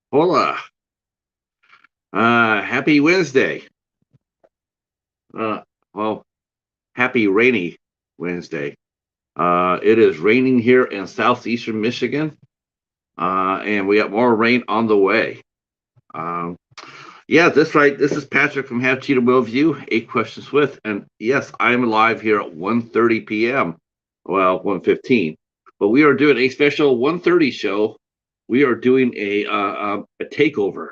Hola. Happy Wednesday. Uh, well, happy rainy Wednesday. It is raining here in southeastern Michigan, and we got more rain on the way. Um, yeah, that's right. This is Patrick from Have Cheetah Will View, 8 Questions With. And yes, I'm live here at 1:30 p.m. Well, 1:15. But we are doing a special 1:30 show. We are doing a takeover.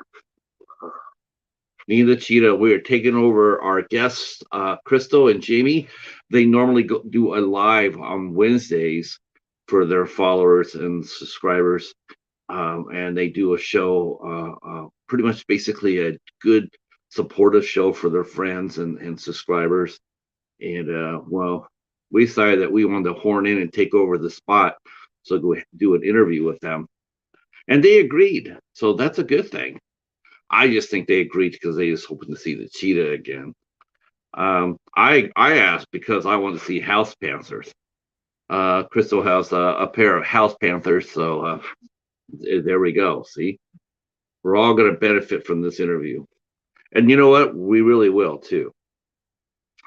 Me and the Cheetah, we're taking over our guests, Crystal and Jamie. They normally do a live on Wednesdays for their followers and subscribers. And they do a show, pretty much basically a good supportive show for their friends and subscribers. And well, we decided that we wanted to horn in and take over the spot. So go do an interview with them. And they agreed. So that's a good thing. I just think they agreed because they just hoping to see the cheetah again. I asked because I want to see house panthers. Crystal has a pair of house panthers, so there we go. See, we're all going to benefit from this interview, and you know what? We really will too.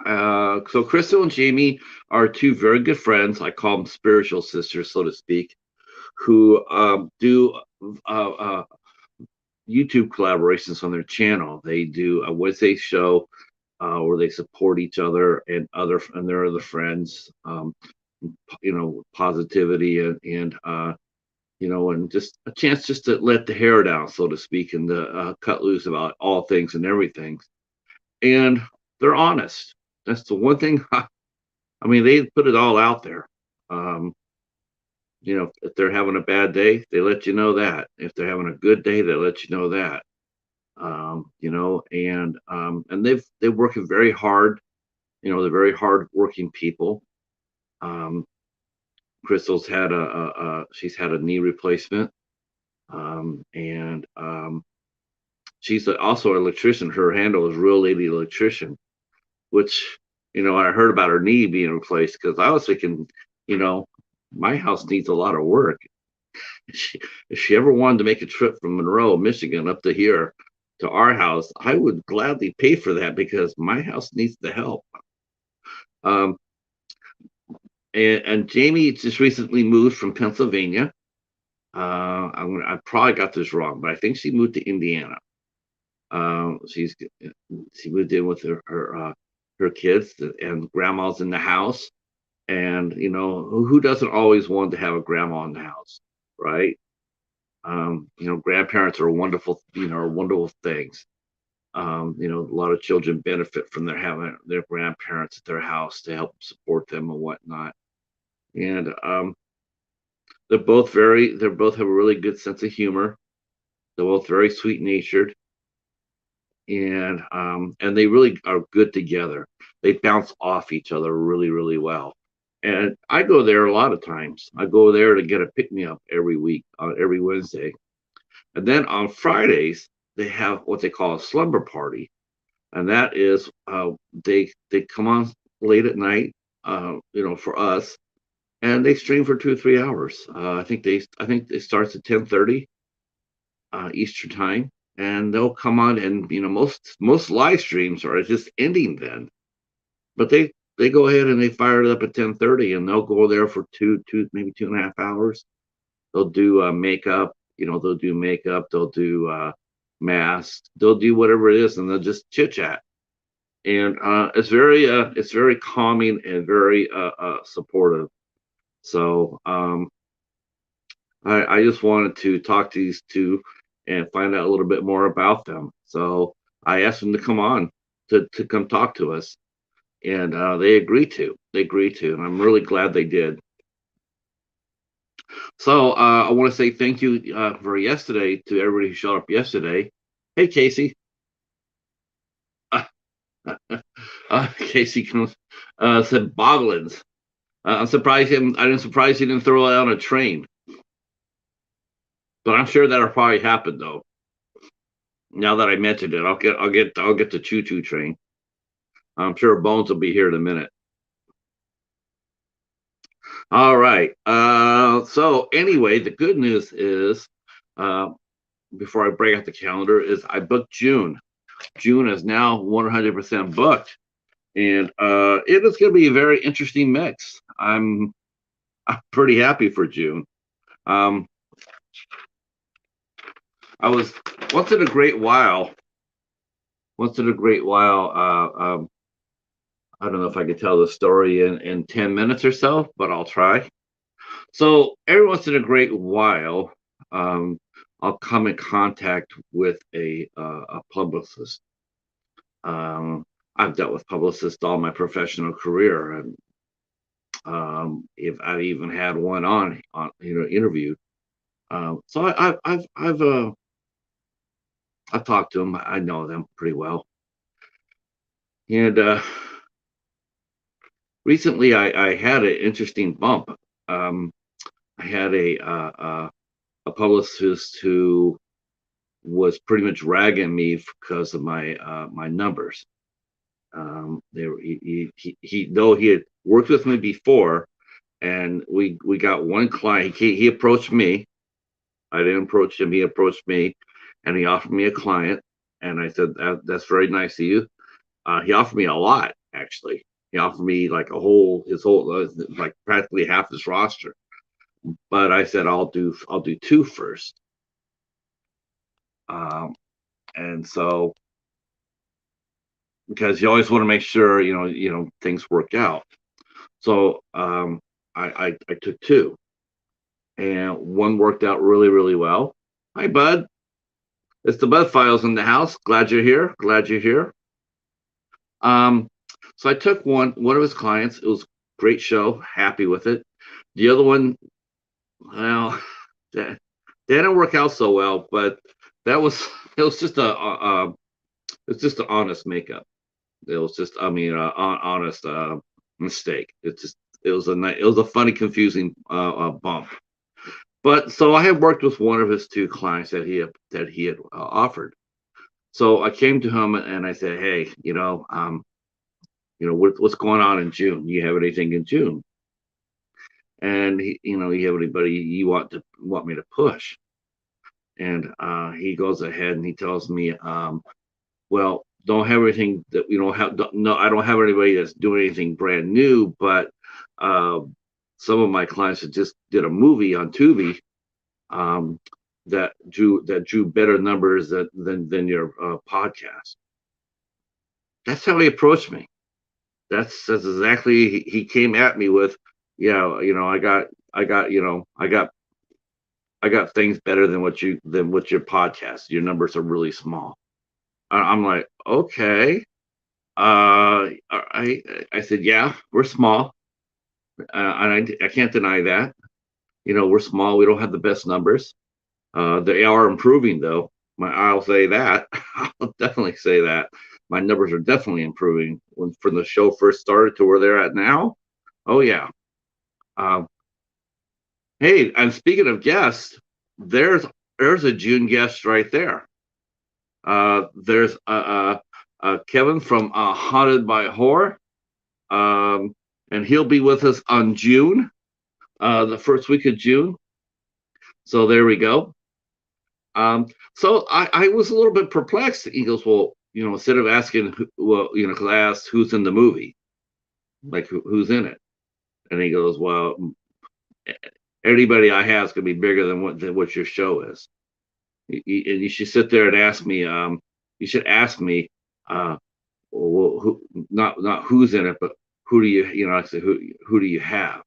So Crystal and Jamie are two very good friends. I call them spiritual sisters, so to speak, who do uh, uh, YouTube collaborations on their channel. They do a Wednesday show where they support each other and their other friends. Positivity and just a chance just to let the hair down, so to speak, and to cut loose about all things and everything. And they're honest. That's the one thing. I mean, they put it all out there. Um, if they're having a bad day, they let you know that. If they're having a good day, they let you know that. And they're working very hard. They're very hard working people. Um, Crystal's had she's had a knee replacement, and she's also an electrician. Her handle is Real Lady Electrician, which I heard about her knee being replaced because I was thinking, you know, my house needs a lot of work. If she ever wanted to make a trip from Monroe, Michigan, up to here to our house, I would gladly pay for that because my house needs the help. Um, and Jamie just recently moved from Pennsylvania. I probably got this wrong, but I think she moved to Indiana. She moved in with her kids, and grandma's in the house. And who doesn't always want to have a grandma in the house, right? Grandparents are wonderful, are wonderful things. A lot of children benefit from their having their grandparents at their house to help support them and whatnot. And they both have a really good sense of humor. They're both very sweet natured, and they really are good together. They bounce off each other really, really well. And I go there a lot of times. I go there to get a pick me up every week, every Wednesday. And then on Fridays, they have what they call a slumber party. And that is they come on late at night, for us, and they stream for 2 or 3 hours. I think it starts at 10:30 Eastern time, and they'll come on, and most live streams are just ending then, but they go ahead and they fire it up at 10:30, and they'll go there for two maybe 2.5 hours. They'll do makeup, they'll do makeup, they'll do masks, they'll do whatever it is, and they'll just chit chat, and it's very calming and very supportive. So I just wanted to talk to these two and find out a little bit more about them. So I asked them to come on to come talk to us, and they agreed to. They agreed to, and I'm really glad they did. So I want to say thank you for yesterday to everybody who showed up yesterday. Hey, Casey. Uh, Casey comes, said Boglins. I'm surprised him. I'm surprised he didn't throw it on a train, but I'm sure that'll probably happen though. Now that I mentioned it, I'll get the choo choo train. I'm sure Bones will be here in a minute. All right. So anyway, the good news is uh, before I break out the calendar is I booked June. June is now 100% booked, and it is going to be a very interesting mix. I'm pretty happy for June. Um, I was once in a great while. Once in a great while, I don't know if I could tell the story in 10 minutes or so, but I'll try. So every once in a great while, um, I'll come in contact with a publicist. Um, I've dealt with publicists all my professional career, and if I've even had one on interviewed. So I've talked to them. I know them pretty well, and recently I had an interesting bump. Um, I had a publicist who was pretty much ragging me because of my numbers. They were, he though he had worked with me before, and we got one client. He approached me. I didn't approach him. He approached me, and he offered me a client. And I said, "That's very nice of you." He offered me a lot, actually. He offered me like his whole, like practically half his roster. But I said, I'll do two first. Um, and so because you always want to make sure things work out. So I took two, and one worked out really really well. Hi, Bud. It's the Bud Files in the house. Glad you're here. Glad you're here. Um, so I took one of his clients. It was a great show. Happy with it. The other one, well, that didn't work out so well. But that was it was just it's just an honest makeup. It was just, I mean, honest mistake. It was a funny, confusing bump. But so I had worked with one of his two clients that he had offered. So I came to him and I said, "Hey, what's going on in June? Do you have anything in June?" And you have anybody you want me to push? And he goes ahead and he tells me, well, don't have anything that we don't have. No, I don't have anybody that's doing anything brand new, but uh, some of my clients that just did a movie on Tubi um, that drew better numbers than your podcast. That's how he approached me. That's exactly he came at me with, yeah, I got I got things better than what your podcast. Your numbers are really small. I'm like, okay. I said, yeah, we're small, and I can't deny that. We're small. We don't have the best numbers. They are improving, though. I'll say that. I'll definitely say that. My numbers are definitely improving from the show first started to where they're at now. Oh yeah. Um, hey, and speaking of guests, there's there's a June guest right there. There's Kevin from Haunted by Horror, um, and he'll be with us on June, the first week of June. So there we go. So I was a little bit perplexed. He goes, well, instead of asking, well, because I asked who's in the movie, like who's in it, and he goes, well, anybody I have is going to be bigger than what your show is. And you should sit there and ask me. You should ask me, well, not who's in it, but who do I say who do you have?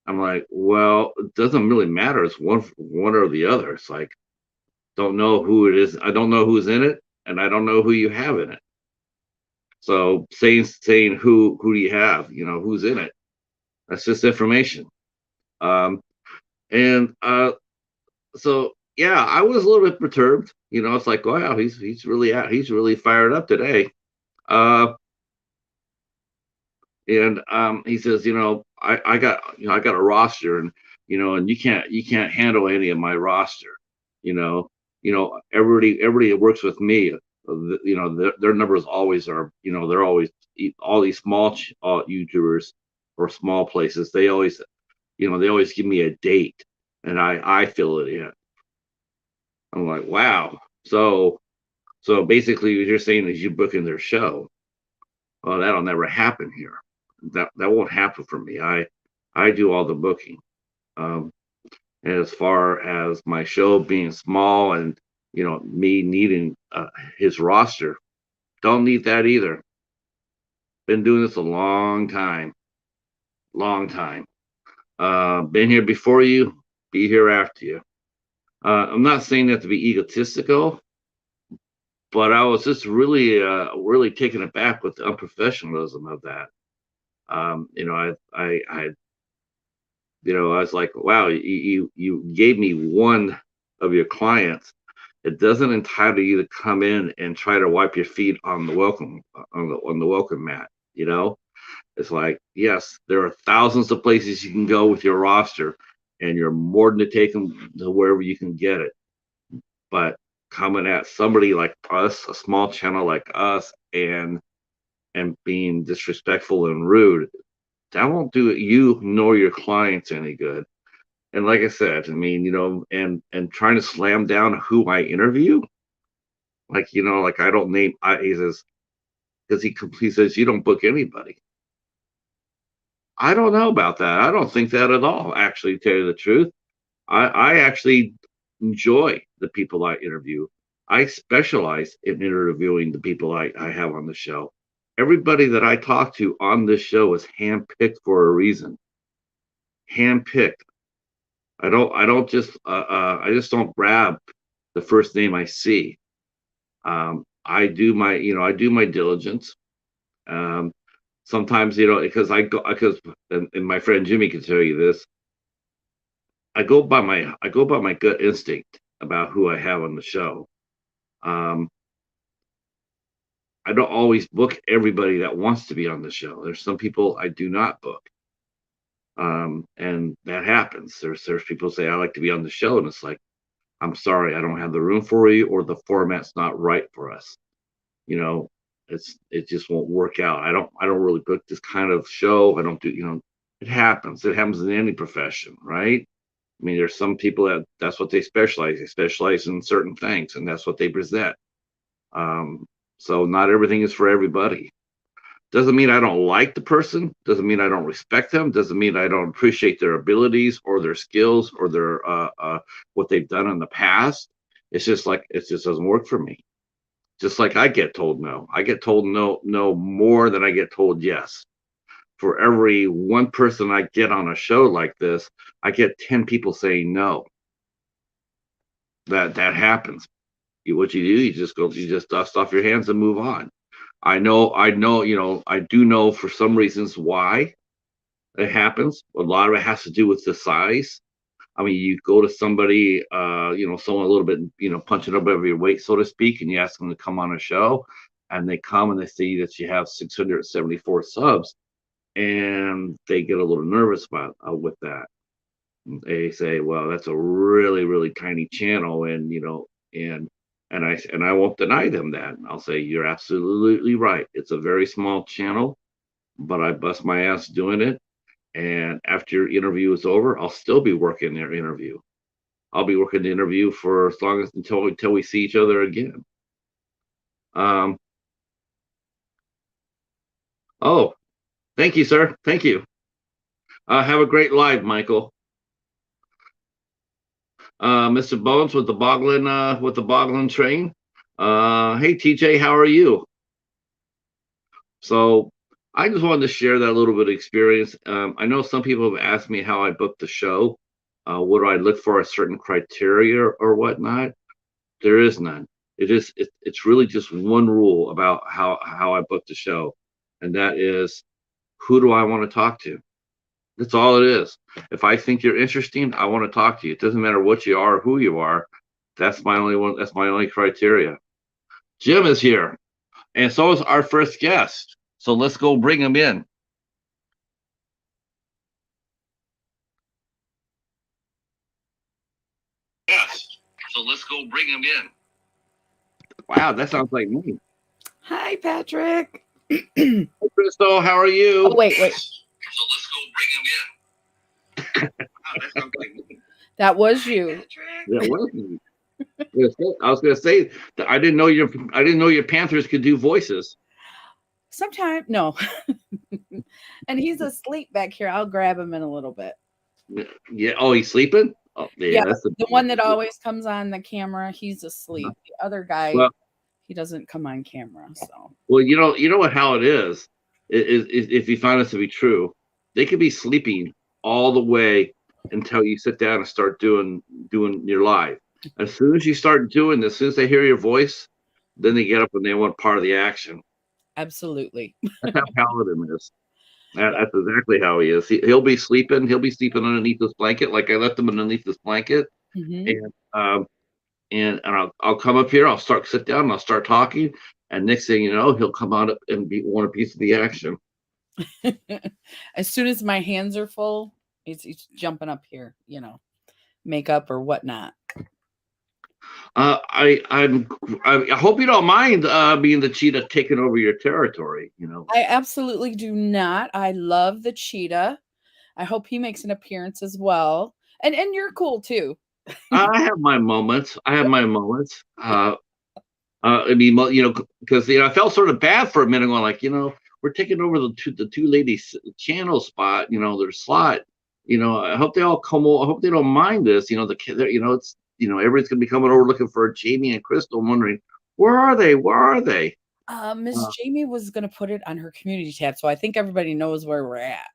I'm like, well, it doesn't really matter. It's one or the other. It's like, don't know who it is. I don't know who's in it, and I don't know who you have in it. So saying who do you have? Who's in it? That's just information. Um, and so yeah, I was a little bit perturbed. It's like, wow, he's really fired up today. Uh, and he says, I got I got a roster, and you can't handle any of my roster. You know, everybody that works with me, their numbers always are, they're always all these small YouTubers or small places. They always give me a date, and I fill it in. I'm like, wow. So basically, what you're saying is you booking their show. Well, that'll never happen here. That won't happen for me. I do all the booking. Um, and as far as my show being small and me needing his roster, don't need that either. Been doing this a long time, long time. Been here before you, be here after you. I'm not saying that to be egotistical, but I was just really taken aback with the unprofessionalism of that. I was like, wow, you gave me one of your clients. It doesn't entitle you to come in and try to wipe your feet on the welcome mat. It's like, yes, there are thousands of places you can go with your roster, and you're more than to take them to wherever you can get it. But coming at somebody like us, a small channel like us, and being disrespectful and rude, that won't do you nor your clients any good. And like I said, I mean, and trying to slam down who I interview, like I don't name. He says because he says you don't book anybody. I don't know about that. I don't think that at all. Actually, to tell you the truth, I actually enjoy the people I interview. I specialize in interviewing the people I have on the show. Everybody that I talk to on this show is handpicked for a reason. Handpicked. I just don't grab the first name I see. I do my diligence. Um, Sometimes, and my friend Jimmy can tell you this. I go by my gut instinct about who I have on the show. Um, I don't always book everybody that wants to be on the show. There's some people I do not book. And that happens. There's people say I like to be on the show, and it's like, I'm sorry, I don't have the room for you, or the format's not right for us. You know, it just won't work out. I don't really book this kind of show. I don't do, it happens. It happens in any profession, right? I mean, there's some people that's what they specialize. They specialize in certain things, and that's what they present. Um, so not everything is for everybody. Doesn't mean I don't like the person. Doesn't mean I don't respect them. Doesn't mean I don't appreciate their abilities or their skills or their what they've done in the past. It's just like it just doesn't work for me. Just like I get told no. I get told no more than I get told yes. For every one person I get on a show like this, I get 10 people saying no. That happens. What you do, you just dust off your hands and move on. I know, I do know for some reasons why it happens. A lot of it has to do with the size. I mean, you go to somebody, someone a little bit, punching above your weight, so to speak, and you ask them to come on a show, and they come and they see that you have 674 subs, and they get a little nervous about with that. They say, "Well, that's a really, really tiny channel," and I won't deny them that. I'll say, "You're absolutely right. It's a very small channel, but I bust my ass doing it. And after your interview is over, I'll still be working their interview. I'll be working the interview for as long as until we see each other again." Um, oh, thank you, sir. Thank you. Have a great live, Michael. Mr. Bones with the Boglin train. Hey, TJ, how are you? So I just wanted to share that little bit of experience. I know some people have asked me how I booked the show. What do I look for a certain criteria or whatnot? There is none. It's really just one rule about how I book the show, and that is, who do I want to talk to? That's all it is. If I think you're interesting, I want to talk to you. It doesn't matter what you are or who you are. That's my only one. That's my only criteria. Jim is here, and so is our first guest. So let's go bring him in. Yes. So let's go bring him in. Wow, that sounds like me. Hi, Patrick. Hey, Crystal, how are you? Oh, wait. So let's go bring him in. Wow, that sounds like me. That was you. That was me. I was gonna say that I didn't know your Panthers could do voices. Sometimes, no. And he's asleep back here. I'll grab him in a little bit. Yeah. Oh, he's sleeping. Oh, Yeah, yeah. That's the the one that always comes on the camera, he's asleep. The other guy, well. he doesn't come on camera. So, Well, you know what how it is. If you find this to be true, they could be sleeping all the way until you sit down and start doing your live. As soon as you start doing this, as soon as they hear your voice, then they get up and they want part of the action. absolutely. That's how Paladin is. Yeah. That's exactly how he is. He'll be sleeping. He'll be sleeping underneath this blanket, like I left him underneath this blanket, Hmm. and I'll come up here. I'll sit down, and I'll start talking, and next thing you know, he'll come out and want a piece of the action. As soon as my hands are full, he's jumping up here, makeup or whatnot. I hope you don't mind being the cheetah taking over your territory. You know, I absolutely do not. I love the cheetah. I hope he makes an appearance as well. And you're cool too. I have my moments. I have my moments. I mean, because I felt sort of bad for a minute, going like, we're taking over the two ladies channel spot. Their slot. I hope they all come. I hope they don't mind this. The kid. It's everybody's gonna be coming over looking for Jamie and Crystal, wondering where are they? Where are they? Miss Uh, Jamie was going to put it on her community tab, so I think everybody knows where we're at.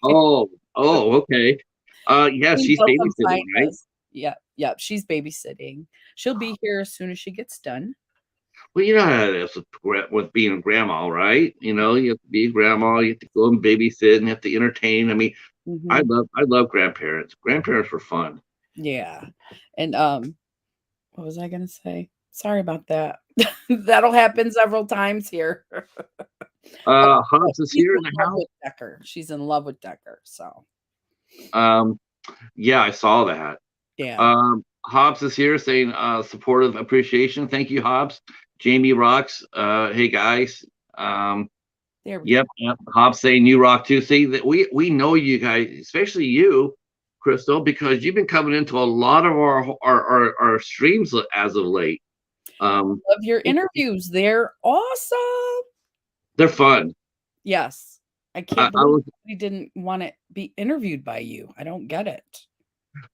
oh, okay. Yeah, Please she's help them babysitting, find right? us. Yep, yep. She's babysitting. She'll be here as soon as she gets done. Well, you know how it is with being a grandma, right? You have to be a grandma. You have to go and babysit and you have to entertain. I mean, Hmm. I love grandparents. Grandparents were fun. Yeah. And what was I going to say? Sorry about that. That'll happen several times here. Oh, Hobbs is she's here in in the love house. with Decker. She's in love with Decker. So, Um, yeah, I saw that. yeah. Hobbs is here saying supportive appreciation. Thank you, Hobbs. Jamie rocks. Hey guys. Um, There we yep, go. yep. Hobbs saying you rock too. See that we know you guys, especially you, Crystal, because you've been coming into a lot of our streams as of late. Um, Love your interviews. They're awesome. they're fun. Yes. I can't I believe was he didn't want to be interviewed by you. I don't get it.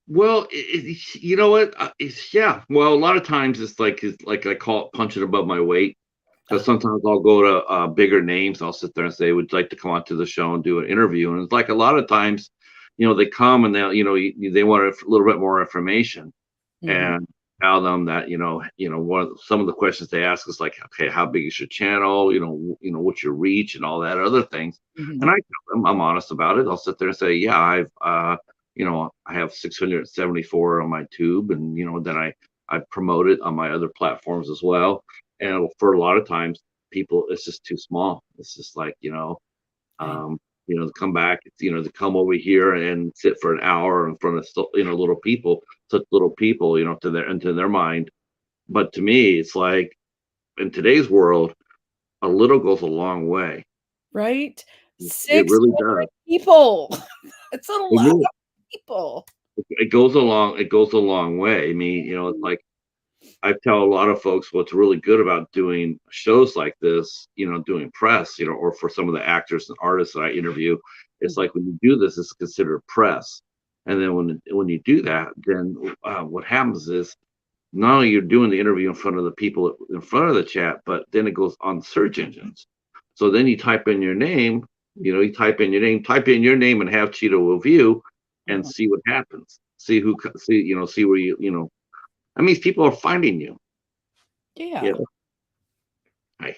well. You know what? It's yeah. Well, a lot of times it's like I call it punching above my weight. Because sometimes I'll go to bigger names. I'll sit there and say, "Would you like to come onto the show and do an interview?" And it's like a lot of times, they come and they want a little bit more information, Mhm, and tell them that some of the questions they ask is like, "Okay, how big is your channel? What's your reach and all that other things." And mhm. I tell them I'm honest about it. I'll sit there and say, "Yeah, I have 674 on my tube, and then I promote it on my other platforms as well." And for a lot of times, people, it's just too small. It's just like, I um, to come back, to come over here and sit for an hour in front of, little people, such little people, into their mind. But to me, it's like in today's world, a little goes a long way. right? It really 600 does. people. It's a It lot really, of people. it goes a long way. I mean, it's like, I tell a lot of folks what's really good about doing shows like this, doing press, or for some of the actors and artists that I interview, it's Mhm. like when you do this, it's considered press. And then when you do that, then what happens is not only you're doing the interview in front of the people in front of the chat, but then it goes on search engines. So then you type in your name, type in your name and have Cheetah will view and Uh-huh. see what happens. See who, see, see where that means people are finding you. Yeah. Yeah.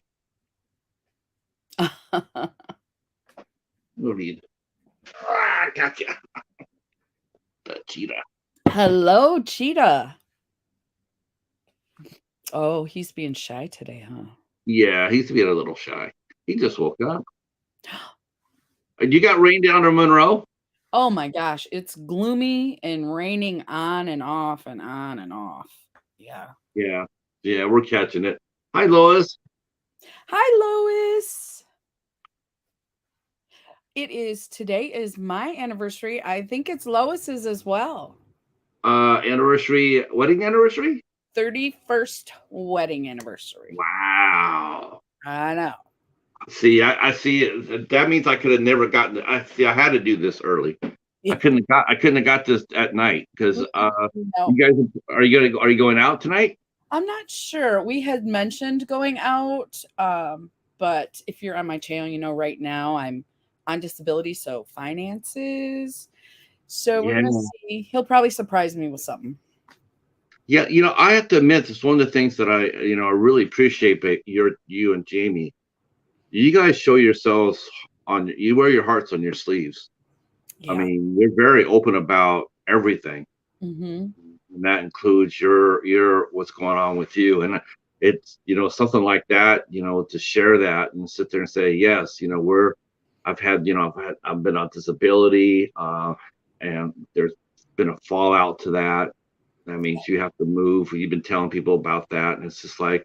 Hi. No need. Gotcha. The cheetah. Hello, Cheetah. Oh, he's being shy today, huh? Yeah, he's being a little shy. He just woke up. You got rain down in Monroe? Oh my gosh, it's gloomy and raining on and off and on and off. Yeah. Yeah. Yeah, we're catching it. Hi, Lois. Hi, Lois. Today is my anniversary. I think it's Lois's as well. Anniversary, wedding anniversary? 31st wedding anniversary. Wow. I know. See, I see it. That means I could have never gotten. I see. I had to do this early. Yeah. I couldn't have got this at night because No. you guys are you going out tonight? I'm not sure. We had mentioned going out, but if you're on my channel, you know right now I'm on disability, so finances. So we're Yeah. gonna see. He'll probably surprise me with something. Yeah, I have to admit, it's one of the things that I really appreciate. But you and Jamie, you guys show yourselves you wear your hearts on your sleeves. I Yeah. mean, you're very open about everything, Mm-hmm. and that includes your what's going on with you. And it's something like that, to share that and sit there and say, yes, I've been on disability, and there's been a fallout to that. That means you have to move. You've been telling people about that, and it's just like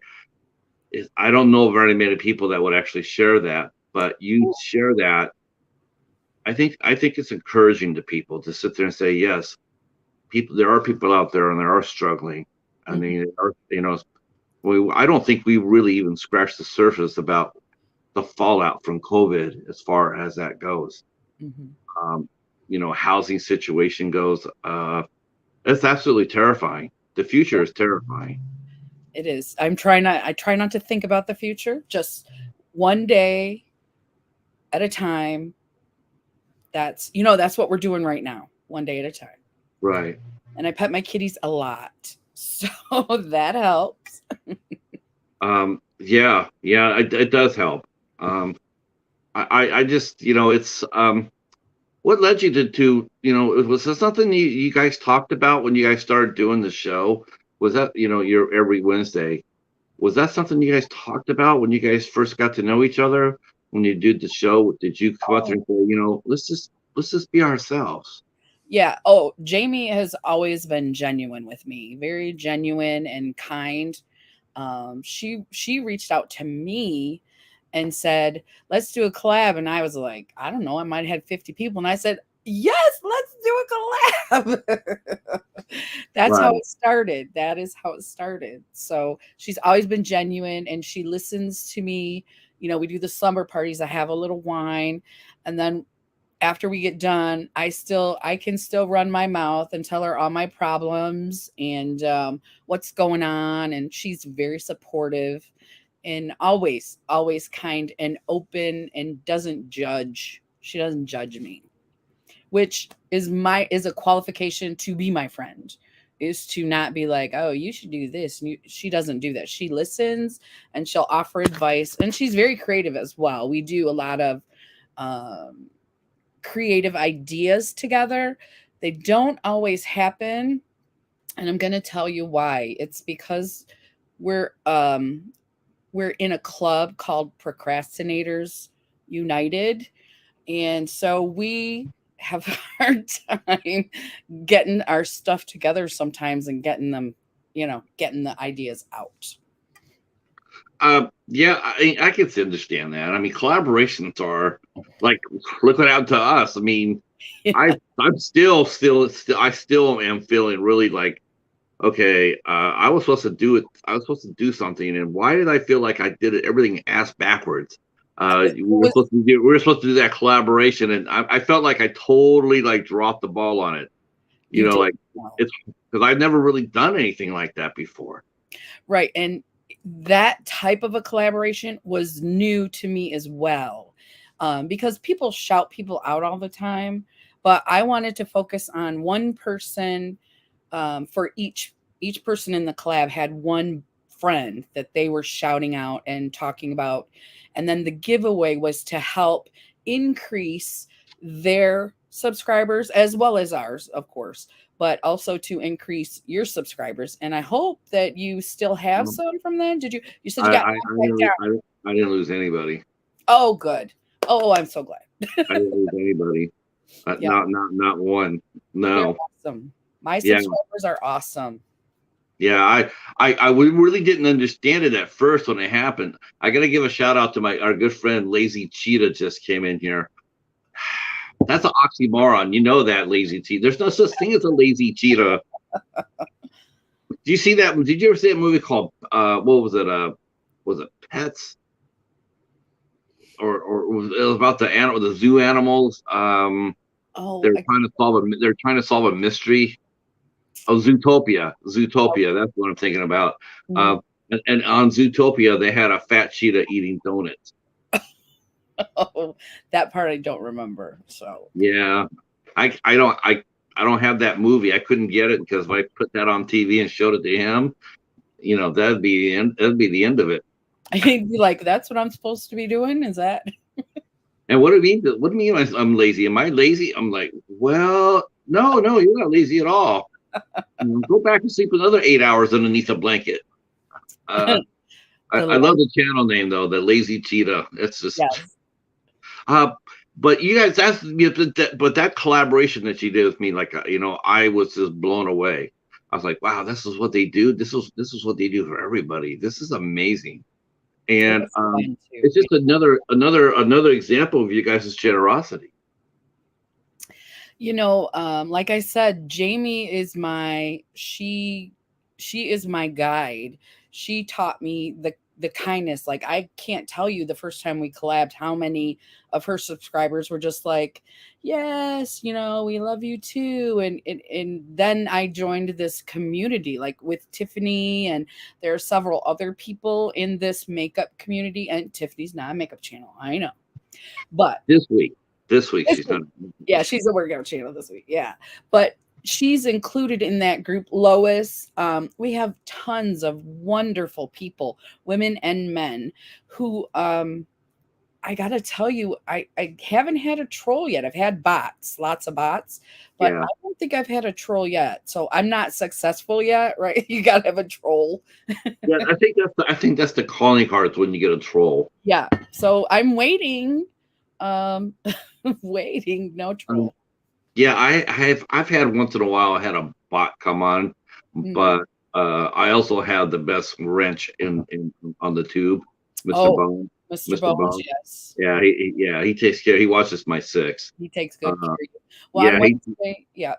I don't know very many people that would actually share that, but you share that. I think it's encouraging to people to sit there and say, yes, there are people out there and they are struggling. I Mm-hmm. mean, I don't think we really even scratched the surface about the fallout from COVID as far as that goes. Mm-hmm. Um, housing situation goes. It's absolutely terrifying. The future is terrifying. It is. I try not to think about the future. Just one day at a time. That's what we're doing right now. One day at a time. Right. And I pet my kitties a lot. So that helps. Yeah, it does help. I just, it's, what led you was this something you guys talked about when you guys started doing the show? Was that, your every Wednesday? Was that something you guys talked about when you guys first got to know each other? When you did the show, did you come out there and say, let's just be ourselves? Yeah. Oh, Jamie has always been genuine with me, very genuine and kind. She reached out to me and said, "Let's do a collab." And I was like, I don't know, I might have had 50 people. And I said, "Yes, let's do a collab." That's how Right. it started. That is how it started. So she's always been genuine and she listens to me. We do the slumber parties. I have a little wine. And then after we get done, I can still run my mouth and tell her all my problems and what's going on. And she's very supportive and always kind and open and doesn't judge. She doesn't judge me, which is a qualification to be my friend. Is to not be like, oh, you should do this. She doesn't do that. She listens and she'll offer advice, and she's very creative as well. We do a lot of um, creative ideas together. They don't always happen, and I'm going to tell you why. It's because we're um we're in a club called Procrastinators United, and so we have a hard time getting our stuff together sometimes and getting the ideas out. Yeah, I can understand that. I mean, collaborations are like, look what happened to us. I mean, I'm I still am feeling really like, okay, I was supposed to do it. I was supposed to do something, and why did I feel like I did it everything ass backwards? We were supposed to do that collaboration, and I felt like I totally like dropped the ball on it. You did Like well. it's because I've never really done anything like that before. Right. And that type of a collaboration was new to me as well, because people shout people out all the time. But I wanted to focus on one person, for each person in the collab had one friend that they were shouting out and talking about. And then the giveaway was to help increase their subscribers as well as ours, of course, but also to increase your subscribers. And I hope that you still have Um, some from them. You said you I got I, I knocked back didn't down. I didn't lose anybody. Oh, good. Oh, I'm so glad. I didn't lose anybody. Yeah, Not one. they're No. awesome. My Yeah. subscribers are awesome. Yeah. I really didn't understand it at first when it happened. I got to give a shout out to our good friend Lazy Cheetah just came in here. That's an oxymoron. You know that, Lazy Cheetah. There's no such thing as a lazy cheetah. Do you see that? Did you ever see that movie called what was it? Was it Pets? Or it was about the zoo animals. Oh, They're trying to solve a mystery. Oh, Zootopia. That's what I'm thinking about. mhm. Uh, and on Zootopia, they had a fat cheetah eating donuts. Oh, that part I don't remember. So Yeah, I don't have that movie. I couldn't get it because if I put that on TV and showed it to him, that'd be the end. That'd be the end of it. I'd be like, "That's what I'm supposed to be doing." Is that? And what do you mean? What do you mean? I'm lazy? Am I lazy? I'm like, well, no, you're not lazy at all. Go back and sleep another 8 hours underneath a blanket. Uh, The I love life? the channel name though, the Lazy Cheetah. It's just, Yes. uh, but you guys, but that collaboration that you did with me, like, I was just blown away. I was like, wow, this is what they do. This is what they do for everybody. This is amazing. It And was fun too. it's just another example of you guys' generosity. Like I said, Jamie is she is my guide. She taught me the kindness. Like, I can't tell you the first time we collabed how many of her subscribers were just like, yes, we love you too. And then I joined this community, like with Tiffany, and there are several other people in this makeup community. And Tiffany's not a makeup channel, I know, but This week, she's not. yeah, she's a workout channel this week. Yeah. But she's included in that group. Lois, we have tons of wonderful people, women and men, who I gotta tell you, I haven't had a troll yet. I've had bots, lots of bots, but Yeah, I don't think I've had a troll yet. So I'm not successful yet, right? You gotta have a troll. yeah. I think that's the calling cards when you get a troll. Yeah. So I'm waiting. Um waiting, no Um, troll. yeah, I've had once in a while. I had a bot come on, Mhm. but I also have the best wrench in on the tube, Mister Oh, Bone. Mr. Mister Bones, Bone. yes. Yeah, he takes care. He watches my six. He takes good Uh, care of you. Well, on yeah, Wednesday, yeah,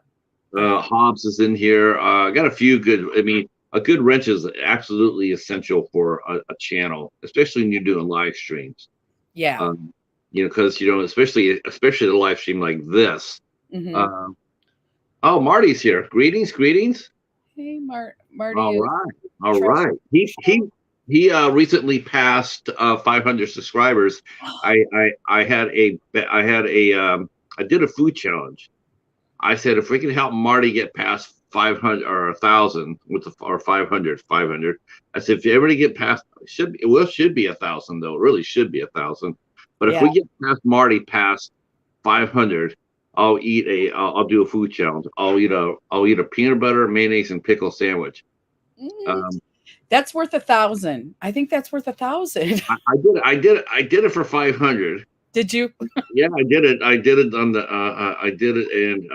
go ahead. Hobbs is in here. I got a few good. I mean, a good wrench is absolutely essential for a channel, especially when you're doing live streams. Yeah. Um, because especially the live stream like this. Mhm. Um, oh, Marty's here. Greetings, greetings. Hey, Marty All is right, all treasure. right. He recently passed 500 subscribers. I had a I did a food challenge. I said if we can help Marty get past 500 or 1,000 or 500. I said if you ever get past, should be 1,000 though. It really should be 1,000. But if Yeah. we get past Marty past 500, I'll do a food challenge. I'll eat a peanut butter, mayonnaise, and pickle sandwich. Mm, Um, that's worth 1,000. I think that's worth 1,000. I did it for 500. Did you? Yeah, I did it. I did it on the. I did it,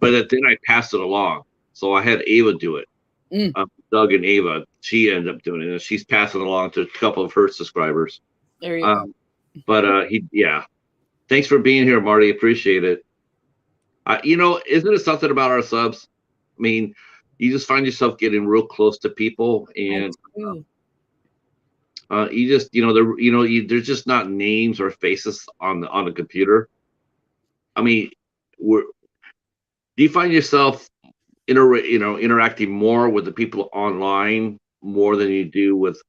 but then I passed it along. So I had Ava do it. Mm, Doug and Ava. She ended up doing it, and she's passing it along to a couple of her subscribers. there you go. Um, but yeah. Thanks for being here, Marty. Appreciate it. Isn't it something about our subs? I mean, you just find yourself getting real close to people, I and do. you just, there's just not names or faces on the computer. I mean, do you find yourself interacting more with the people online more than you do with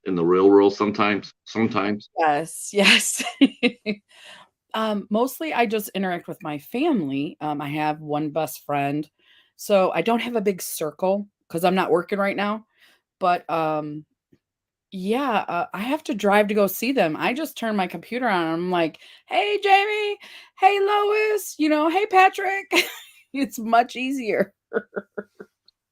in the real world sometimes. Yes, yes. Mostly I just interact with my family. I have one best friend, so I don't have a big circle because I'm not working right now. But yeah, I have to drive to go see them. I just turn my computer on. And I'm like, "Hey, Jamie. Hey, Lois. Hey, Patrick." It's much easier.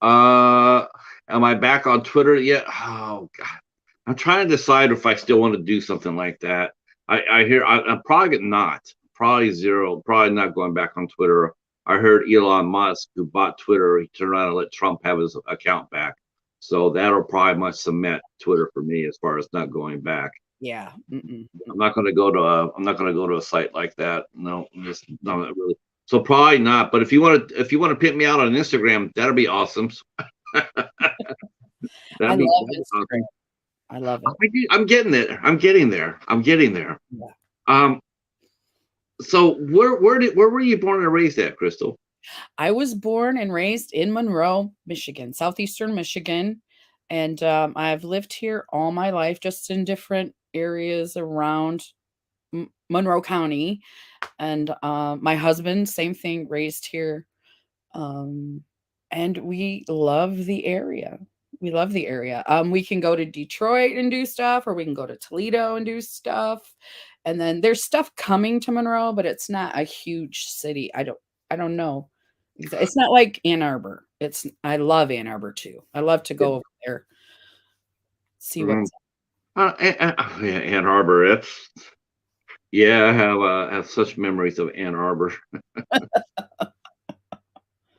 uh am I back on Twitter yet? Oh god, I'm trying to decide if I still want to do something like that. I'm probably not, probably zero, probably not going back on Twitter. I heard Elon Musk, who bought Twitter, he turned around and let Trump have his account back, so that'll probably much cement Twitter for me as far as not going back. Yeah. Mm-mm. I'm not going to go to a site like that. No, just not really. So probably not. But if you want to pimp me out on Instagram, that'll be awesome. I That'd be love Instagram. awesome. I love it. I'm getting there. I'm getting there. I'm getting there. Yeah. Um, so where were you born and raised at, Crystal? I was born and raised in Monroe, Michigan, southeastern Michigan, and I've lived here all my life, just in different areas around Monroe County. And my husband, same thing, raised here. Um, and we love the area. We love the area. We can go to Detroit and do stuff, or we can go to Toledo and do stuff. And then there's stuff coming to Monroe, but it's not a huge city. I don't know. It's not like Ann Arbor. I love Ann Arbor too. I love to go over there, see Mm, what's yeah, Ann Arbor. Yeah. I have such memories of Ann Arbor.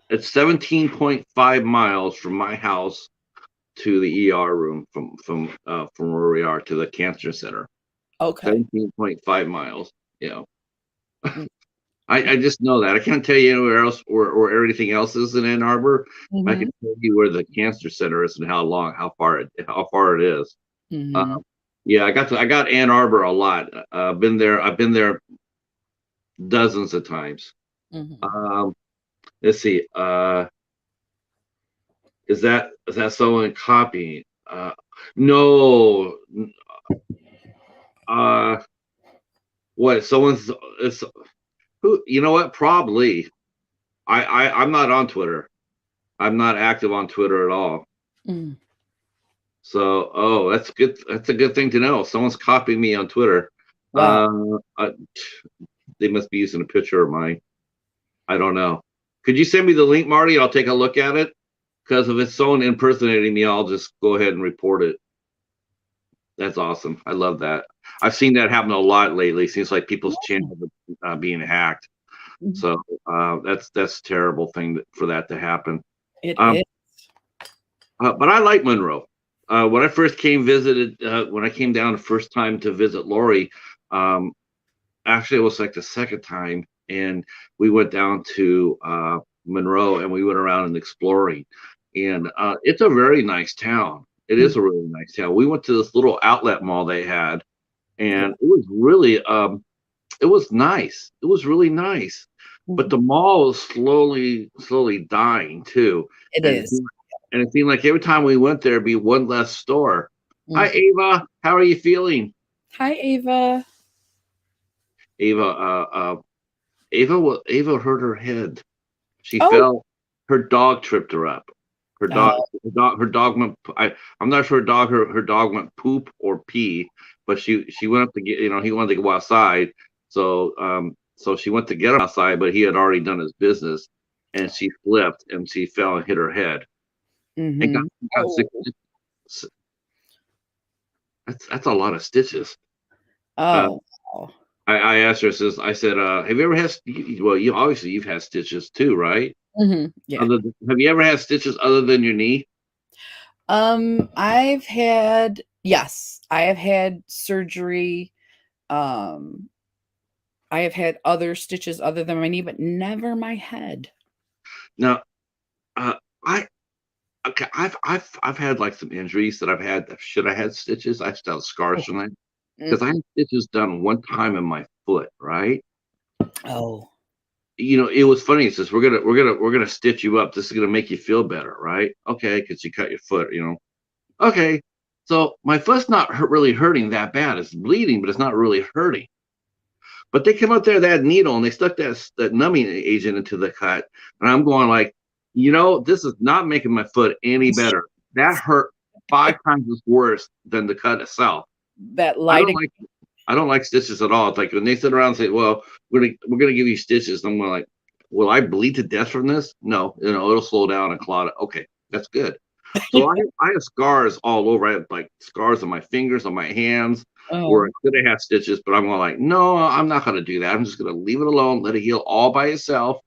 It's 17.5 miles from my house to the ER room from where we are to the cancer center. okay. 17.5 miles. Yeah. Mm, I just know that. I can't tell you anywhere else or anything else is in Ann Arbor. I mhm, can tell you where the cancer center is and how far it is. mhm, Um, yeah, I got Ann Arbor a lot. I've been there dozens of times. mhm. Um, let's see. Is that someone copying? No. Uh, what? Someone's. It's who? You know what? Probably. I'm not on Twitter. I'm not active on Twitter at all. Mm. So, oh, that's good. That's a good thing to know. Someone's copying me on Twitter. Wow. Uh, they must be using a picture of mine. I don't know. Could you send me the link, Marty? I'll take a look at it. Because if it's someone impersonating me, I'll just go ahead and report it. That's awesome. I love that. I've seen that happen a lot lately. Seems like people's channels are being hacked. Mhm. So that's a terrible thing for that to happen. It Um, is. but I like Monroe. When I first when I came down the first time to visit Lori, um, actually it was like the second time, and we went down to Monroe and we went around and exploring, and it's a very nice town. It Mm, is a really nice town. We went to this little outlet mall they had, yeah, and it was really it was nice. It was really nice. But mhm. the mall was slowly dying too. It And it is. seemed, and it seemed like every time we went there, be one less store. Hi, Mhm. Ava. How are you feeling? Hi, Ava. Ava, Ava hurt her head. She Oh, fell. Her dog tripped her up. oh, Her dog went. I'm not sure her dog went poop or pee, but she went up to get. He wanted to go outside, so she went to get him outside, but he had already done his business, and she slipped and she fell and hit her head and mhm. got Oh, six. That's a lot of stitches. Uh, oh, oh. I asked her. I said, have you ever had? Well, you obviously you've had stitches too, right? Mhm, yeah. Have you ever had stitches other than your knee? Yes, I have had surgery. Um, I have had other stitches other than my knee, but never my head. Now, uh, I okay, I've had like some injuries that I've had that should have had stitches. I still have scars Oh, from that because I mhm. had stitches done one time in my foot, right? Oh, It was funny. It says we're gonna stitch you up. This is gonna make you feel better, right? Okay, because you cut your foot. Okay, so my foot's not really hurting that bad. It's bleeding, but it's not really hurting. But they came up there that needle and they stuck that numbing agent into the cut, and I'm going like, this is not making my foot any better. That hurt 5 times as worse than the cut itself. that I lighting. don't like I don't like stitches at all. It's like when they sit around and say, "Well, we're gonna give you stitches," I'm going like, "Will I bleed to death from this?" No, it'll slow down and clot it. Okay, that's good. So I have scars all over. I have like scars on my fingers, on my hands, where I Oh, could have had stitches, but I'm going like, no, I'm not going to do that. I'm just going to leave it alone, let it heal all by itself.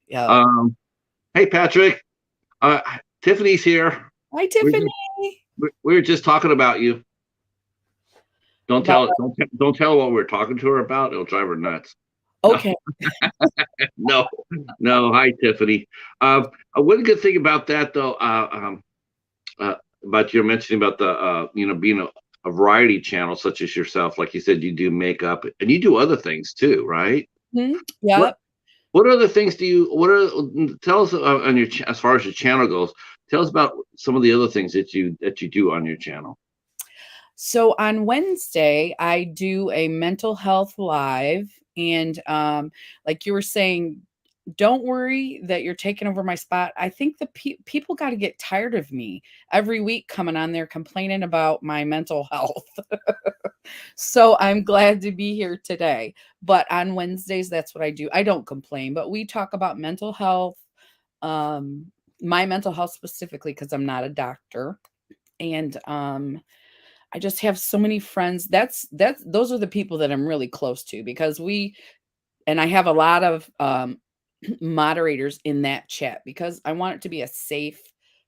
yeah. Um, hey Patrick, uh, Tiffany's here. Hi, We're Tiffany. just we were just talking about you. About Don't tell her what we're talking to her about. It'll drive her nuts. No, okay. no, no. Hi Tiffany. One good thing about that though, But you're mentioning about the being a variety channel such as yourself. Like you said, you do makeup and you do other things too, right? What Yep. what other things do you? What are tell us on your as far as your channel goes? Tell us about some of the other things that you do on your channel. So on Wednesday, I do a mental health live. And like you were saying, don't worry that you're taking over my spot. I think the people got to get tired of me every week coming on there complaining about my mental health. So I'm glad to be here today. But on Wednesdays, that's what I do. I don't complain, but we talk about mental health, um, my mental health specifically, because I'm not a doctor. And I just have so many friends. That's those are the people that I'm really close to because I have a lot of moderators in that chat because I want it to be a safe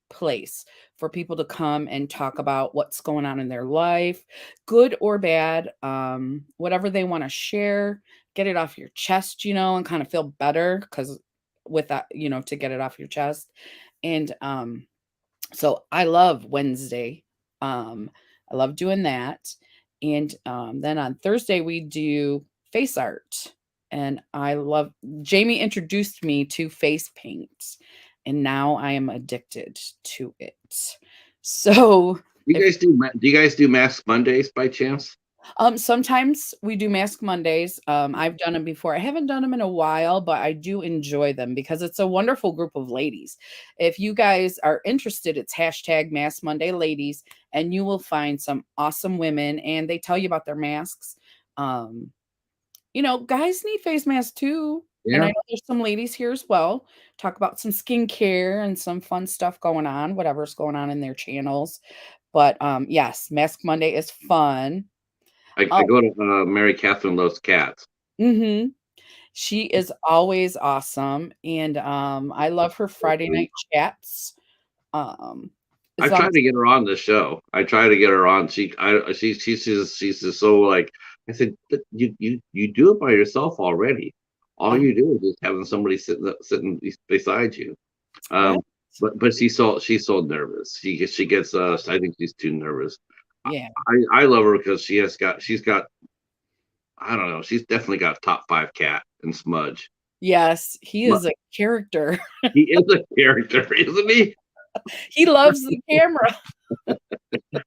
place for people to come and talk about what's going on in their life, good or bad, whatever they want to share, get it off your chest, and kind of feel better because with that, to get it off your chest. And so I love Wednesday. Um, I love doing that. And then on Thursday, we do face art. And I love Jamie introduced me to face paint, and now I am addicted to it. So if Do you guys do Mask Mondays by chance? Sometimes we do Mask Mondays. I've done them before. I haven't done them in a while, but I do enjoy them because it's a wonderful group of ladies. If you guys are interested, it's hashtag Mask Monday Ladies, and you will find some awesome women, and they tell you about their masks. Um, guys need face masks too. And I Yeah, know there's some ladies here as well. Talk about some skincare and some fun stuff going on, whatever's going on in their channels. But yes, Mask Monday is fun. I go to Mary Catherine Loves Cats. Mhm. She is always awesome, and, I love her Friday night chats, um, as I've long tried as to get her on the show. I try to get her on. She's just so like I said. You do it by yourself already. All uh, you do is just having somebody sitting beside you. yeah, Um, but she's so nervous. She gets I think she's too nervous. I yeah. I love her because she's got I don't know. She's definitely got top five cat and Smudge. Yes, he But is a character. he is a character, isn't he? He loves the camera.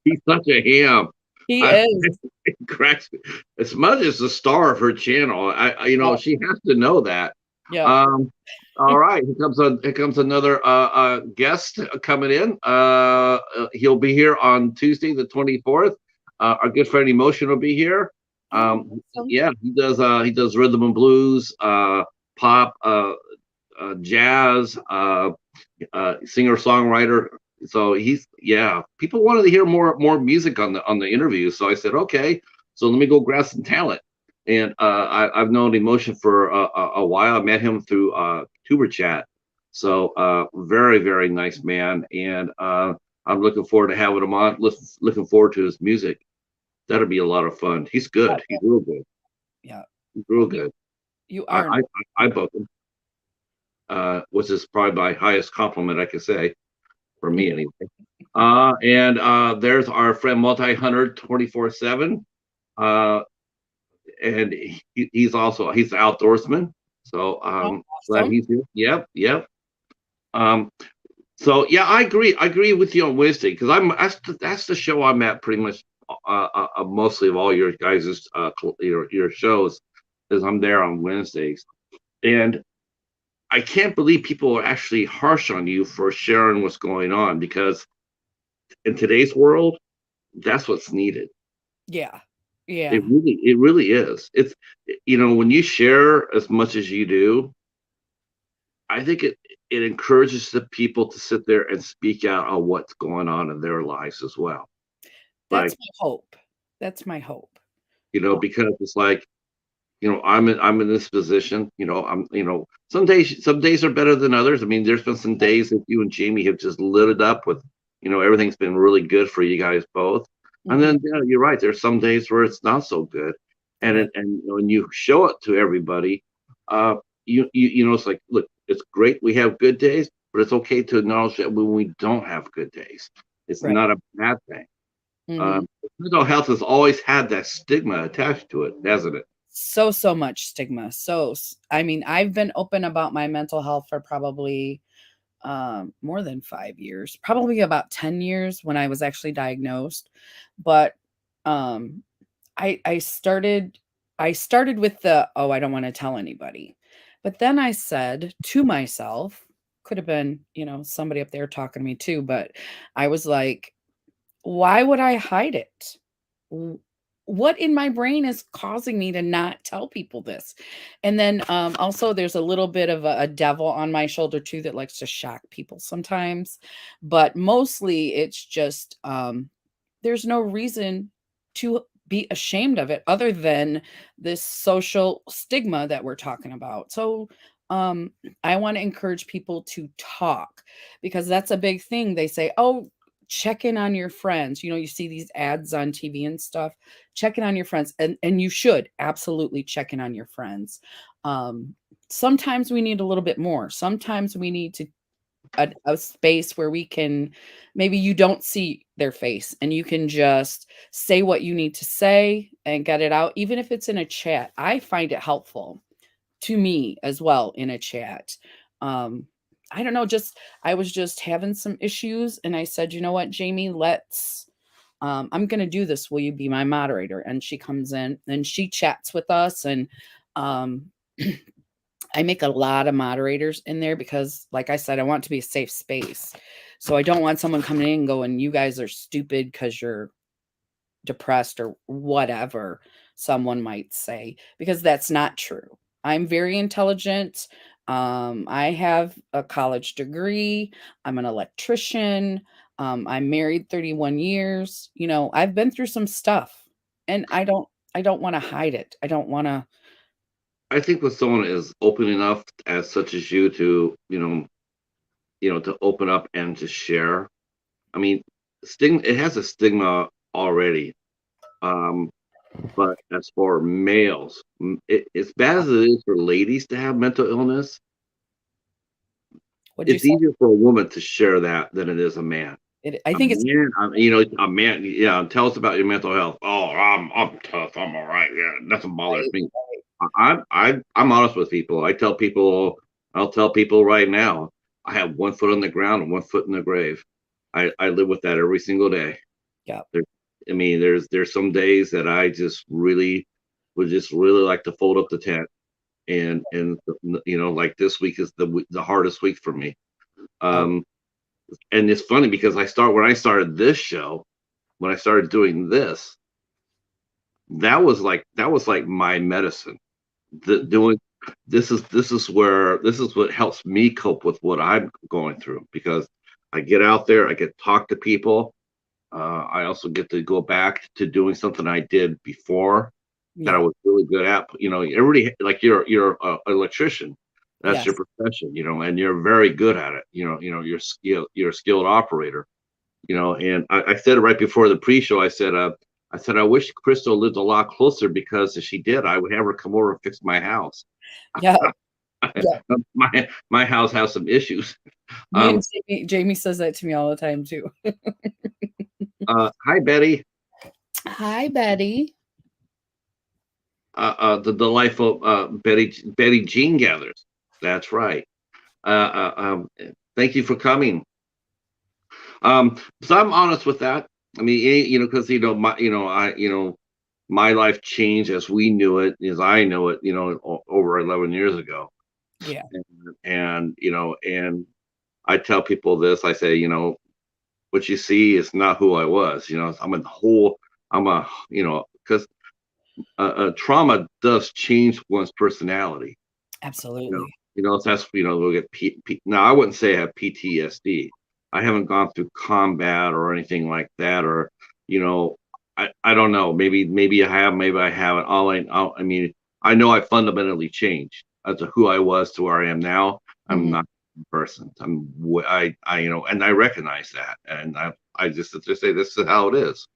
He's such a ham. He I, is. it cracks me. Smudge is the star of her channel. Yep, She has to know that. yep. Um, all right, here comes another guest coming in. He'll be here on Tuesday, the 24th. Our good friend Emotion will be here. Oh, awesome. Yeah, he does rhythm and blues, pop, jazz, singer songwriter. So people wanted to hear more music on the interview. So I said, okay, so let me go grab some talent. And I've known Emotion for a while. I met him through Tuber Chat. So very very nice man, and I'm looking forward to having him on. Looking forward to his music. That'll be a lot of fun. He's Oh, good. He's real good. yeah. He's real You good. you I are. I book him. Which is probably my highest compliment I could say for me anyway. And there's our friend Multi Hunter 24/7. Uh, and he's an outdoorsman. So glad Awesome. he's here. Yep, yep. Um, so yeah, I agree with you on Wednesday because that's the show I'm at pretty much mostly of all your guys' your shows is I'm there on Wednesdays. And I can't believe people are actually harsh on you for sharing what's going on because in today's world, that's what's needed. Yeah. It Yeah. really is. When you share as much as you do, I think it encourages the people to sit there and speak out on what's going on in their lives as well. That's Like, my hope. That's my hope. Uh, because it's like, I'm in this position, some days are better than others. I mean, there's been some days that you and Jamie have just lit it up with, everything's been really good for you guys both. And mhm. then you're right, there's some days where it's not so good. And Yeah. when you show it to everybody, uh it's like, look, it's great we have good days, but it's okay to acknowledge that when we don't have good days. It's Right. not a bad thing. Hmm. Mental health has always had that stigma attached to it, hasn't it? So much stigma. I mean, I've been open about my mental health for probably more than 5 years, probably about 10 years when I was actually diagnosed. But um, I started with the, oh, I don't want to tell anybody. But then I said to myself, could have been, somebody up there talking to me too, but I was like, why would I hide it? W- What in my brain is causing me to not tell people this? And then also, there's a little bit of a devil on my shoulder too that likes to shock people sometimes. But mostly, it's just there's no reason to be ashamed of it other than this social stigma that we're talking about. So, um, I want to encourage people to talk because that's a big thing. They say, oh, check in on your friends. You see these ads on TV and stuff. Check in on your friends. And you should absolutely check in on your friends. Um, Sometimes we need a little bit more. Sometimes we need to a space where we can, maybe you don't see their face and you can just say what you need to say and get it out, even if it's in a chat. I find it helpful to me as well in a chat. um I don't know, just I was just having some issues and I said, you know what, Jamie, let's I'm going to do this, will you be my moderator? And she comes in and she chats with us. And um I make a lot of moderators in there because, like I said, I want it to be a safe space. So I don't want someone coming in and going, you guys are stupid because you're depressed or whatever someone might say, because that's not true. I'm very intelligent. I have a college degree. I'm an electrician. I'm married 31 years. I've been through some stuff and I don't want to hide it. I don't want to. I think when someone is open enough as such as you to, to open up and to share. I mean, stigma. It has a stigma already. Um, but as for males, as bad as it is for ladies to have mental illness, What'd you it's say? easier for a woman to share that than it is a man. I A think it's man, a man. Yeah, tell us about your mental health. Oh, I'm tough. I'm all right. Yeah, nothing bothers right. me. I'm honest with people. I'll tell people right now. I have one foot on the ground and one foot in the grave. I live with that every single day. Yeah. There, I mean, there's some days that I just really would just really like to fold up the tent, and like this week is the hardest week for me. Oh, Um, and it's funny because when I started this show, when I started doing this, that was like my medicine. Doing this is what helps me cope with what I'm going through, because I get out there, I get to talk to people. I also get to go back to doing something I did before that I yeah. was really good at. Everybody, like, you're a electrician. That's your Yes. profession, and you're very good at it. You're a skilled operator. And I said it right before the pre-show. I said I wish Crystal lived a lot closer, because if she did, I would have her come over and fix my house. Yeah. Yeah. My house has some issues. Me Um, and Jamie says that to me all the time too. Hi Betty. Hi, Betty. The delightful Betty Jean Gathers. That's right. Thank you for coming. So I'm honest with that. I mean, because my life changed as we knew it, as I know it, over 11 years ago. Yeah. And I tell people this. I say, what you see is not who I was. I'm a, because trauma does change one's personality. You know, Absolutely. so that's, we'll get now. I wouldn't say I have PTSD. I haven't gone through combat or anything like that, or, you know, I don't know. Maybe I have, maybe I haven't. I mean, I know I fundamentally changed as to who I was to where I am now. I'm Mhm. not the person. And I recognize that, and I just say this is how it is.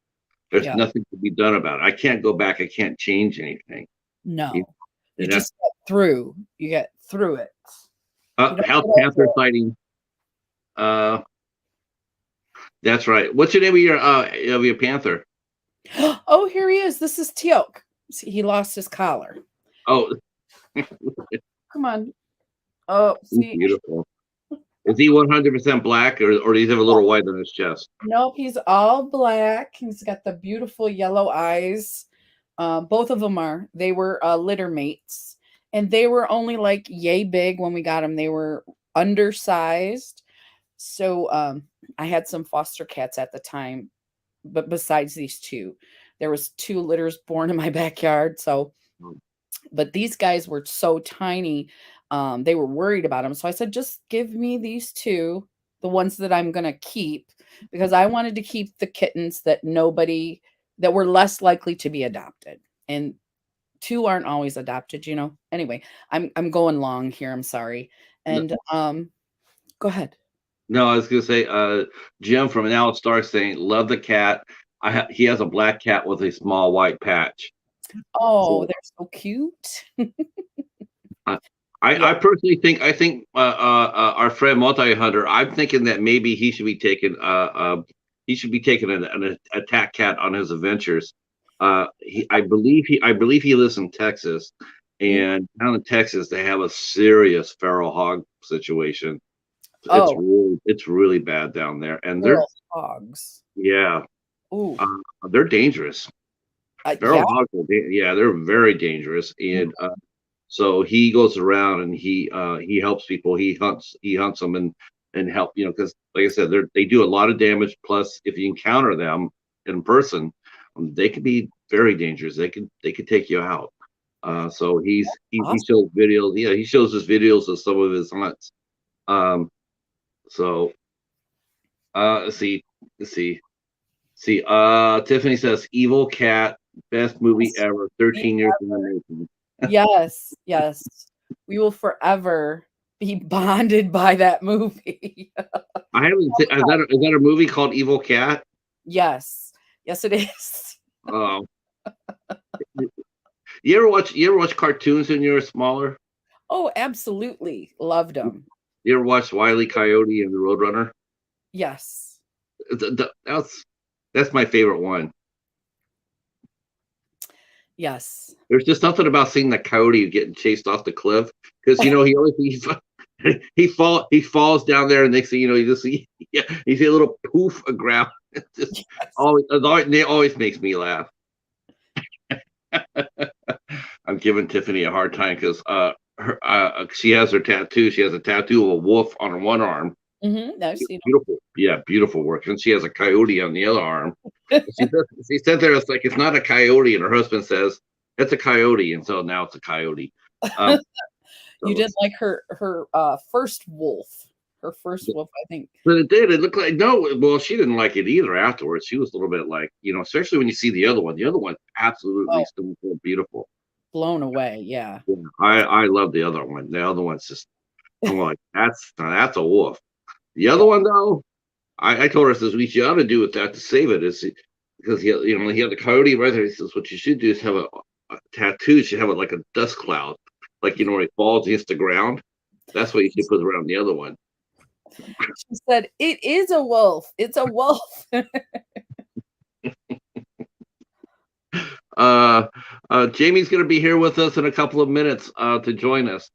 There's Yeah. nothing to be done about it. I can't go back. I can't change anything. You- No. You And that's just get through. You get through it. You don't House get over Panther it. fighting. Uh, That's right. What's your name of your panther? Oh, here he is. This is Teok. See, he lost his collar. Oh, Come on. Oh, he's see. beautiful. Is he 100% black, or does he have a little white on his chest? Nope, he's all black. He's got the beautiful yellow eyes. Both of them are. They were litter mates, and they were only like yay big when we got them. They were undersized. So I had some foster cats at the time, but besides these two, there was two litters born in my backyard. So, but these guys were so tiny, they were worried about them. So I said, just give me these two, the ones that I'm gonna keep, because I wanted to keep the kittens that were less likely to be adopted. And two aren't always adopted, you know. Anyway, I'm going long here. I'm sorry. No, And go ahead. no, I was gonna say, Jim from Now Star saying, love the cat. He has a black cat with a small white patch. Oh, So they're so cute. I, Yeah. I personally think our friend Multi Hunter. I'm thinking that maybe he should be taking an attack cat on his adventures. I believe he lives in Texas, Yeah. and down in Texas they have a serious feral hog situation. Oh, It's really bad down there, and feral hogs. yeah, Ooh. uh, they're dangerous. Yeah. Feral hogs yeah, they're very dangerous, and so he goes around and he helps people. He hunts them and help, because like I said, they do a lot of damage. Plus, if you encounter them in person, they can be very dangerous. They could take you out. So he Awesome. shows videos. Yeah, he shows us videos of some of his hunts. Um, so let's see, let's see, see. Tiffany says, "Evil Cat, best movie Yes. ever. We 13 years in the making." Yes, yes. We will forever be bonded by that movie. I haven't seen. Is that a movie called Evil Cat? Yes. Yes, it is. Oh, you ever watch cartoons when you were smaller? Oh, absolutely. Loved them. You ever watch Wile E. Coyote and the Roadrunner? Yes. That's my favorite one. Yes. There's just something about seeing the coyote getting chased off the cliff, because he falls down there, and next thing you know, you just see yeah, you see a little poof of ground. It's just Yes. always it always makes me laugh. I'm giving Tiffany a hard time because she has her tattoo. She has a tattoo of a wolf on one arm. I've seen Beautiful, yeah, beautiful work. And she has a coyote on the other arm. She said there, it's like it's not a coyote, and her husband says it's a coyote, and so now it's a coyote. Um, them. You so, did like her first wolf. Her first wolf, I think. but it did. It looked like no. Well, she didn't like it either. Afterwards, she was a little bit like, especially when you see the other one. The other one absolutely Oh, still so beautiful. blown away. Yeah. Yeah, I love the other one. The other one's just, I'm like, that's a wolf. The Yeah. other one though, I told her, I says, what you ought to do with that to save it is because he had the coyote right there. He says, what you should do is have a tattoo. You should have it like a dust cloud, like when it falls against the ground. That's what you should put around the other one. She said, "It is a wolf. It's a wolf." Uh, Jamie's going to be here with us in a couple of minutes to join us.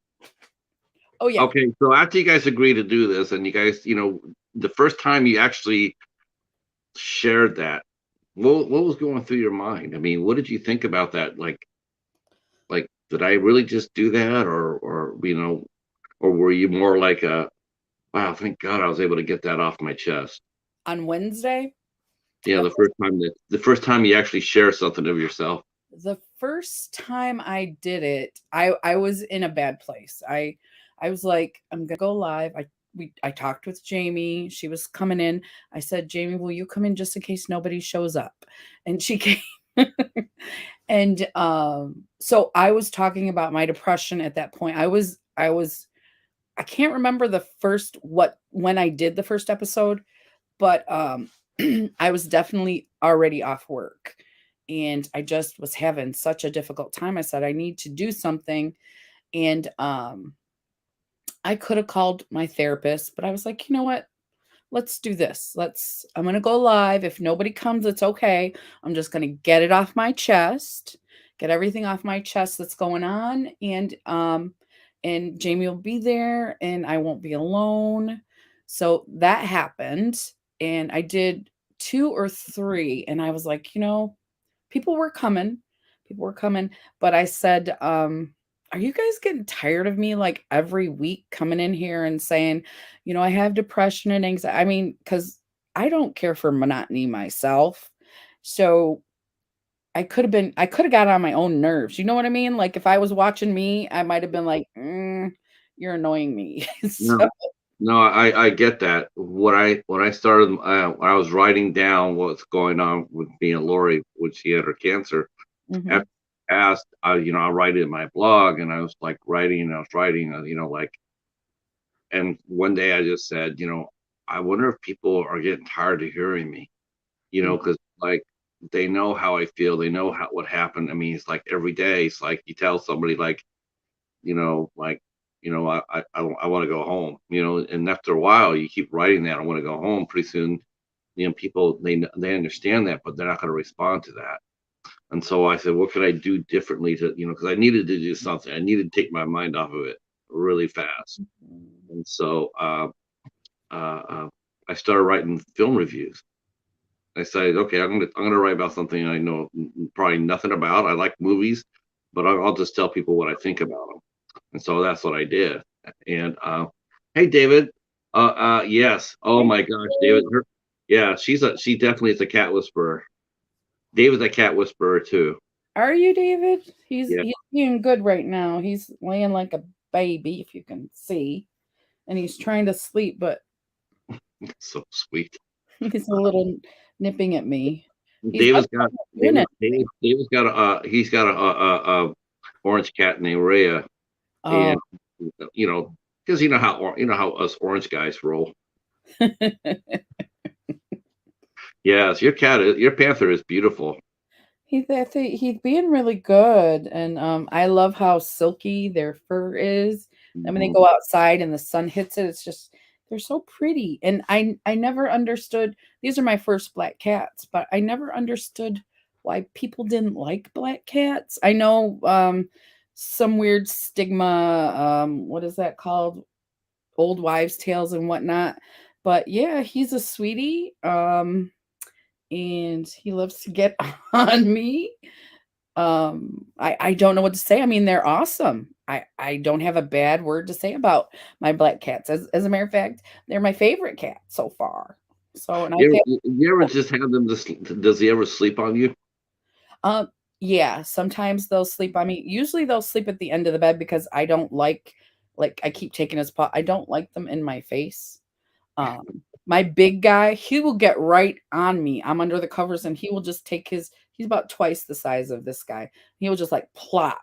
Oh yeah. Okay, so after you guys agree to do this, and you guys, the first time you actually shared that, what was going through your mind? I mean, what did you think about that? Like, did I really just do that, or were you more like wow, thank God I was able to get that off my chest? On Wednesday, Yeah, the the first time you actually share something of yourself. the first time I did it, I was in a bad place. I was like, I'm gonna go live. I talked with Jamie. She was coming in. I said, Jamie, will you come in just in case nobody shows up? And she came. And so I was talking about my depression at that point. I can't remember the first what when I did the first episode, but I was definitely already off work, and I just was having such a difficult time. I said I need to do something, and I could have called my therapist, but I was like, you know what? let's do this. I'm going to go live. If nobody comes, it's okay. I'm just going to get it off my chest, get everything off my chest that's going on. And Jamie will be there and I won't be alone. So that happened. And I did 2 or 3. And I was like, people were coming. People were coming. But I said, are you guys getting tired of me like every week coming in here and saying, I have depression and anxiety? I mean, because I don't care for monotony myself. So I could have got on my own nerves. You know what I mean? Like if I was watching me, I might have been like, you're annoying me. No, So, no, I get that. When I started, when I was writing down what's going on with me and Lori when she had her cancer. mhm, After she passed, I write it in my blog, and I was like writing, and I was writing, like, and one day I just said, I wonder if people are getting tired of hearing me, mm, because like they know how I feel, they know what happened. I mean, it's like every day, it's like you tell somebody like, like, I want to go home, and after a while, you keep writing that I want to go home. Pretty soon, people they understand that, but they're not going to respond to that. And so I said, what could I do differently to, because I needed to do something. I needed to take my mind off of it really fast. mhm. And so uh, uh, I started writing film reviews. I said, okay, I'm gonna write about something I know probably nothing about. I like movies, but I'll just tell people what I think about them. And so that's what I did. And hey, David. Yes. Oh Hey, my gosh, David. Yeah, she definitely is a cat whisperer. David's a cat whisperer too. are you David? Yeah, He's being good right now. He's laying like a baby, if you can see, and he's trying to sleep, but so sweet. he's a little nipping at me. He's David's got upset not doing anything. David's got he's got a orange cat named Rhea, Oh, and you know because you know how us orange guys roll. Yes, your panther is beautiful. he's being really good, and I love how silky their fur is. And when they Mhm. go outside and the sun hits it, it's just they're so pretty. And I never understood. These are my first black cats, but I never understood why people didn't like black cats. I know some weird stigma. What is that called? Old wives' tales and whatnot. But yeah, he's a sweetie. And he loves to get on me. I don't know what to say. I mean, they're awesome. I don't have a bad word to say about my black cats. As a matter of fact, they're my favorite cat so far. So, and I've had You ever just have them? Does he ever sleep on you? um yeah, sometimes they'll sleep on me. Usually they'll sleep at the end of the bed because I don't like I keep taking his paw. I don't like them in my face. My big guy, he will get right on me. I'm under the covers and he will just take he's about twice the size of this guy. He will just like plop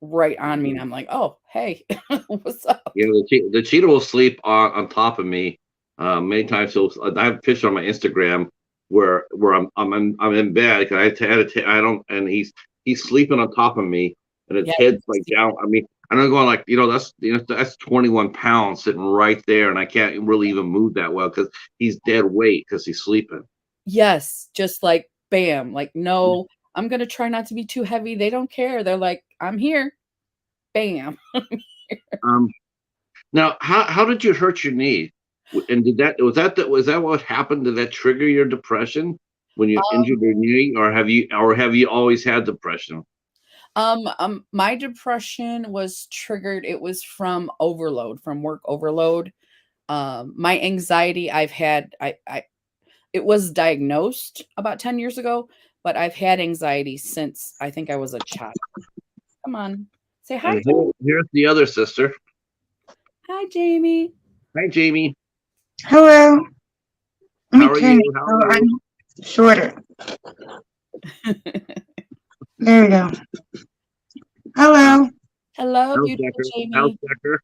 right on me. And I'm like, oh, hey, what's up? The cheetah will sleep on top of me. Many times I have a picture on my Instagram where I'm in bed because I don't, and he's sleeping on top of me, and his Yeah, head's like down. I mean, and I'm going like, that's 21 pounds sitting right there, and I can't really even move that well because he's dead weight because he's sleeping. yes, just like bam, like no, I'm gonna try not to be too heavy. They don't care. They're like, I'm here, bam. Um, Now, how did you hurt your knee? And was that what happened? Did that trigger your depression when you injured your knee, or have you always had depression? My depression was triggered. It was from overload, from work overload. My anxiety I've had, I it was diagnosed about 10 years ago, but I've had anxiety since I think I was a child. Come on. Say hi, And Jamie. here's the other sister. Hi, Jamie. Hi, Jamie. Hello. Let How me are turn you? it How are so you? I'm shorter. There we go. Uh, Hello. Hello, how's beautiful Decker? How's Jamie. Decker?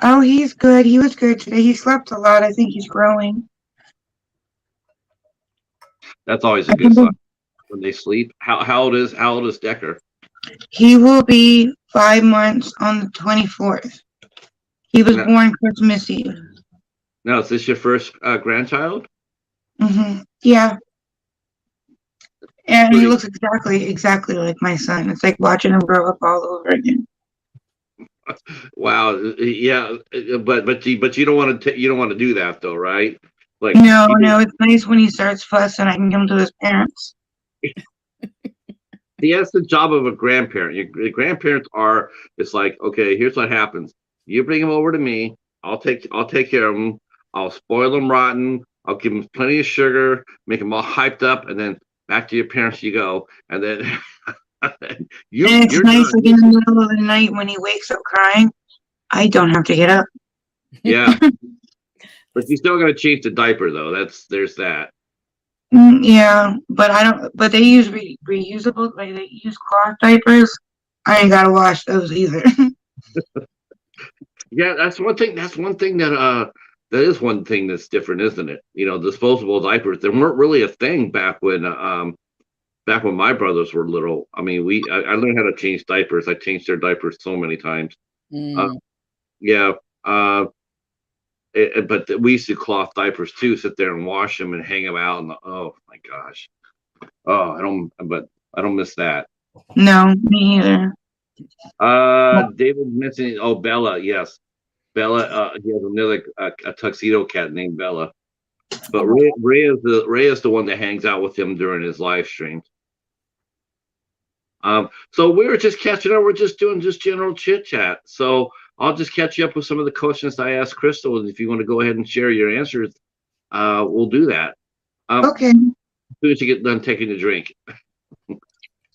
Oh, he's good. He was good today. He slept a lot. I think he's growing. That's always a I good think sign when they sleep. How old is Decker? he will be 5 months on the 24th. He was Yeah. born Christmas Eve. Now, is this your first grandchild? Yeah, and he Pretty. looks exactly like my son. It's like watching him grow up all over again. Wow. Yeah, but you don't want to you don't want to do that though, right? Like No, you no, it's nice when he starts fussing. I can come to his parents. see, that's the job of a grandparent. Your grandparents are. It's like, okay, here's what happens. You bring them over to me. I'll take care of them. I'll spoil them rotten. I'll give them plenty of sugar, make them all hyped up, and then back to your parents you go. And then And it's you're nice, like done. in the middle of the night when he wakes up crying, I don't have to get up. Yeah, but you still got to change the diaper though. There's that. Yeah, but I don't. But they use reusable, like they use cloth diapers. I ain't gotta wash those either. Yeah, that's one thing. That's one thing that is one thing that's different, isn't it? Disposable diapers. They weren't really a thing back when my brothers were little. I mean, I learned how to change diapers. I changed their diapers so many times. Uh, Mm. yeah. But we used to cloth diapers too. Sit there and wash them and hang them out. And oh my gosh. Oh, I don't miss that. No, me either. David mentioned. Oh, Bella. Yes, Bella. He has another a tuxedo cat named Bella. But Oh, Ray is the one that hangs out with him during his live streams. So we were just catching up. We're just doing just general chit chat. So I'll just catch you up with some of the questions I asked Crystal. And if you want to go ahead and share your answers, we'll do that. As Okay, soon as you get done taking a drink.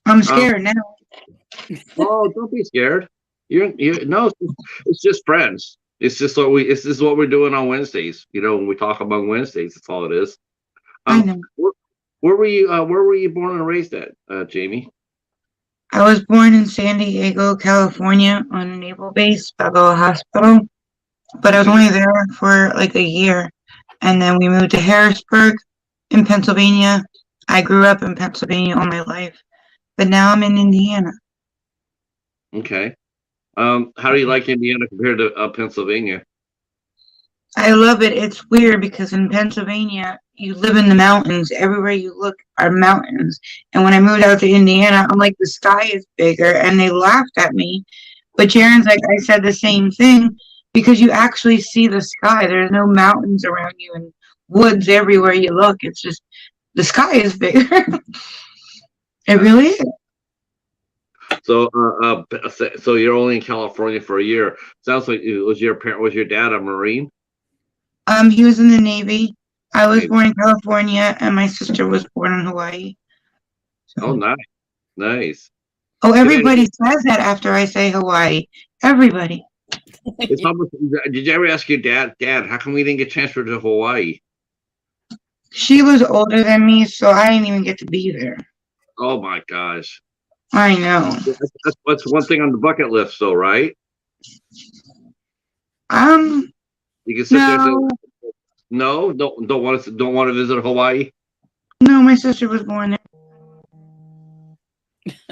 I'm Um, scared now. oh, don't be scared. You no, it's just friends. It's just what we. This is what we're doing on Wednesdays. When we talk among Wednesdays, that's all it is. I Um, know. where, where were you? Where were you born and raised at, Jamie? I was born in San Diego, California, on a naval base, Balboa Hospital, but I was Okay. only there for like a year, and then we moved to Harrisburg in Pennsylvania. I grew up in Pennsylvania all my life, but now I'm in Indiana. Okay. How do you like Indiana compared to Pennsylvania? I love it. It's weird because in Pennsylvania, you live in the mountains. Everywhere you look are mountains. And when I moved out to Indiana, I'm like, the sky is bigger. And they laughed at me. But Jaren's like, I said the same thing because you actually see the sky. There's no mountains around you and woods everywhere you look. It's just the sky is bigger. It Uh, really is. so, so you're only in California for a year. Sounds like was your dad a Marine? He was in the Navy. I was Maybe. born in California, and my sister was born in Hawaii. Oh, So, nice, nice. oh, Too bad. everybody says that after I say Hawaii. Everybody. It's almost. Did you ever ask your dad, Dad, how come we didn't get transferred to Hawaii? She was older than me, so I didn't even get to be there. Oh my gosh. I know. That's one thing on the bucket list, though, right? Um, You can sit there and say, no, no, don't want to visit Hawaii. no, my sister was born there.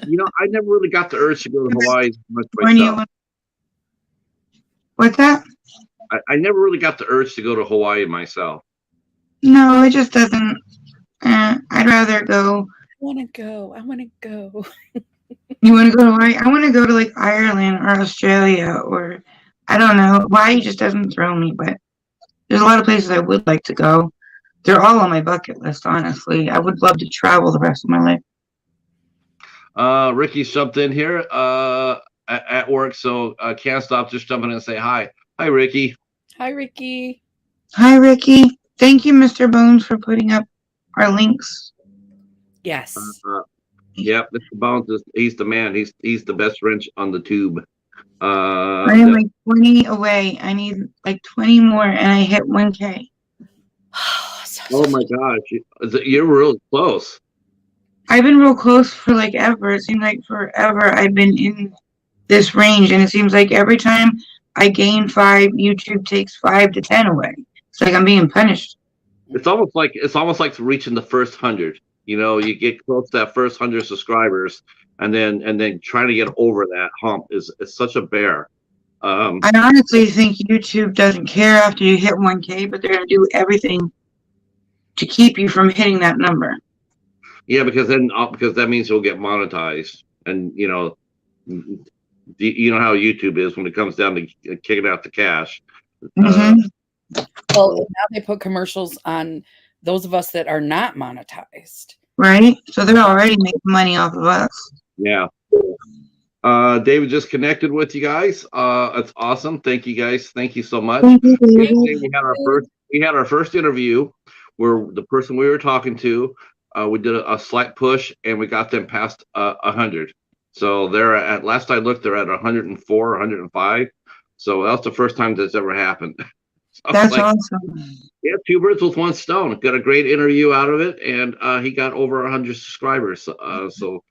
I never really got the urge to go to Hawaii much myself. California. What's that? I never really got the urge to go to Hawaii myself. No, it just doesn't. I'd rather go. I want to go. I want to go. You want to go to Hawaii? I want to go to like Ireland or Australia or I don't know. Hawaii just doesn't thrill me, but there's a lot of places I would like to go. They're all on my bucket list, honestly. I would love to travel the rest of my life. Ricky jumped in here at work, so can't stop just jumping in and say hi. Hi, Ricky. Hi, Ricky. Hi, Ricky. Thank you, Mr. Bones, for putting up our links. Yes. Yep, Mr. Bones he's the man. He's the best wrench on the tube. I am like 20 away. I need like 20 more, and I hit 1K. Oh my gosh, you're really close. I've been real close for like ever. It seems like forever I've been in this range, and it seems like every time I gain 5, YouTube takes 5 to 10 away. It's like I'm being punished. It's almost like reaching the first 100. You get close to that first 100 subscribers, and then trying to get over that hump is such a bear. I honestly think YouTube doesn't care after you hit 1K, but they're going to do everything to keep you from hitting that number. Yeah, because that means you'll get monetized, and you know how YouTube is when it comes down to kicking out the cash. Mm-hmm. Well, now they put commercials on those of us that are not monetized. Right? So they're already making money off of us. Yeah. David just connected with you guys. It's awesome. Thank you guys. Thank you so much. Thank you, Yesterday David. we had our first interview where the person we were talking to, we did a slight push and we got them past 100. So they're at last I looked, they're at 104, 105. So that's the first time that's ever happened. So That's awesome. Yeah, two birds with one stone. Got a great interview out of it, and he got over 100 subscribers. So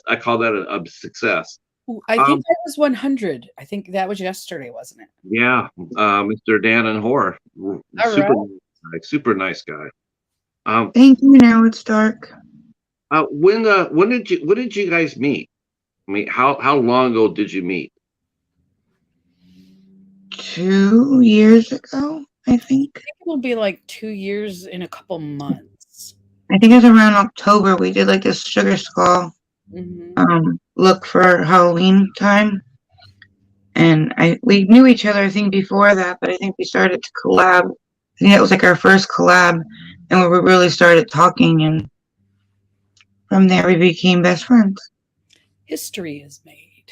I call that a success. Ooh, I think that was 100. I think that was yesterday, wasn't it? Yeah, Mr. Dan and Hoare, super nice guy. Thank you. Now it's dark. When did you guys meet? I mean, how long ago did you meet? 2 years ago, I think. I think it will be like 2 years in a couple months. I think it was around October. We did like this sugar skull look for Halloween time. And we knew each other, I think, before that, but I think we started to collab. I think that was like our first collab, and where we really started talking, and from there we became best friends. History is made.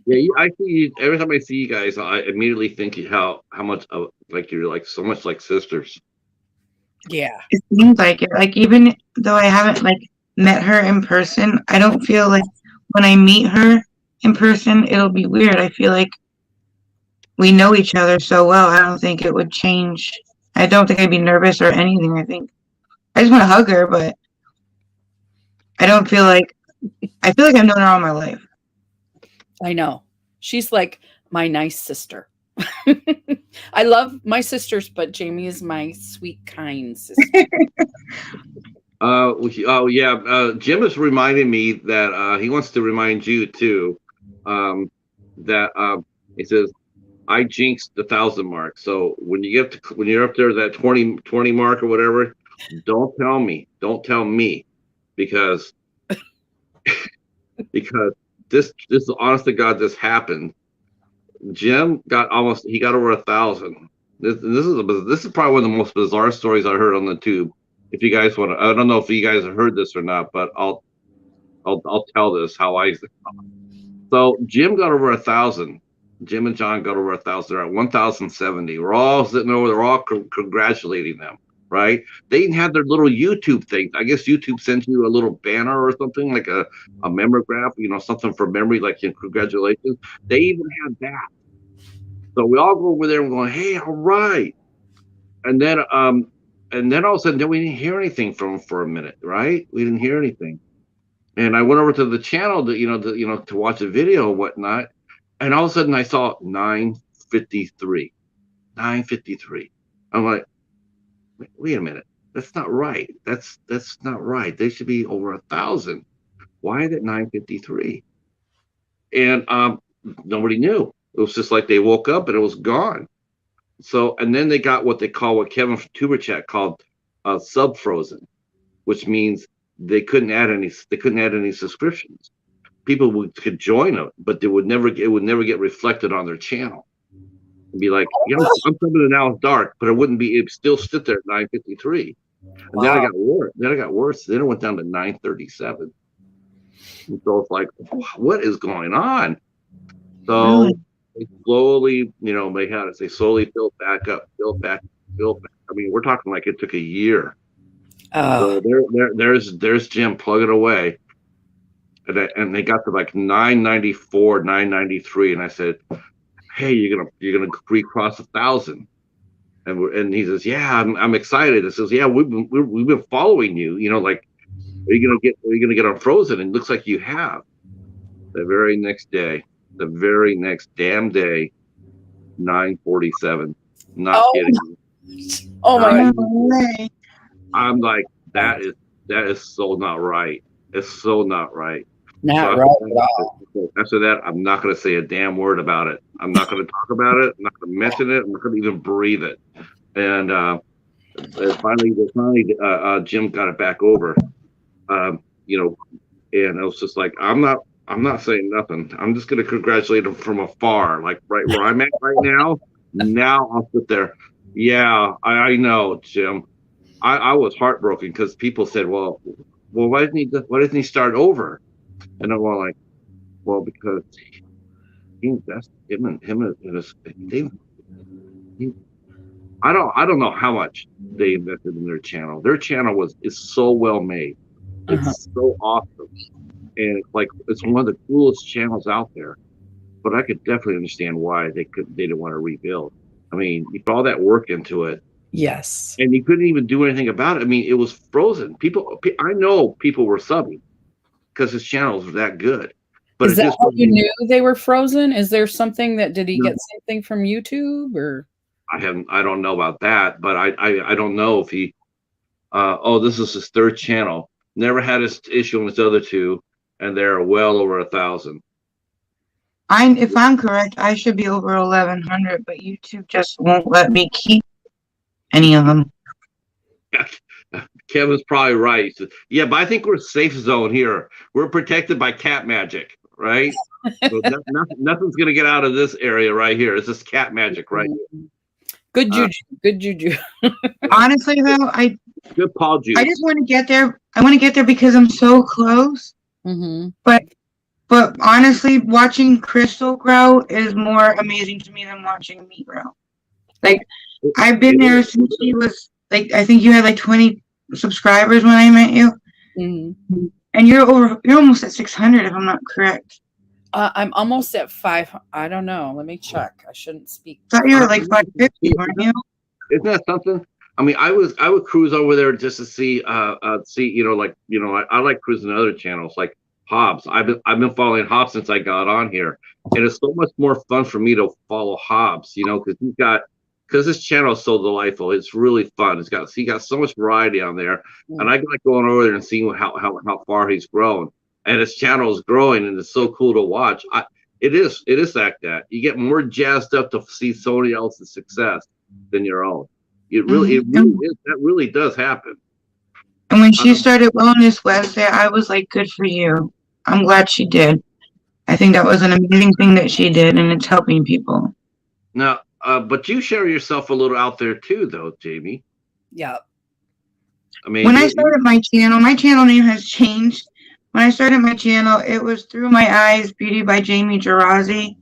Yeah, I see you every time I see you guys. I immediately think how much like you're like so much like sisters. Yeah, it seems like it. Like even though I haven't like met her in person, I don't feel like when I meet her in person it'll be weird. I feel like we know each other so well. I don't think it would change. I don't think I'd be nervous or anything. I think I just want to hug her, but I feel like I've known her all my life. I know. She's like my nice sister. I love my sisters, but Jamie is my sweet, kind sister. Jim is reminding me that he wants to remind you too. That he says I jinxed the 1,000 mark. So when you're up there that 20 mark or whatever, don't tell me because this honest to God, this happened. Jim got over 1,000. This is probably one of the most bizarre stories I heard on the tube. If you guys want to, I don't know if you guys have heard this or not, but I'll tell this how I. So Jim got over 1,000. Jim and John got over 1,000. They're at 1,070. We're all sitting over. They're all congratulating them. Right? They even had their little YouTube thing. I guess YouTube sends you a little banner or something like a memograph, something for memory, like congratulations. They even had that. So we all go over there and going, hey, all right. And then all of a sudden, then we didn't hear anything from them for a minute, right? We didn't hear anything. And I went over to the channel to watch a video and whatnot. And all of a sudden I saw 953. 953. I'm like, wait a minute, that's not right. That's not right. They should be over 1,000. Why is it 953? And nobody knew. It was just like they woke up and it was gone. So, and then they got what Kevin from Tuber Chat called sub frozen, which means they couldn't add any subscriptions. People could join them, but it would never get reflected on their channel. And be like, I'm coming to Now It's Dark, but it'd still sit there at 953. And then I got worse. Then it went down to 937. And so it's like, what is going on? So they slowly, they slowly built back up. I mean, we're talking like it took a year. So there's Jim plugging away. And they got to like 994, 993. And I said, hey, you're gonna recross 1,000, and he says, yeah, I'm excited. It says, yeah, we've been following you. Like, are you gonna get on Frozen? And it looks like you have. The very next damn day, 947. Not kidding. Oh my God. I'm like, that is so not right. It's so not right. Not So right at all. after that, I'm not going to say a damn word about it. I'm not going to talk about it. I'm not going to mention it. I'm not going to even breathe it. And Jim got it back over. You know, and I was just like, I'm not saying nothing. I'm just going to congratulate him from afar, like right where I'm at right now. Now I'll sit there. Yeah, I know, Jim. I was heartbroken because people said, well, why didn't he start over? And I'm all like, well, because he invested him and his he, I don't know how much they invested in their channel. Their channel is so well made. Uh-huh. It's so awesome. And it's one of the coolest channels out there. But I could definitely understand why they didn't want to rebuild. I mean, you put all that work into it, Yes. and you couldn't even do anything about it. I mean, it was frozen. I know people were subbing because his channels were that good, but Is it that just how you wasn't. knew they were frozen? Is there something that did he No, get something from YouTube or? I don't know about that, but I don't know if he. Oh, this is his third channel. Never had this issue on his other two, and they're well over 1,000. If I'm correct, I should be over 1,100, but YouTube just won't let me keep any of them. Kevin's probably right. He said, yeah, but I think we're safe zone here. We're protected by cat magic, right? So nothing's gonna get out of this area right here. It's just cat magic, right? Good juju. Good juju. Honestly, though, Good Paul juice. I just want to get there. I want to get there because I'm so close. Mm-hmm. But honestly, watching Crystal grow is more amazing to me than watching me grow. Like, I've been there since she was like, I think you had like 20 subscribers when I met you, Mm-hmm. and you're almost at 600 if I'm not correct. I'm almost at 5. I don't know. Let me check. I shouldn't speak. I thought you were like 550, weren't you? Isn't that something? I mean, I would cruise over there just to see I like cruising other channels like Hobbs. I've been following Hobbs since I got on here, and it's so much more fun for me to follow Hobbs, because this channel is so delightful. It's really fun. He got so much variety on there, and I like going over there and seeing how far he's grown, and his channel is growing, and it's so cool to watch. It is like that. You get more jazzed up to see somebody else's success than your own. It really is. That really does happen. And when she started Wellness Wednesday, I was like, good for you. I'm glad she did. I think that was an amazing thing that she did, and it's helping people. Now, but you share yourself a little out there too, though, Jamie. Yeah. I mean, when I started my channel name has changed. When I started my channel, it was Through My Eyes Beauty by Jamie Jarrozzy.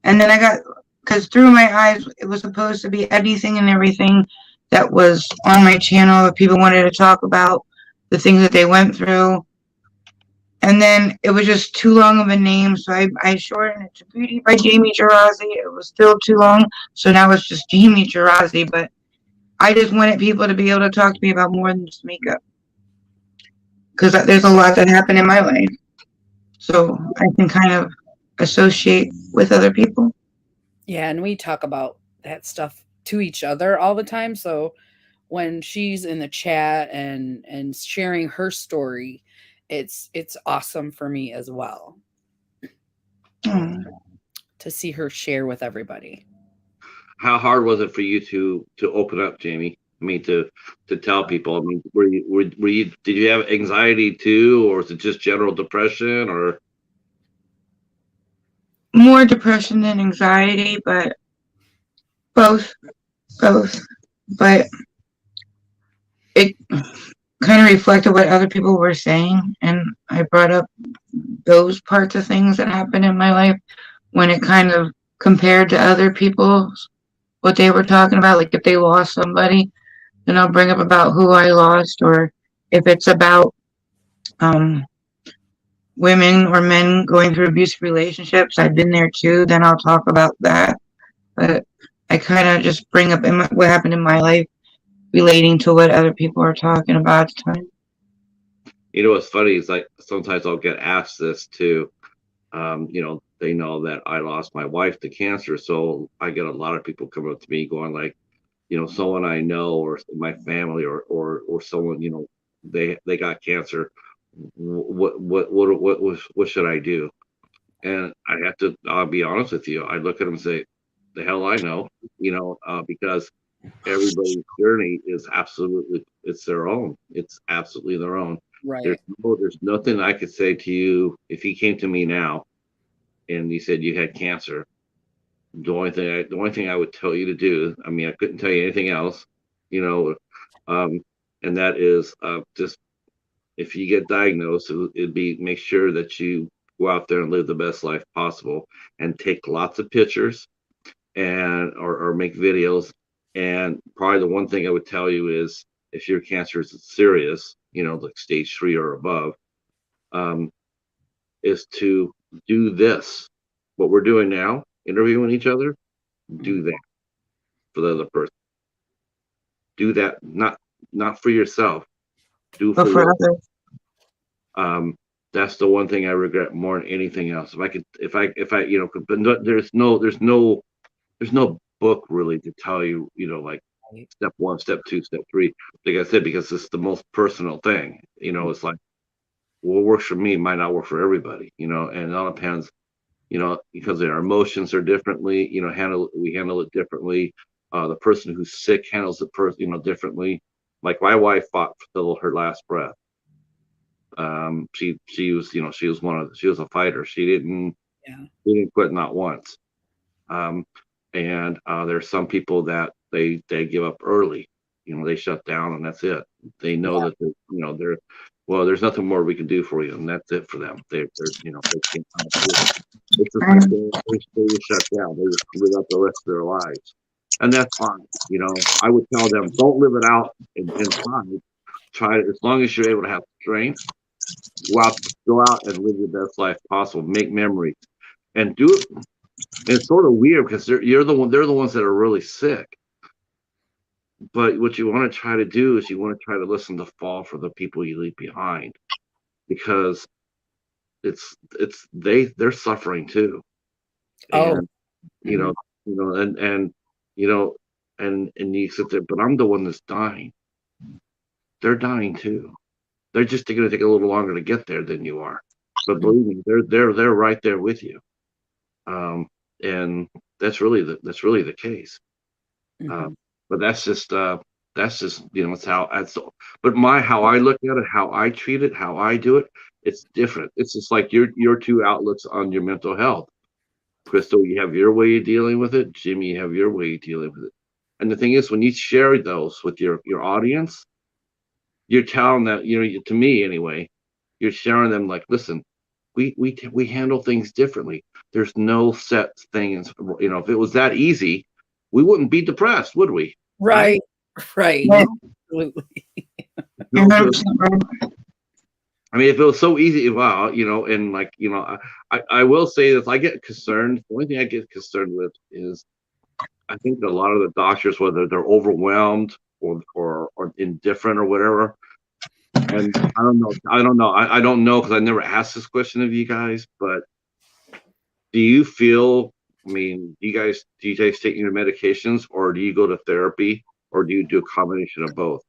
And then because Through My Eyes, it was supposed to be anything and everything that was on my channel if people wanted to talk about the things that they went through. And then it was just too long of a name, so I shortened it to Beauty by Jamie Jarrozzy. It was still too long, so now it's just Jamie Jarrozzy. But I just wanted people to be able to talk to me about more than just makeup, because there's a lot that happened in my life, so I can kind of associate with other people. Yeah, and we talk about that stuff to each other all the time. So when she's in the chat and sharing her story, it's awesome for me as well to see her share with everybody. How hard was it for you to open up, Jamie? I mean, to tell people. I mean, were you did you have anxiety too, or is it just general depression, or More depression than anxiety, but both. But it kind of reflected what other people were saying, and I brought up those parts of things that happened in my life when it kind of compared to other people's what they were talking about. Like if they lost somebody, then I'll bring up about who I lost, or if it's about women or men going through abusive relationships, I've been there too, then I'll talk about that. But I kind of just bring up what happened in my life relating to what other people are talking about at the time. you know what's funny is like sometimes I'll get asked this too. They know that I lost my wife to cancer, so I get a lot of people coming up to me going like, someone I know or my family or someone, they got cancer. what should I do? And I'll be honest with you. I look at them and say, the hell I know, because everybody's journey is it's their own. It's absolutely their own. Right. There's nothing I could say to you if he came to me now and he said you had cancer. The only thing I would tell you to do, I mean, I couldn't tell you anything else, you know, um, and that is just if you get diagnosed, it'd be make sure that you go out there and live the best life possible and take lots of pictures and or make videos. And probably the one thing I would tell you is if your cancer is serious, like stage 3 or above, um, is to do this. What we're doing now, interviewing each other, do that for the other person. Do that not for yourself. Do But for for the others, that's the one thing I regret more than anything else. If I, but there's no book really to tell you, like step 1, step 2, step 3. Like I said, because it's the most personal thing. It's like what works for me might not work for everybody. And it all depends. Because their emotions are differently. We handle it differently. The person who's sick handles the person, differently. Like my wife fought till her last breath. She was, she was a fighter. She didn't quit not once. And there's some people that they give up early. They shut down and that's it. They know that they're well. There's nothing more we can do for you, and that's it for them. They're they can't. It's just like they shut down. They just live out the rest of their lives, and that's fine. I would tell them don't live it out in time. Try it as long as you're able to have strength. Go out and live your best life possible. Make memories and do it. It's sort of weird because they're the ones that are really sick. But what you want to try to do is you want to try to listen to fall for the people you leave behind, because they're suffering too. Oh. And and and you sit there, but I'm the one that's dying. They're dying too. They're just going to take a little longer to get there than you are. But believe me, they're right there with you. And that's really the case. But that's just it's but how I look at it, how I treat it, how I do it, it's different. It's just like your two outlooks on your mental health. Crystal, you have your way of dealing with it. Jimmy, you have your way of dealing with it. And the thing is, when you share those with your audience, you're telling that, to me anyway, you're sharing them like, listen, we handle things differently. There's no set things. If it was that easy, we wouldn't be depressed, would we? Right. Yeah. Absolutely. I mean, if it was so easy, wow, and like, I will say that if I get concerned, the only thing I get concerned with is I think that a lot of the doctors, whether they're overwhelmed or indifferent or whatever, and I don't know. I don't know because I never asked this question of you guys, but do you feel, I mean, do you guys take your medications, or do you go to therapy, or do you do a combination of both?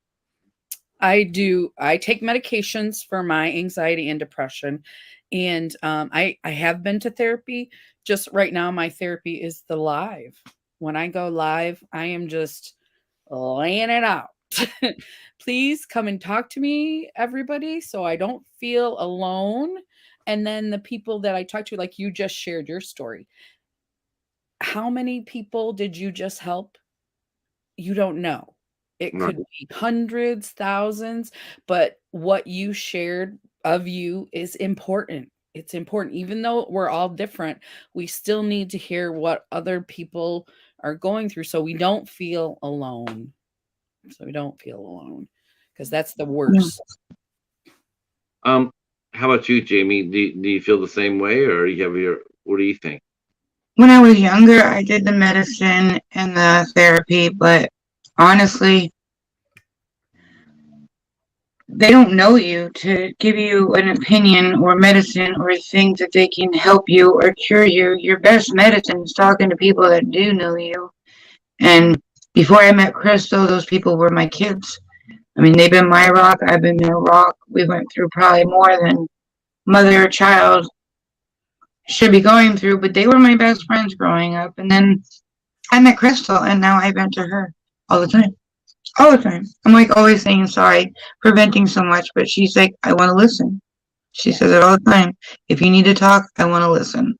I do. I take medications for my anxiety and depression. And I have been to therapy. Just right now, my therapy is the live. When I go live, I am just laying it out. Please come and talk to me, everybody, so I don't feel alone. And then the people that I talk to, like you just shared your story. How many people did you just help? You don't know. It could be hundreds, thousands, but what you shared of you is important. It's important. Even though we're all different, we still need to hear what other people are going through so we don't feel alone. Because that's the worst. How about you, Jamie? Do you feel the same way, or what do you think? When I was younger, I did the medicine and the therapy, but honestly, they don't know you to give you an opinion or medicine or think that they can help you or cure you. Your best medicine is talking to people that do know you. And before I met Crystal, those people were my kids. I mean, they've been my rock, I've been their rock. We went through probably more than mother or child should be going through, but they were my best friends growing up. And then I met Crystal, and now I vent to her all the time. All the time. I'm like always saying sorry for venting so much, but she's like, I want to listen. She says it all the time. If you need to talk, I want to listen.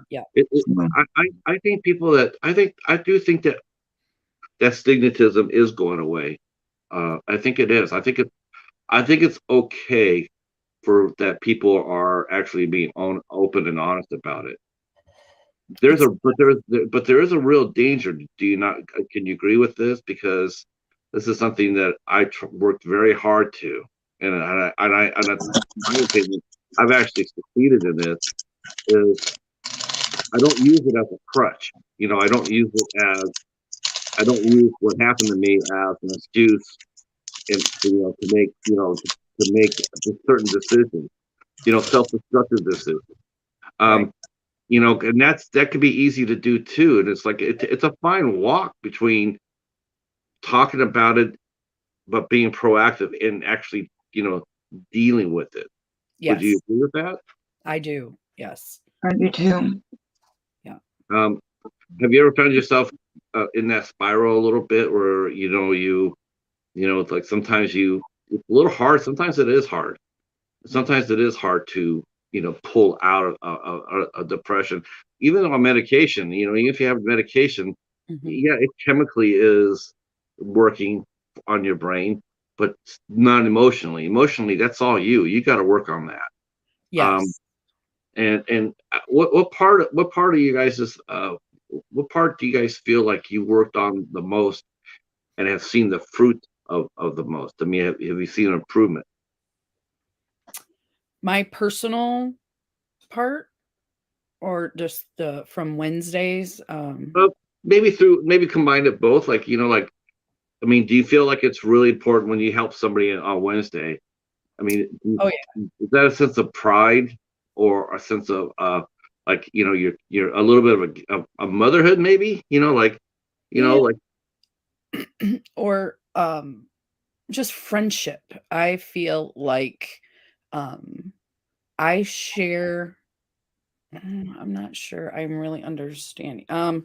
Yeah. I think I do think that stigmatism is going away. I think it is. I think it's okay for that people are actually being open and honest about it. There is a real danger. Do you not? Can you agree with this? Because this is something that I worked very hard to, and my opinion, I've actually succeeded in this. Is I don't use it as a crutch. I don't use what happened to me as an excuse, and to make certain decisions. Self-destructive decisions. Right. And that could be easy to do too. And it's like it's a fine walk between talking about it, but being proactive and actually, dealing with it. Yes. Would you agree with that? I do. Yes. I do too. Yeah. Have you ever found yourself in that spiral a little bit where it's like sometimes it's a little hard. Sometimes it is hard. Sometimes it is hard to pull out of a depression, even on medication. Even if you have medication, yeah, it chemically is working on your brain, but not emotionally. Emotionally, that's all you got to work on that. Yes. And what part of you guys what part do you guys feel like you worked on the most and have seen the fruit of the most? I mean, have you seen an improvement? My personal part, or just from Wednesdays? Maybe combine it both. Like, I mean, do you feel like it's really important when you help somebody on Wednesday? I mean, Oh yeah. Is that a sense of pride or a sense of like you're a little bit of a motherhood, maybe? Like or just friendship. I feel like I share. I'm not sure I'm really understanding. I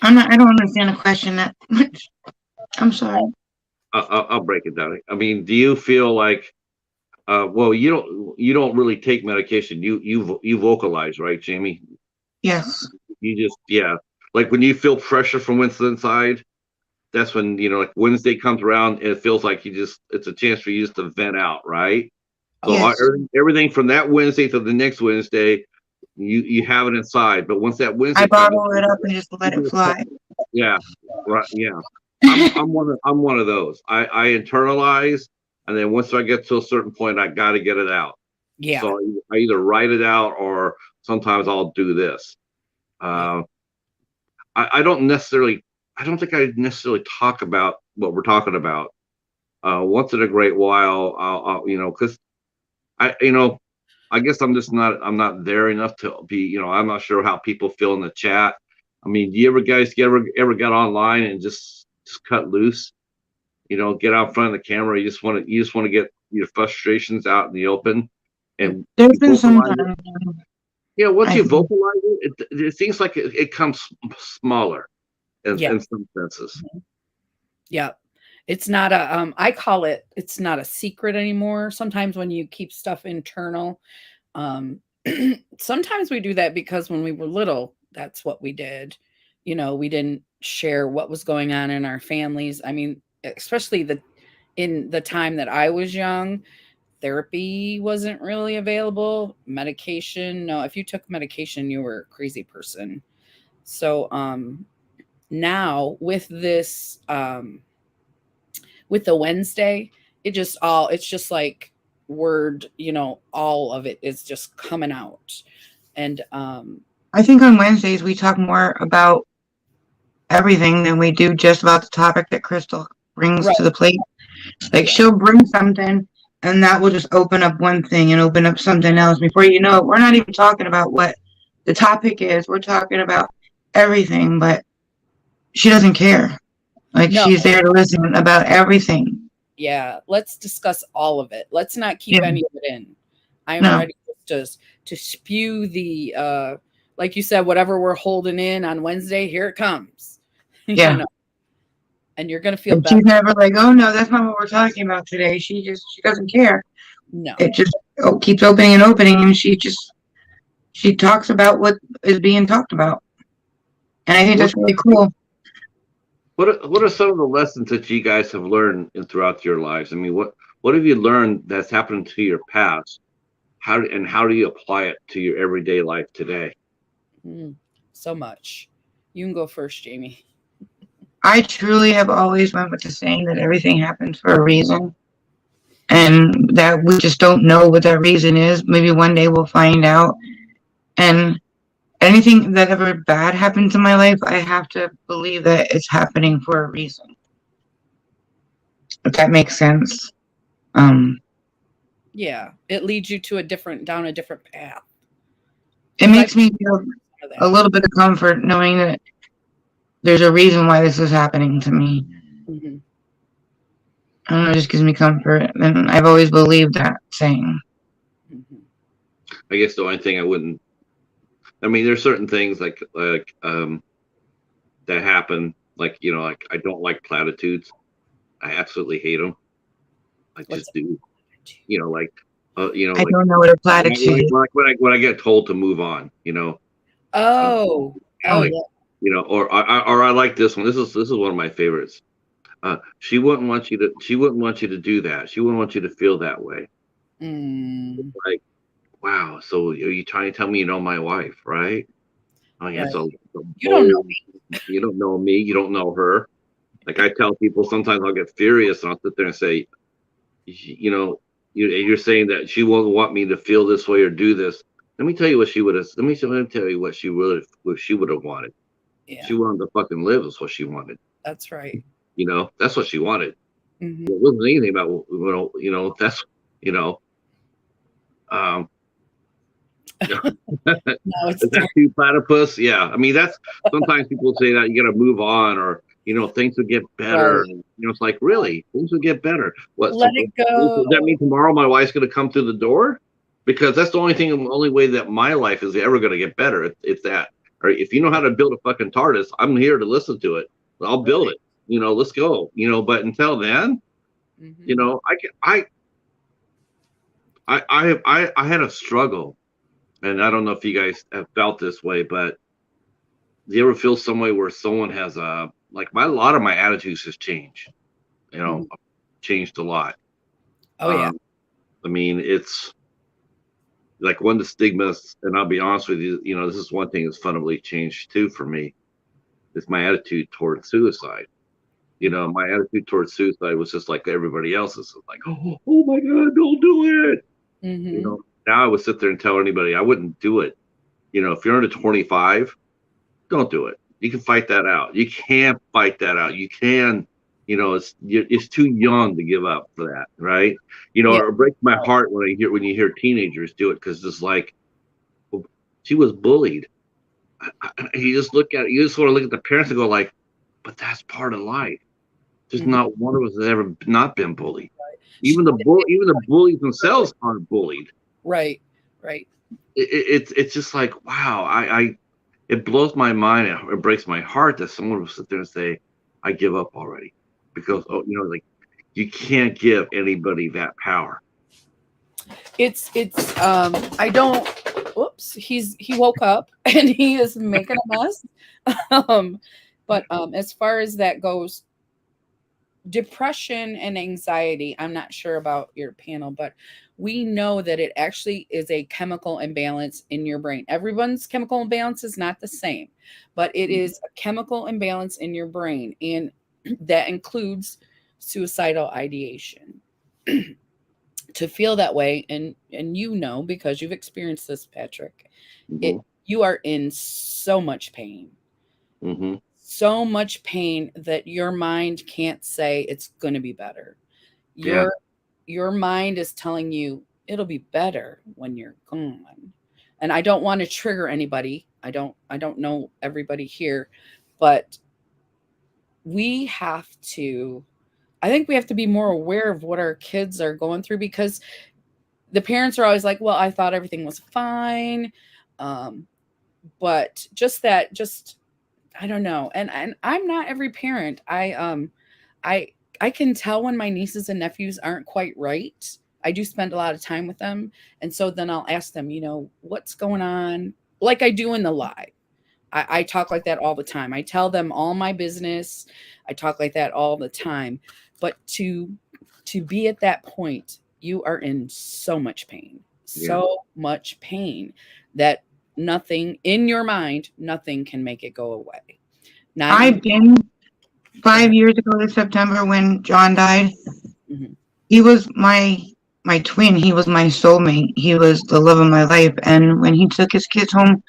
don't understand the question that much. I'm sorry. I'll break it down. I mean, do you feel like well, you don't really take medication. You vocalize, right, Jamie? Yes. You just like when you feel pressure from what's inside, that's when like Wednesday comes around and it feels like it's a chance for you just to vent out, right? So Yes. everything from that Wednesday to the next Wednesday, you have it inside. But once that Wednesday I bottle it up and just let it fly. Yeah, right. Yeah, I'm one of those. I internalize, and then once I get to a certain point, I got to get it out. Yeah. So I either write it out or sometimes I'll do this. I don't think I necessarily talk about what we're talking about. Once in a great while, I'll because I guess I'm not there enough to be, I'm not sure how people feel in the chat. I mean, do you ever guys ever got online and just cut loose? Get out in front of the camera. You just want to get your frustrations out in the open and There's been some vocalize it. times. Yeah, once you vocalize it seems like it comes smaller in some senses. Yeah. It's not I call it's not a secret anymore. Sometimes when you keep stuff internal, sometimes we do that because when we were little, that's what we did. We didn't share what was going on in our families. I mean, especially in the time that I was young, therapy wasn't really available. Medication, no, if you took medication, you were a crazy person. So now with this with the Wednesday, it's just like word, all of it is just coming out. And I think on Wednesdays we talk more about everything than we do just about the topic that Crystal brings to the plate. Like she'll bring something and that will just open up one thing and open up something else. Before you know it, we're not even talking about what the topic is. We're talking about everything, but she doesn't care. Like she's there to listen about everything. Yeah, let's discuss all of it. Let's not keep Yeah. any of it in. I am No. ready to spew the like you said, whatever we're holding in on Wednesday, here it comes. Yeah. You know, and you're gonna feel And better. she's never like, oh no, that's not what we're talking about today. She doesn't care. No. It just keeps opening and opening, and she talks about what is being talked about. And I think that's really cool. What are some of the lessons that you guys have learned throughout your lives? I mean, what have you learned that's happened to your past? How do you apply it to your everyday life today? So much. You can go first, Jamie. I truly have always went with the saying that everything happens for a reason, and that we just don't know what that reason is. Maybe one day we'll find out. And anything that ever bad happens in my life, I have to believe that it's happening for a reason. If that makes sense. Yeah, it leads you to down a different path. It makes me feel a little bit of comfort knowing that there's a reason why this is happening to me. Mm-hmm. I don't know, it just gives me comfort, and I've always believed that saying. Mm-hmm. I guess the only thing I wouldn't. I mean, there's certain things like that happen. Like like I don't like platitudes. I absolutely hate them. I just do. Like I like don't know what a platitude is. when I get told to move on. Oh, like, yeah. or I like this one. This is one of my favorites. She wouldn't want you to do that. She wouldn't want you to feel that way. Like, wow. So are you trying to tell me you know my wife, right? Oh yeah. Right. So You don't know me. You don't know me. You don't know her. Like I tell people, sometimes I'll get furious and I'll sit there and say, you're saying that she won't want me to feel this way or do this. Let me tell you what she would have. Let me tell you what she would have wanted. Yeah, She wanted to fucking live. Is what she wanted. that's right. That's what she wanted. Mm-hmm. It wasn't anything about that's um. No, it's Is that too platypus? Yeah, I mean that's sometimes people say that you got to move on, or things will get better. Right. It's like, really, things will get better. What? Let it go. Does that mean tomorrow my wife's going to come through the door? Because that's the only way that my life is ever going to get better. It's that. Or if you know how to build a fucking TARDIS, I'm here to listen to it. I'll build it. Let's go. But until then, Mm-hmm. I had a struggle, and I don't know if you guys have felt this way, but do you ever feel some way where someone has a a lot of my attitudes has changed, Mm-hmm. changed a lot. Oh yeah. I mean, it's like one of the stigmas, and I'll be honest with you, this is one thing that's fundamentally changed too for me, is my attitude towards suicide. My attitude towards suicide was just like everybody else's. Like, oh my God, don't do it. Mm-hmm. Now I would sit there and tell anybody I wouldn't do it. If you're under 25, don't do it. You can fight that out. You can't fight that out. You can, it's too young to give up for that, right? Yeah. It breaks my heart when you hear teenagers do it, because it's like, well, she was bullied. You just look at it. You just want to look at the parents and go like, but that's part of life. There's Mm-hmm. not one of us has ever not been bullied. Right. Even the bullies themselves aren't bullied. Right. Right. It's just like, wow. It blows my mind. It breaks my heart that someone will sit there and say, I give up already. Because, like, you can't give anybody that power. It's I don't whoops, he woke up and he is making a mess. But as far as that goes, depression and anxiety, I'm not sure about your panel, but we know that it actually is a chemical imbalance in your brain. Everyone's chemical imbalance is not the same, but it is a chemical imbalance in your brain, and that includes suicidal ideation. To feel that way, and because you've experienced this, Patrick, you are in so much pain. Mm-hmm. So much pain that your mind can't say it's going to be better. Your mind is telling you it'll be better when you're gone. And I don't want to trigger anybody. I don't know everybody here, but we have to, I think we have to be more aware of what our kids are going through, because the parents are always like, well, I thought everything was fine. But just I don't know. And I'm not every parent. I I can tell when my nieces and nephews aren't quite right. I do spend a lot of time with them. And so then I'll ask them, what's going on? Like I do in the live. I talk like that all the time. I tell them all my business. I talk like that all the time. But to be at that point, you are in so much pain. So much pain that nothing in your mind, nothing can make it go away. Not I've even, been 5 years ago this September when John died. Mhm. He was my twin. He was my soulmate. He was the love of my life. And when he took his kids home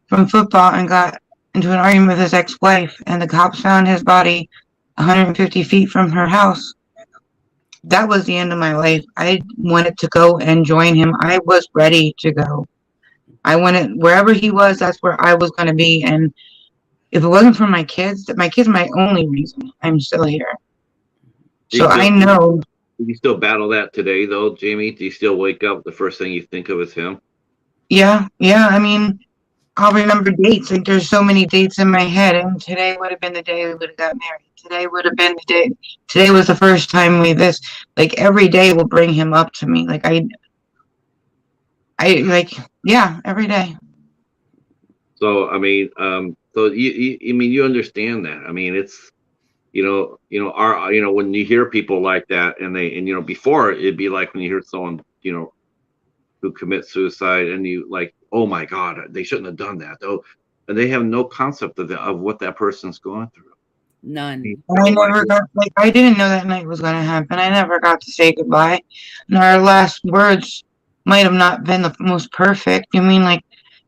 from football and got into an argument with his ex-wife, and the cops found his body 150 feet from her house, that was the end of my life. I wanted to go and join him. I was ready to go. I wanted, wherever he was, that's where I was going to be. And if it wasn't for my kids are my only reason I'm still here. So I know. Do you still battle that today, though, Jamie? Do you still wake up, the first thing you think of is him? Yeah. I mean, I'll remember dates. Like, there's so many dates in my head. And today would have been the day we would have got married. Today would have been the day. Today was the first time we this. Like, every day will bring him up to me. Like, I like, yeah, every day. So, I mean, you understand that. I mean, it's, when you hear people like that, and before it'd be like when you hear someone, who commits suicide, and you like, oh my God, they shouldn't have done that, though, and they have no concept of what that person's going through. None. I never got, like, I didn't know that night was going to happen. I never got to say goodbye. And our last words might have not been the most perfect. I mean, like,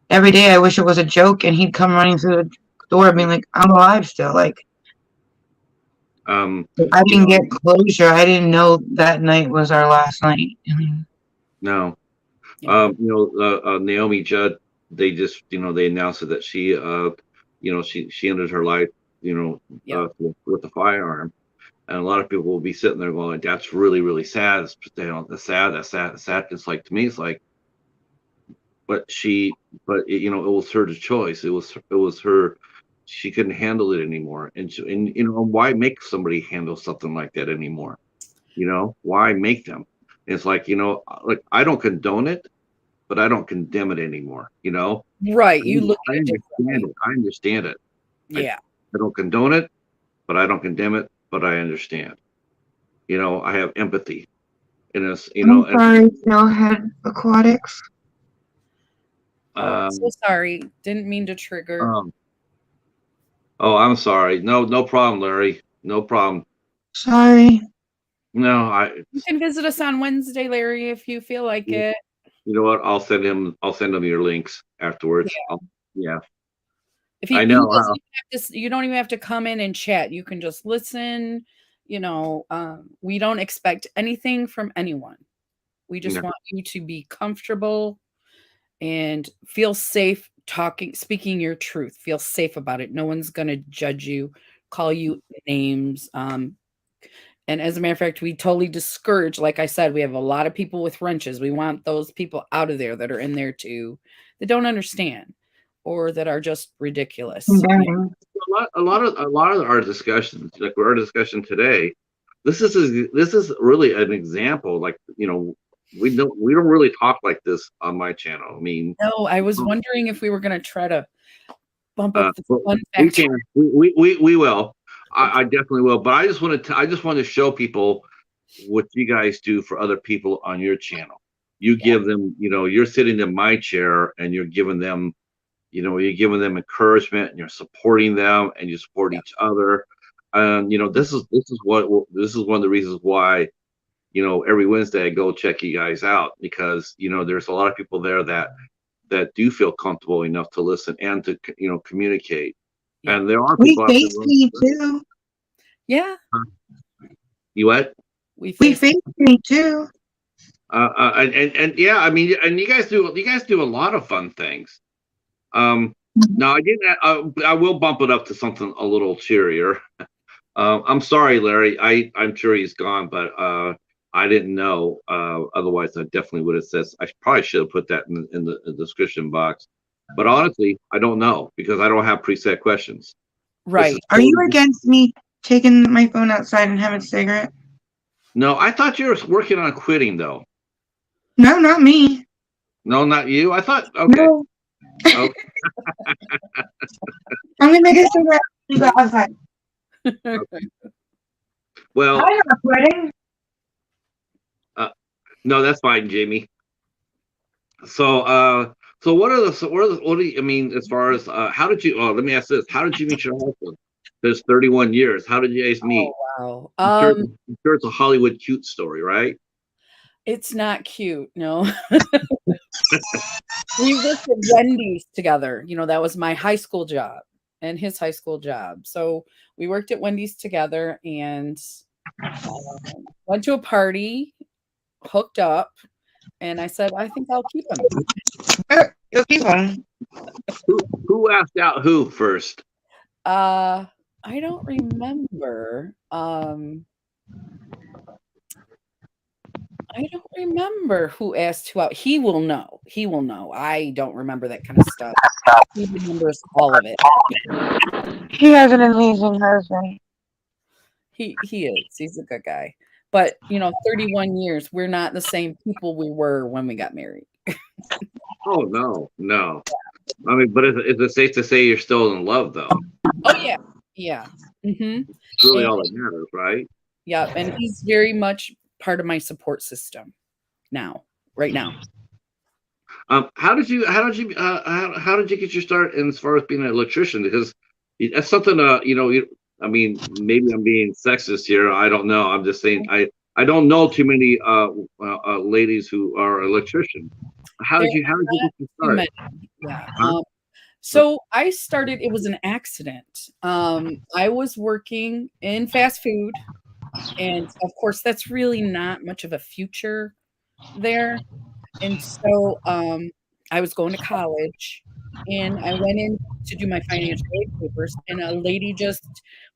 every day I wish it was a joke, and he'd come running through the door being like, I'm alive still. Like, I didn't get closure. I didn't know that night was our last night. I mean, No. Yeah. Naomi Judd, they just, they announced that she, she ended her life, with a firearm. And a lot of people will be sitting there going, that's really, really sad. That's sad. That's sad. That's sad. It's like, to me, it's like, but it was her choice. It was her. She couldn't handle it anymore. And why make somebody handle something like that anymore? Why make them? It's like, like, I don't condone it, but I don't condemn it anymore. Right. You look I at it understand it. I understand it. Yeah. I don't condone it, but I don't condemn it, but I understand. I have empathy. And it's, I'm sorry, Steelhead Aquatics. So sorry. Didn't mean to trigger. Oh, I'm sorry. No problem, Larry. No problem. Sorry. No, You can visit us on Wednesday, Larry, if you feel like it. You know what? I'll send him your links afterwards. Yeah. If I know. You don't even have to come in and chat. You can just listen. We don't expect anything from anyone. We just want you to be comfortable and feel safe speaking your truth. Feel safe about it. No one's going to judge you, call you names. And as a matter of fact, we totally discourage, like I said, we have a lot of people with wrenches. We want those people out of there that are in there too, that don't understand or that are just ridiculous. A lot of our discussions, like our discussion today, this is really an example. Like, we don't really talk like this on my channel. I mean, no, I was wondering if we were going to try to bump up the fun factor. We will. I definitely will. But I just want to show people what you guys do for other people on your channel. You give them, you're sitting in my chair and you're giving them, you're giving them encouragement, and you're supporting them, and you support each other. And this is one of the reasons why, every Wednesday I go check you guys out, because there's a lot of people there that do feel comfortable enough to listen and to communicate. Yeah. And there are people. We face me too. Yeah. You what? We face me too. And yeah, I mean, and you guys do a lot of fun things. Now I will bump it up to something a little cheerier. I'm sorry, Larry. I'm sure he's gone, but I didn't know. Otherwise, I definitely would have said. I probably should have put that in the description box. But honestly, I don't know because I don't have preset questions. This is Right. Are you against me taking my phone outside and having a cigarette? no. I thought you were working on quitting, though. No, not me. No, not you. I thought. Okay. No, Oh, I'm gonna make a cigarette. You go outside. well, I'm not quitting. no, that's fine, Jamie. So, so what do you, I mean, as far as, how did you, oh, let me ask this. How did you meet your husband? There's 31 years. How did you guys meet? Oh wow. I'm sure it's a Hollywood cute story, right? It's not cute, no. We worked at Wendy's together. That was my high school job and his high school job. So we worked at Wendy's together and went to a party, hooked up, and I said, I think I'll keep him. You'll keep on. Who asked out who first? I don't remember. I don't remember who asked who out. He will know. He will know. I don't remember that kind of stuff. He remembers all of it. He has an amazing husband. He is. He's a good guy. But 31 years, we're not the same people we were when we got married. Oh, no, no. I mean, but is it safe to say you're still in love, though? Oh yeah. Yeah. Mm-hmm. It's really all that matters, right? Yeah. And he's very much part of my support system right now. How did you get your start in as far as being an electrician? Because that's something I mean, maybe I'm being sexist here. I don't know. I'm just saying I don't know too many ladies who are electricians. How did you get your start? Yeah. Huh? So I started, it was an accident. I was working in fast food, and of course that's really not much of a future there. And so I was going to college, and I went in to do my financial aid papers, and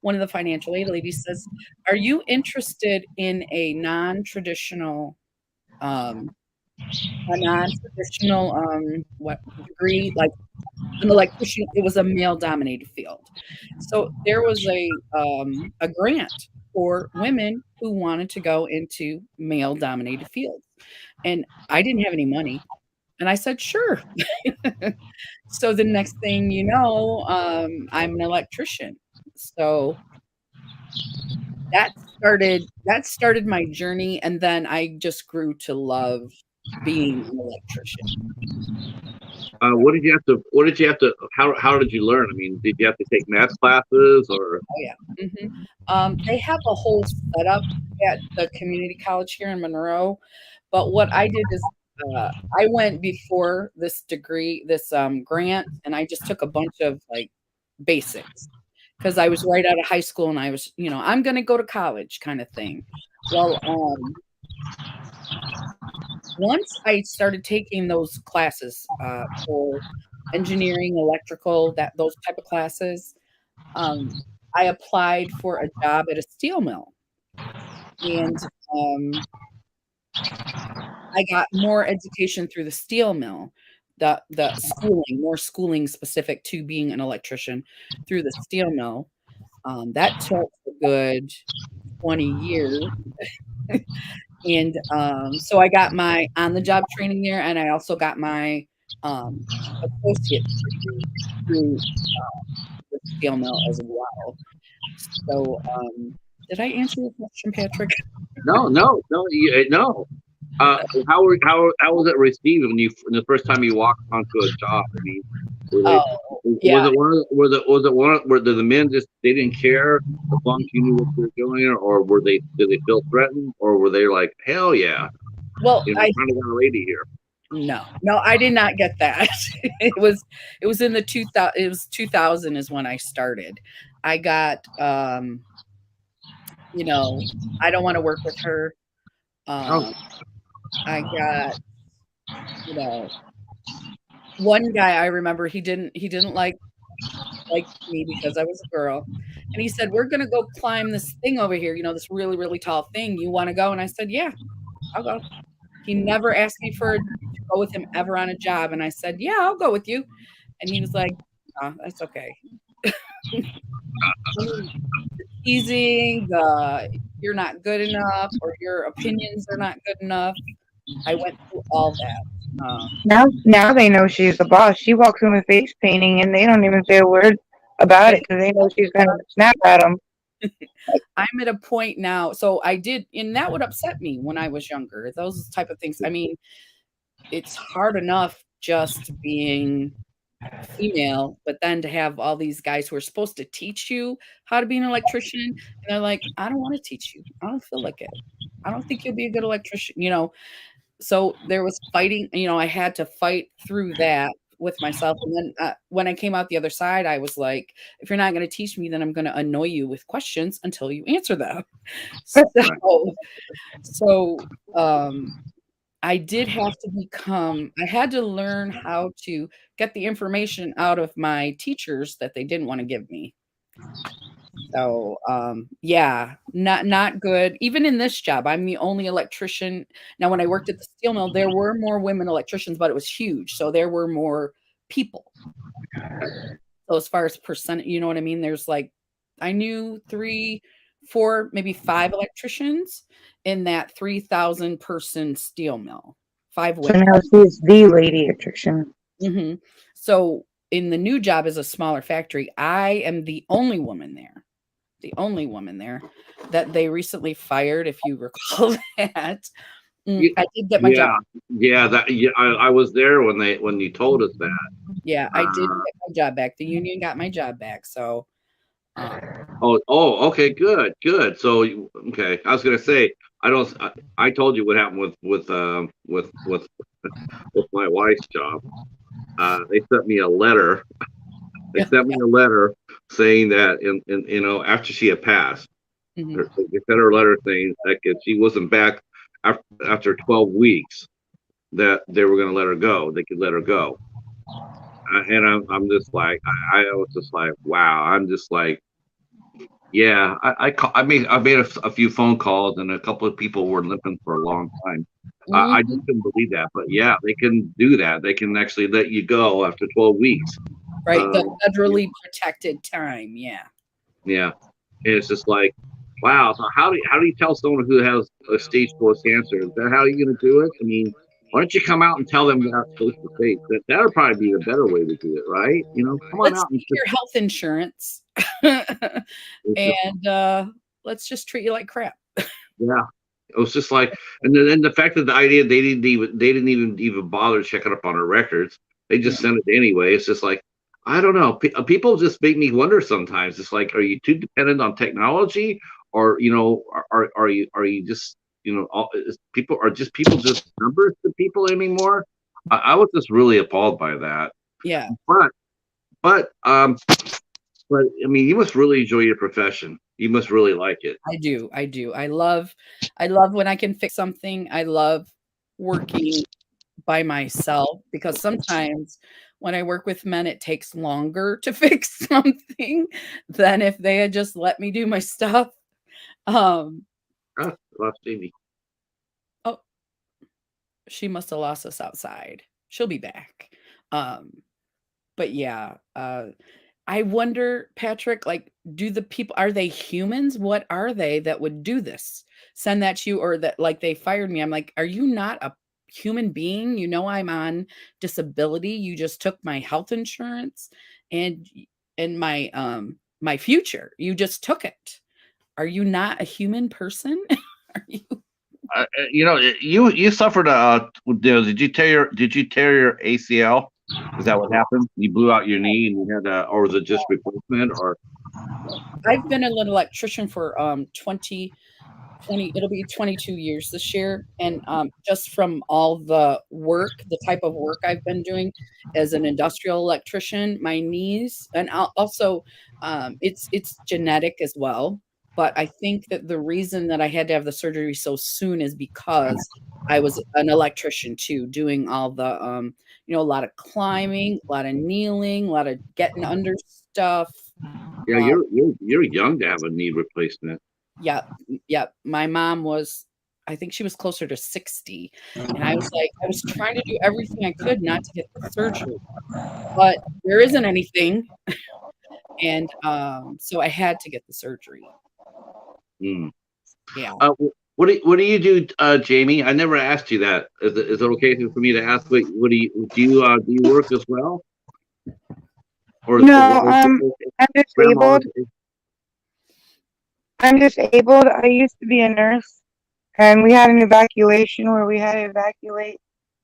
one of the financial aid ladies says, "Are you interested in a non-traditional what degree, like an electrician?" It was a male-dominated field, so there was a grant for women who wanted to go into male-dominated fields, and I didn't have any money, and I said, "Sure." So the next thing you know, I'm an electrician. So that started my journey, and then I just grew to love being an electrician. How did you learn? I mean, did you have to take math classes or? Oh yeah. They have a whole setup at the community college here in Monroe, but what I did is I went before this degree, this grant, and I just took a bunch of like basics because I was right out of high school and I was, I'm going to go to college kind of thing. Well, once I started taking those classes for engineering, electrical, those type of classes, I applied for a job at a steel mill, and I got more education through the steel mill, the schooling, more schooling specific to being an electrician through the steel mill. That took a good 20 years. And so I got my on-the-job training there, and I also got my associate's degree through the steel mill as well. So did I answer your question, Patrick? No, no, no, no. How was it received when the first time you walked onto a job? I mean, Yeah. were the men just they didn't care as long as you knew what you were doing, or did they feel threatened, or were they like, hell yeah, Well, I kind of got a lady here? No, I did not get that. It was in the 2000. It was 2000 is when I started. I got I don't want to work with her. I got one guy I remember he didn't like liked me because I was a girl. And he said, "We're gonna go climb this thing over here, this really, really tall thing. You wanna go?" And I said, "Yeah, I'll go." He never asked me to go with him ever on a job, and I said, "Yeah, I'll go with you." And he was like, "Oh, that's okay." I mean, the teasing, the "You're not good enough," or "Your opinions are not good enough." I went through all that. Now they know she's the boss. She walks in with face painting, and they don't even say a word about it because they know she's gonna snap at them. I'm at a point now, so I did, and that would upset me when I was younger. Those type of things. I mean, it's hard enough just being female, but then to have all these guys who are supposed to teach you how to be an electrician, and they're like, "I don't want to teach you. I don't feel like it. I don't think you'll be a good electrician." So there was fighting, I had to fight through that with myself. And then when I came out the other side, I was like, if you're not going to teach me, then I'm going to annoy you with questions until you answer them. So I did have to I had to learn how to get the information out of my teachers that they didn't want to give me. So, yeah, not good. Even in this job, I'm the only electrician. Now, when I worked at the steel mill, there were more women electricians, but it was huge. So there were more people. So as far as percent, you know what I mean? There's like, I knew 3, 4, maybe 5 electricians in that 3,000 person steel mill. 5 So women. now she's the Lady Electrican. Mm-hmm. So in the new job is a smaller factory. I am the only woman there. The only woman there that they recently fired, if you recall that. I did get my job. I was there when you told us that. Yeah, I did get my job back. The union got my job back. So okay, good. So okay, I was gonna say I told you what happened with with my wife's job. They sent me a letter. They sent me a letter saying that after she had passed, Mhm. they sent her a letter saying that if she wasn't back after 12 weeks, that they were going to let her go. They could let her go. And I'm just like, I was just like, wow. I'm just like, yeah. I made a few phone calls, and a couple of people were limping for a long time. I Mhm. just couldn't believe that. But yeah, they can do that. They can actually let you go after 12 weeks. Right, the federally protected time. Yeah. Yeah. And it's just like, wow. So how do you tell someone who has a stage 4 cancer? Is that how you're going to do it? I mean, why don't you come out and tell them that face to face? That would probably be the better way to do it, right? Come on Let's out and take your health insurance and let's just treat you like crap. yeah. It was just like, and then the fact that the idea they didn't even bother checking up on her records. They just sent it anyway. It's just like, I don't know. People just make me wonder sometimes. It's like, are you too dependent on technology, or are you just people just numbers to people anymore? I was just really appalled by that. Yeah. But I mean, you must really enjoy your profession. You must really like it. I do. I love when I can fix something. I love working by myself because sometimes when I work with men, it takes longer to fix something than if they had just let me do my stuff. Um, Lost Jamie. oh, she must have lost us outside. She'll be back. But yeah, I wonder, Patrick, like, do the people, are they humans? What are they that would do this? Send that to you, or that, like, they fired me. I'm like, are you not a human being? I'm on disability. You just took my health insurance and my future. You just took it. Are you not a human person? Are you? You suffered did you tear your ACL? Is that what happened? You blew out your knee and you had or was it just replacement or? I've been an electrician for 20, it'll be 22 years this year. And just from all the type of work I've been doing as an industrial electrician, my knees, and also it's genetic as well. But I think that the reason that I had to have the surgery so soon is because I was an electrician too, doing all the, a lot of climbing, a lot of kneeling, a lot of getting under stuff. Yeah, Um, you're young to have a knee replacement. yeah, yeah. My mom was, I think she was closer to 60. And I was like, I was trying to do everything I could not to get the surgery, but there isn't anything. And so I had to get the surgery. Mm. Yeah. What do you do, Jamie? I never asked you that. Is it okay for me to ask? What do you work as well? Or No, I'm grandma? disabled. I'm disabled. I used to be a nurse, and we had an evacuation where we had to evacuate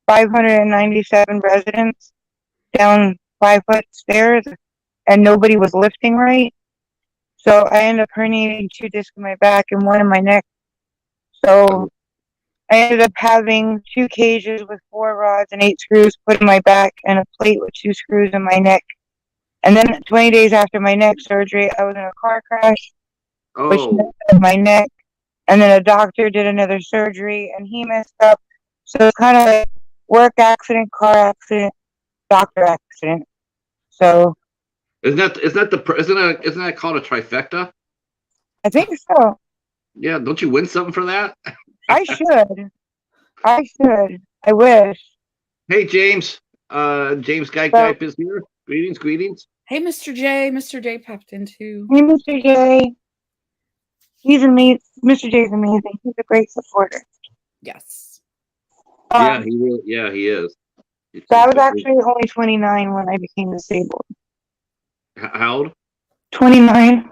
597 residents down 5-foot stairs, and nobody was lifting right. So I ended up herniating 2 discs in my back and 1 in my neck. So I ended up having 2 cages with 4 rods and 8 screws put in my back and a plate with 2 screws in my neck. And then 20 days after my neck surgery, I was in a car crash, which Oh, messed up my neck. And then a doctor did another surgery, and he messed up. So it's kind of like work accident, car accident, doctor accident. So isn't that called a trifecta? I think so. Yeah, don't you win something for that? I should. I wish. Hey, James. James So, Gype is here. Greetings. Hey, Mr. J. Mr. J popped in too. hey, Mr. J. He's amazing. Mr. J is amazing. He's a great supporter. Yes. Yeah, he is. So I was actually only 29 when I became disabled. How old? 29.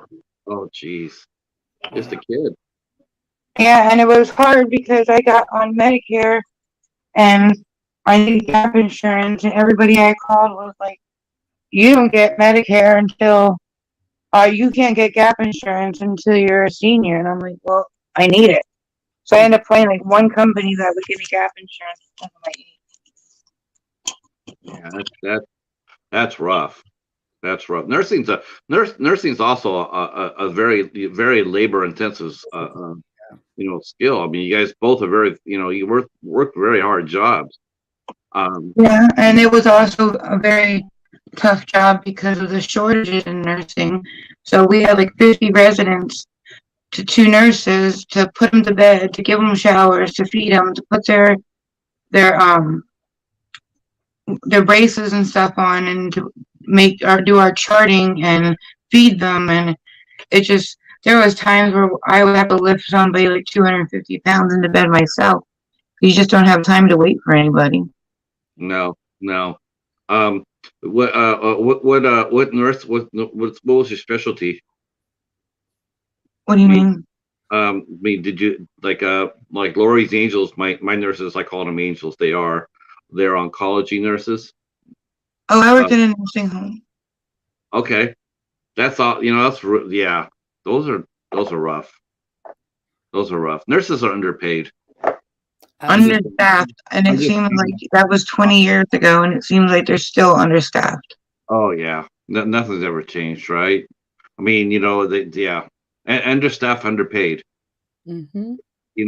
Oh, jeez. Just a kid. Yeah, and it was hard because I got on Medicare and I needed gap insurance, and everybody I called was like, you don't get Medicare until, you can't get gap insurance until you're a senior. And I'm like, well, I need it. So I ended up finding like one company that would give me gap insurance because of my age. Yeah, that's rough. That's rough. Nursing's also a very labor intensive skill. I mean, you guys both are very you work very hard jobs. Yeah, and it was also a very tough job because of the shortages in nursing. So we had like 50 residents to 2 nurses to put them to bed, to give them showers, to feed them, to put their braces and stuff on, and to do our charting and feed them. And it just, there was times where I would have to lift somebody like 250 pounds into bed myself. You just don't have time to wait for anybody. No. What nurse? What was your specialty? What do you mean? I mean, did you like Lori's Angels? My nurses, I call them angels. They're oncology nurses. Oh, I worked in a nursing home. Okay, that's all. Yeah. Those are rough. Those are rough. Nurses are underpaid. Understaffed, and it seems like that was 20 years ago, and it seems like they're still understaffed. Oh yeah, nothing's ever changed, right? I mean, understaffed, underpaid. Mm-hmm.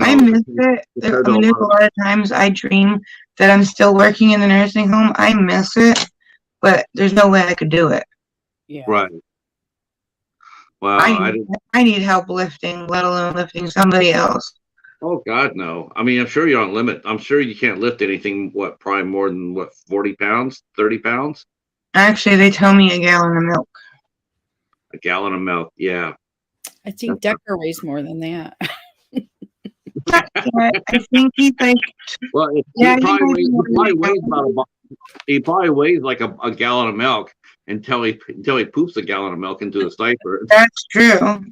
I miss it. I mean, there's a lot of times I dream that I'm still working in the nursing home. I miss it, but there's no way I could do it. Yeah. Right. Well, I need help lifting, let alone lifting somebody else. Oh God, no. I mean, I'm sure you're on limit. I'm sure you can't lift anything, probably more than 40 pounds, 30 pounds? Actually, they tell me a gallon of milk. A gallon of milk, yeah. I think Decker weighs more than that. Yeah, I think he's like. Well, he probably weighs like a gallon of milk until he poops a gallon of milk into his diaper. That's true.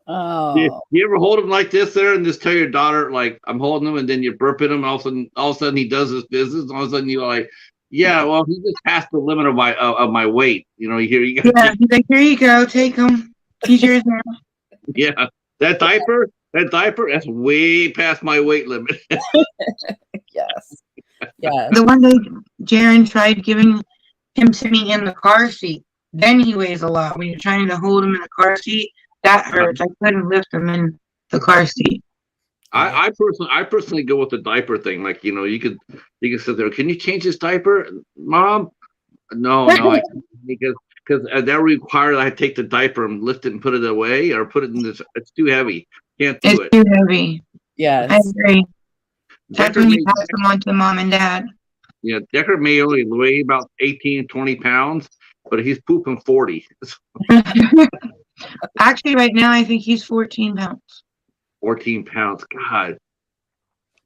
Oh. You ever hold him like this there and just tell your daughter, like, I'm holding him, and then you're burping him, all of a sudden he does his business, and all of a sudden you're like, yeah, well, he just passed the limit of my weight. You know, here you go. Yeah, he's like, here you go, take him. He's yours now. Yeah, that diaper, that's way past my weight limit. Yes. Yeah. The one day Jaron tried giving him to me in the car seat. Then he weighs a lot when you're trying to hold him in the car seat That hurts. I couldn't lift him in the car seat. I personally go with the diaper thing. Like, you could sit there. Can you change his diaper, Mom? No, I can't, because that requires I take the diaper and lift it and put it away, or put it in this. It's too heavy. Can't do It's too heavy. I Yes. agree. That's Decker when you may, pass them on to mom and dad. yeah, Decker may only weigh about 18, 20 pounds, but he's pooping 40. Actually, right now, I think he's 14 pounds. 14 pounds. God,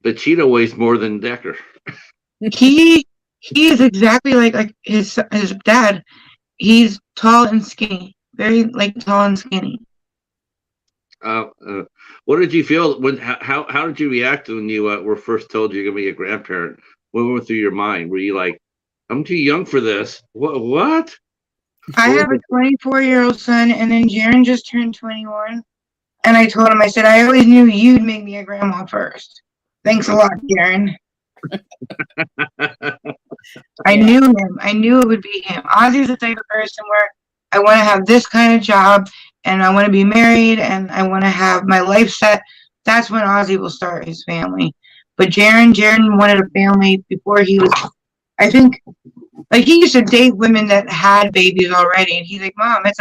the cheetah weighs more than Decker. He is exactly like his dad. He's tall and skinny, very like tall and skinny. What did you feel when? How did you react when you were first told you're gonna be a grandparent? What went through your mind? Were you like, I'm too young for this? What? I have a 24-year-old son, and then Jaron just turned 21. And I told him, I said, I always knew you'd make me a grandma first. Thanks a lot, Jaron. I knew him. I knew it would be him. Ozzy's the type of person where I want to have this kind of job, and I want to be married, and I want to have my life set. That's when Ozzy will start his family. But Jaron wanted a family before he was, I think, like he used to date women that had babies already, and he's like, Mom, it's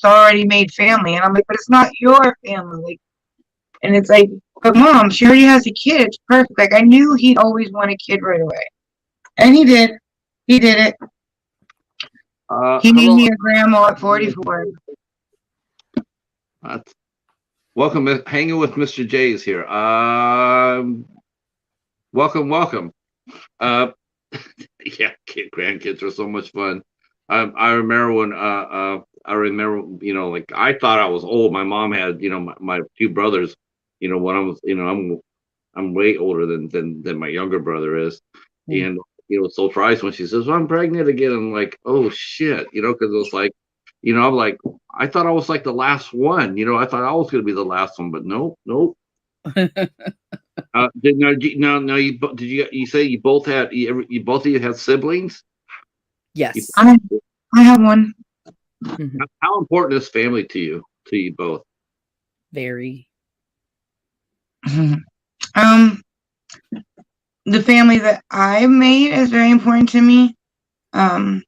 already made family. And I'm like, but it's not your family. Like, and it's like, but Mom, she already has a kid. It's perfect. Like I knew he'd always want a kid right away. And he did. He did it. He made me a grandma at 44. Welcome, hanging with Mr. J's here. Welcome. Yeah, grandkids are so much fun. I remember when like I thought I was old. My mom had my two brothers. When I was I'm way older than my younger brother is, and surprised when she says, well, I'm pregnant again. I'm like, oh shit, because it was like, I'm like, I thought I was like the last one. I thought I was going to be the last one, but nope. Did you say you both had you both of you had siblings? Yes. I have one. How important is family to you both? Very. The family that I made is very important to me. My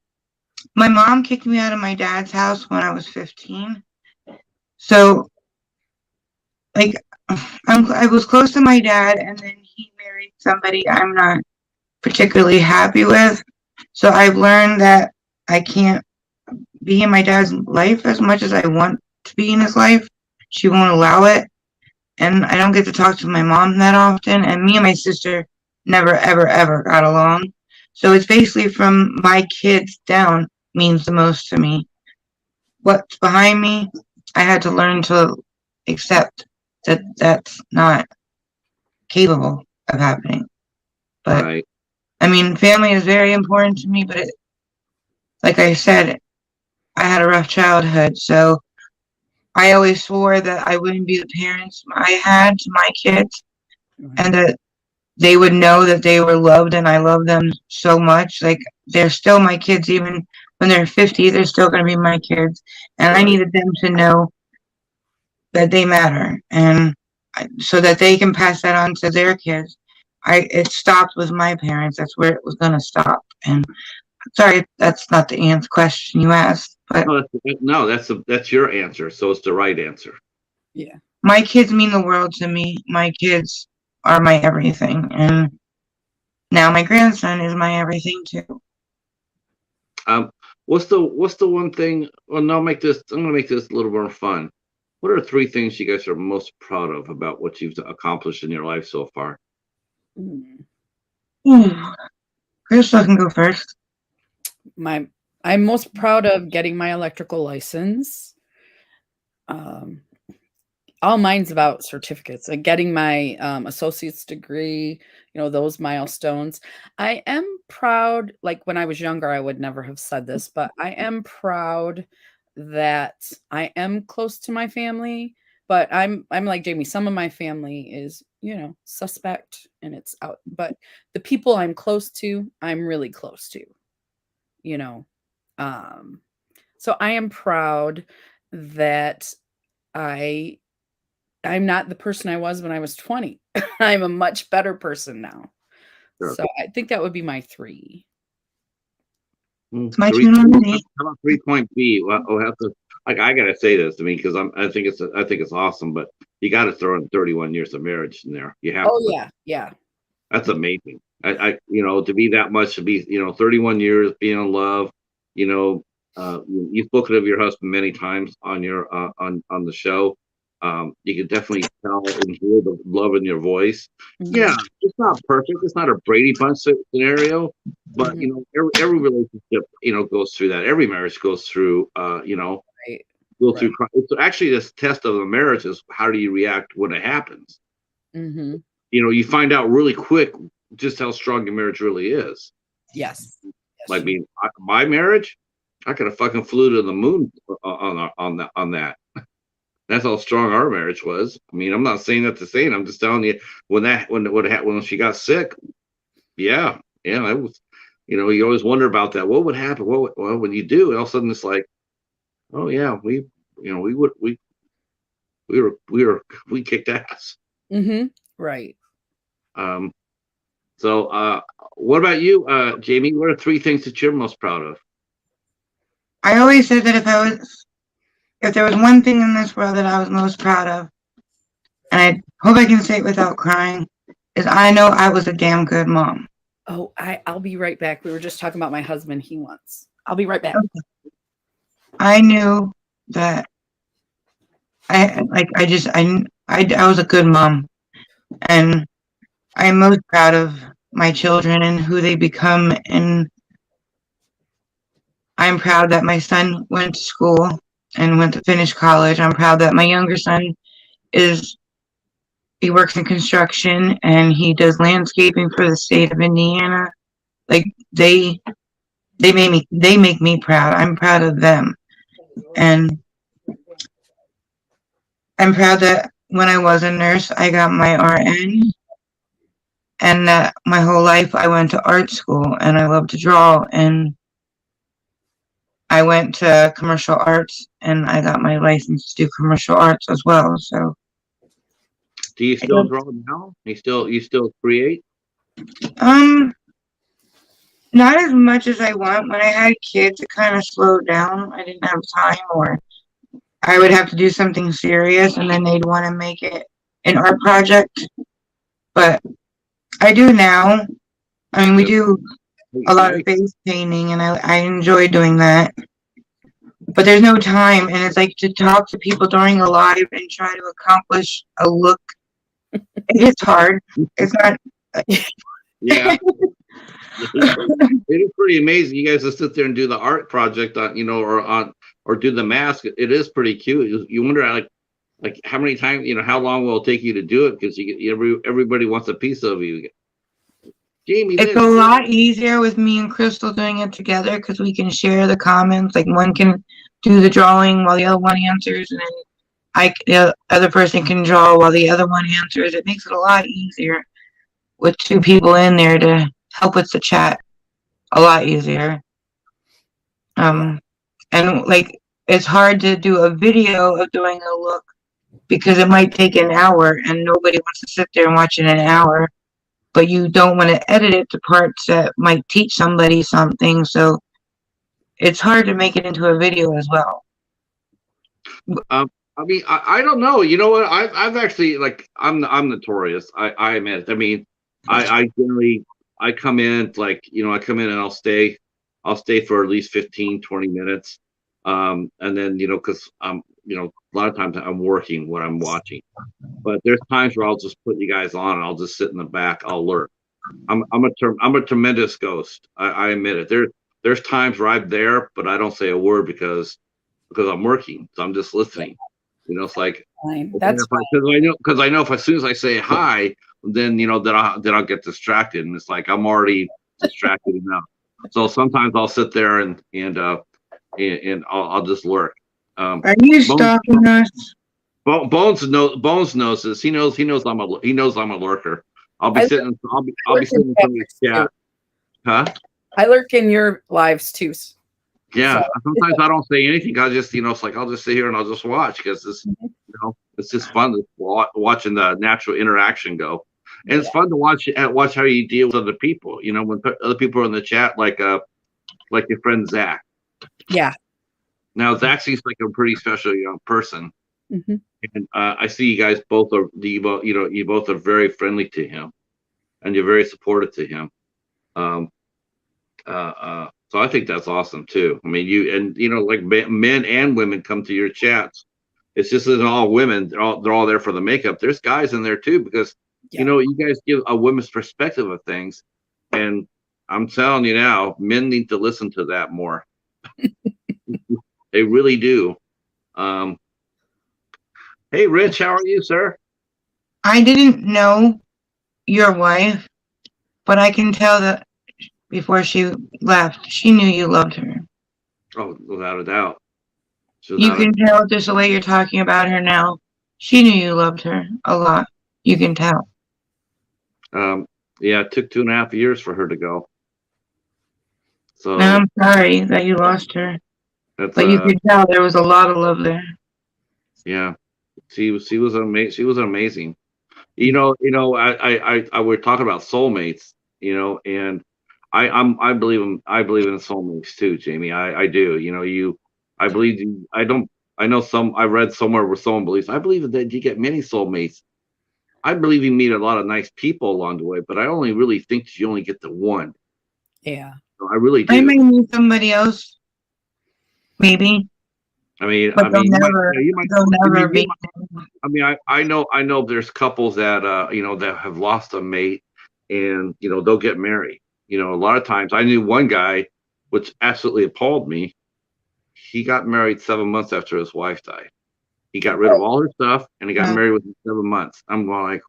mom kicked me out of my dad's house when I was 15. So, like, I was close to my dad, and then he married somebody I'm not particularly happy with. So I've learned that I can't be in my dad's life as much as I want to be in his life. She won't allow it. And I don't get to talk to my mom that often. And me and my sister never, ever, ever got along. So it's basically from my kids down means the most to me. What's behind me, I had to learn to accept that that's not capable of happening. But Right. I mean, family is very important to me, but like I said, I had a rough childhood, so I always swore that I wouldn't be the parents I had to my kids, and that they would know that they were loved, and I love them so much. Like, they're still my kids, even when they're 50, they're still going to be my kids, and I needed them to know that they matter, and so that they can pass that on to their kids. It stopped with my parents. That's where it was going to stop. And sorry, that's not the question you asked, but no, that's your answer. So it's the right answer. Yeah. My kids mean the world to me. My kids are my everything, and now my grandson is my everything too. What's the one thing? Well, no, I'm gonna make this a little more fun. What are 3 things you guys are most proud of about what you've accomplished in your life so far? Crystal can go first. I'm most proud of getting my electrical license. All mine's about certificates, like getting my associate's degree, those milestones. I am proud, like when I was younger, I would never have said this, but I am proud that I am close to my family. But I'm like Jamie, some of my family is, suspect, and it's out. But the people I'm close to, I'm really close to, So I am proud that I'm not the person I was when I was 20. I'm a much better person now. Sure. So I think that would be my 3. It's my turn already. How about 3.B? Well, I'll have to. Like, I gotta say this to me because I think it's awesome, but you got to throw in 31 years of marriage in there. You have. Oh to. yeah. That's amazing. To be that much, to be 31 years being in love. You've spoken of your husband many times on your on the show. You can definitely tell and hear the love in your voice. Mhm. Yeah, it's not perfect. It's not a Brady Bunch scenario, but Mhm. every relationship goes through that. Every marriage goes through Right. through. It's actually this test of a marriage is how do you react when it happens. Mhm. You find out really quick just how strong your marriage really is. Yes. Like me, my marriage, I could have fucking flew to the moon on that. That's how strong our marriage was. I mean, I'm not saying that to say it. I'm just telling you when she got sick. Yeah, I was. You always wonder about that. What would happen? Well, when you do, all of a sudden it's like, oh yeah, we kicked ass. Mhm. Right. Um. So, what about you, Jamie? What are 3 things that you're most proud of? I always said that if there was one thing in this world that I was most proud of, and I hope I can say it without crying, is I know I was a damn good mom. Oh, I'll be right back. We were just talking about my husband. He wants. I'll be right back. I knew that I was a good mom, and I'm most proud of my children and who they become, and I'm proud that my son went to school and went to finish college. I'm proud that my younger son he works in construction and he does landscaping for the state of Indiana. Like they make me proud. I'm proud of them. And I'm proud that when I was a nurse, I got my RN, and that my whole life I went to art school and I love to draw, and I went to commercial arts and I got my license to do commercial arts as well. So Do you still draw now? You still create? um not as much as I want. When I had kids, it kind of slowed down. I didn't have time, or I would have to do something serious and then they'd want to make it an art project. But I do now. I mean, we do a lot of face painting and I enjoy doing that. But there's no time, and it's like to talk to people during a live and try to accomplish a look. It's hard. It's not. Yeah. It is pretty amazing. You guys just sit there and do the art project or do the mask. It is pretty cute. You wonder like how many times, how long will it take you to do it? Because everybody wants a piece of you. Jamie, it's a lot easier with me and Crystal doing it together because we can share the comments. Like one can do the drawing while the other one answers, and then the other person can draw while the other one answers. It makes it a lot easier with 2 people in there to help with the chat. A lot easier. And like it's hard to do a video of doing a look because it might take an hour and nobody wants to sit there and watch it an hour, but you don't want to edit it to parts that might teach somebody something, so it's hard to make it into a video as well. I mean, I don't know. You know what? I've actually, like, I'm notorious. I admit. I mean, I generally come in I come in and I'll stay for at least 15, 20 minutes. And then, because a lot of times I'm working when I'm watching, but there's times where I'll just put you guys on and I'll just sit in the back. I'll lurk. I'm a tremendous ghost. I admit it. There's times where I'm there, but I don't say a word because I'm working. So I'm just listening. It's like, that's because I know if as soon as I say hi, then I'll get distracted, and it's like I'm already distracted enough. So sometimes I'll sit there and I'll just lurk. Are you stalking us? Bones knows this. He knows I'm a lurker. I'll be sitting in somebody's chat. Huh? I lurk in your lives too. So, Yeah, sometimes I don't say anything. I just, it's like I'll just sit here and I'll just watch because it's just fun to watching the natural interaction go, and it's yeah, fun to watch how you deal with other people. When other people are in the chat, like your friend Zach. yeah. Now Zach seems like a pretty special young person, Hmm. and I see you guys both are you both are very friendly to him, and you're very supportive to him. Um, so I think that's awesome too. I mean, like men and women come to your chats. It's just isn't all women. They're all there for the makeup. There's guys in there too because Yeah. you guys give a woman's perspective of things, and I'm telling you now, men need to listen to that more. They really do. Um, hey, Rich, how are you, sir? I didn't know your wife, but I can tell that before she left, she knew you loved her. Oh, without a doubt. You can tell just the way you're talking about her now. She knew you loved her a lot. You can tell. Yeah, it took 2.5 years for her to go. So And I'm sorry that you lost her, that's but you could tell there was a lot of love there. yeah. She was amazing. She was amazing. I we're talking about soulmates, and I believe in soulmates too, Jamie. I do. I believe I know I read somewhere where someone believes. I believe that you get many soulmates. I believe you meet a lot of nice people along the way, but I only really think you only get the one. Yeah. So I really I do. may meet somebody else, maybe, but they'll never be. I mean, I know there's couples that that have lost a mate, and they'll get married. A lot of times I knew one guy, which absolutely appalled me. He got married 7 months after his wife died. He got rid of all her stuff and he got married within 7 months. I'm going like,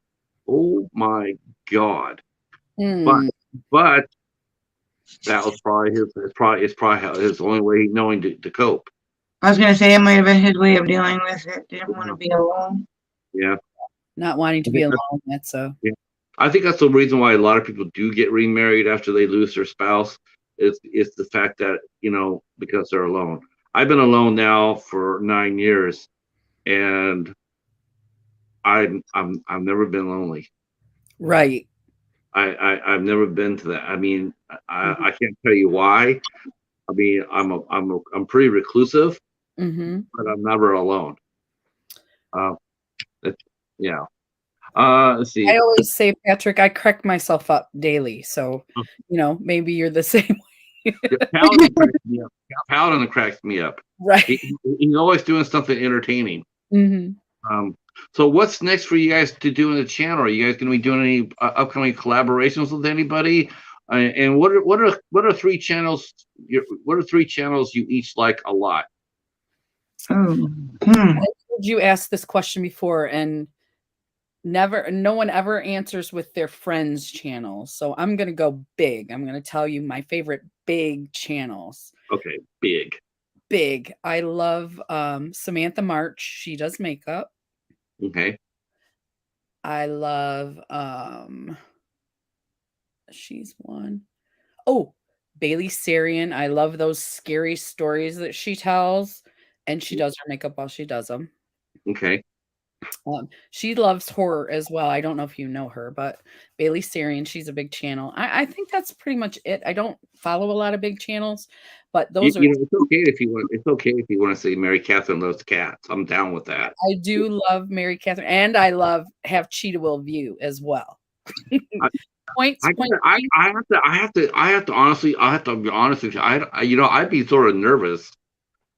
oh my God. But that was probably his only way knowing to cope. I was gonna say it might have been his way of dealing with it. Didn't want to be alone. Yeah. Not wanting to be alone. That's yeah. I think that's the reason why a lot of people do get remarried after they lose their spouse. It's the fact that because they're alone. I've been alone now for 9 years, and I've never been lonely. right. I've never been to that. I mean, I can't tell you why. I mean, I'm pretty reclusive, but I'm never alone. Yeah. Let's see. I always say, Patrick, I correct myself up daily. So, maybe you're the same way. Paladin cracks me up. Right. He's always doing something entertaining. Mm-hmm. So what's next for you guys to do in the channel? Are you guys going to be doing any upcoming collaborations with anybody? And what are 3 channels? What are 3 channels you each like a lot? I heard you ask this question before, and no one ever answers with their friends' channels. So I'm gonna go big. I'm gonna tell you my favorite big channels. Okay, big. Big. I love Samantha March. She does makeup. Okay. I love she's one. Oh, Bailey Sarian. I love those scary stories that she tells, and she does her makeup while she does them. Okay. She loves horror as well. I don't know if you know her, but Bailey Sarian, she's a big channel. I think that's pretty much it. I don't follow a lot of big channels, but those are. It's okay if you want. It's okay if you want to say Mary Catherine loves cats. I'm down with that. I do love Mary Catherine, and I have Cheetah Will View as well. I have to honestly, I have to be honest with you. I'd be sort of nervous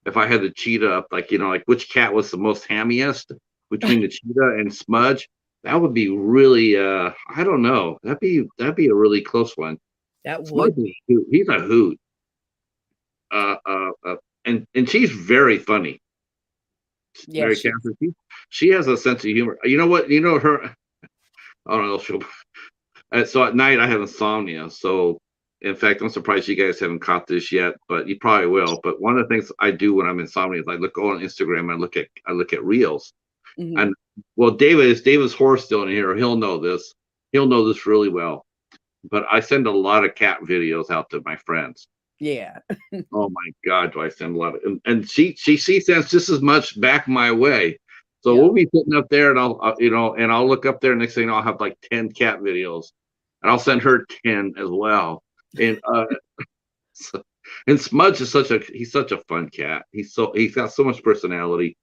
if I had the cheetah up, like which cat was the most hammiest between the cheetah and Smudge. That would be really, I don't know. That'd be a really close one. That Smudge would. He's a hoot. And she's very funny. Yeah, Mary Catherine. She has a sense of humor. You know what? Her. I don't know. So at night I have insomnia. So in fact, I'm surprised you guys haven't caught this yet, but you probably will. But one of the things I do when I'm insomnia is I go on Instagram and I look at reels. And well, David's horse still in here. He'll know this. He'll know this really well. But I send a lot of cat videos out to my friends. Yeah. Oh my God, do I send a lot of, and she sends just as much back my way. So Yeah. we'll be sitting up there, and I'll look up there. Next thing you know, I'll have like 10 cat videos, and I'll send her 10 as well. And so- and Smudge is he's such a fun cat. He's got so much personality.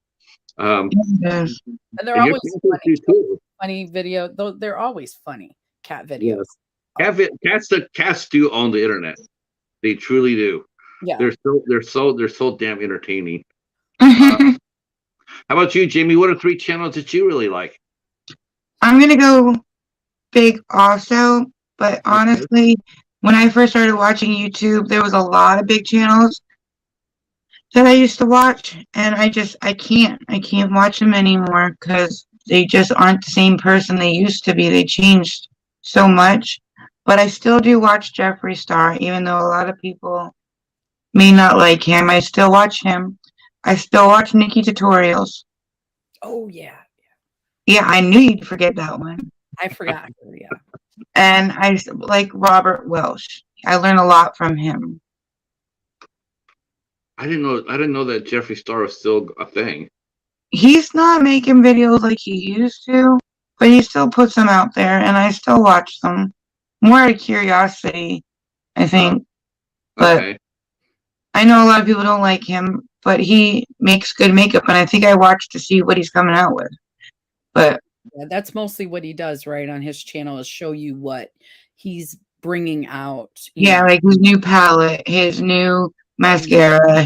Yes. And they're And your always cats funny. do too. Funny video. Though they're always funny cat videos. Yes. Cats do own the internet. They truly do. Yeah. They're so damn entertaining. How about you, Jamie? What are 3 channels that you really like? I'm gonna go big also, but Okay. honestly, when I first started watching YouTube, there was a lot of big channels that I used to watch, and I can't watch them anymore because they just aren't the same person they used to be. They changed so much, but I still do watch Jeffree Star, even though a lot of people may not like him. I still watch him. I still watch Nikki tutorials. Oh yeah. Yeah, I knew you'd forget that one. I forgot her, yeah. And I like Robert Welsh. I learn a lot from him. I didn't know that Jeffree Star was still a thing. He's not making videos like he used to, but he still puts them out there, and I still watch them. More out of curiosity, I think. But Okay. I know a lot of people don't like him, but he makes good makeup, and I think I watch to see what he's coming out with. But Yeah, that's mostly what he does, right, on his channel, is show you what he's bringing out. yeah, like his new palette, his new mascara,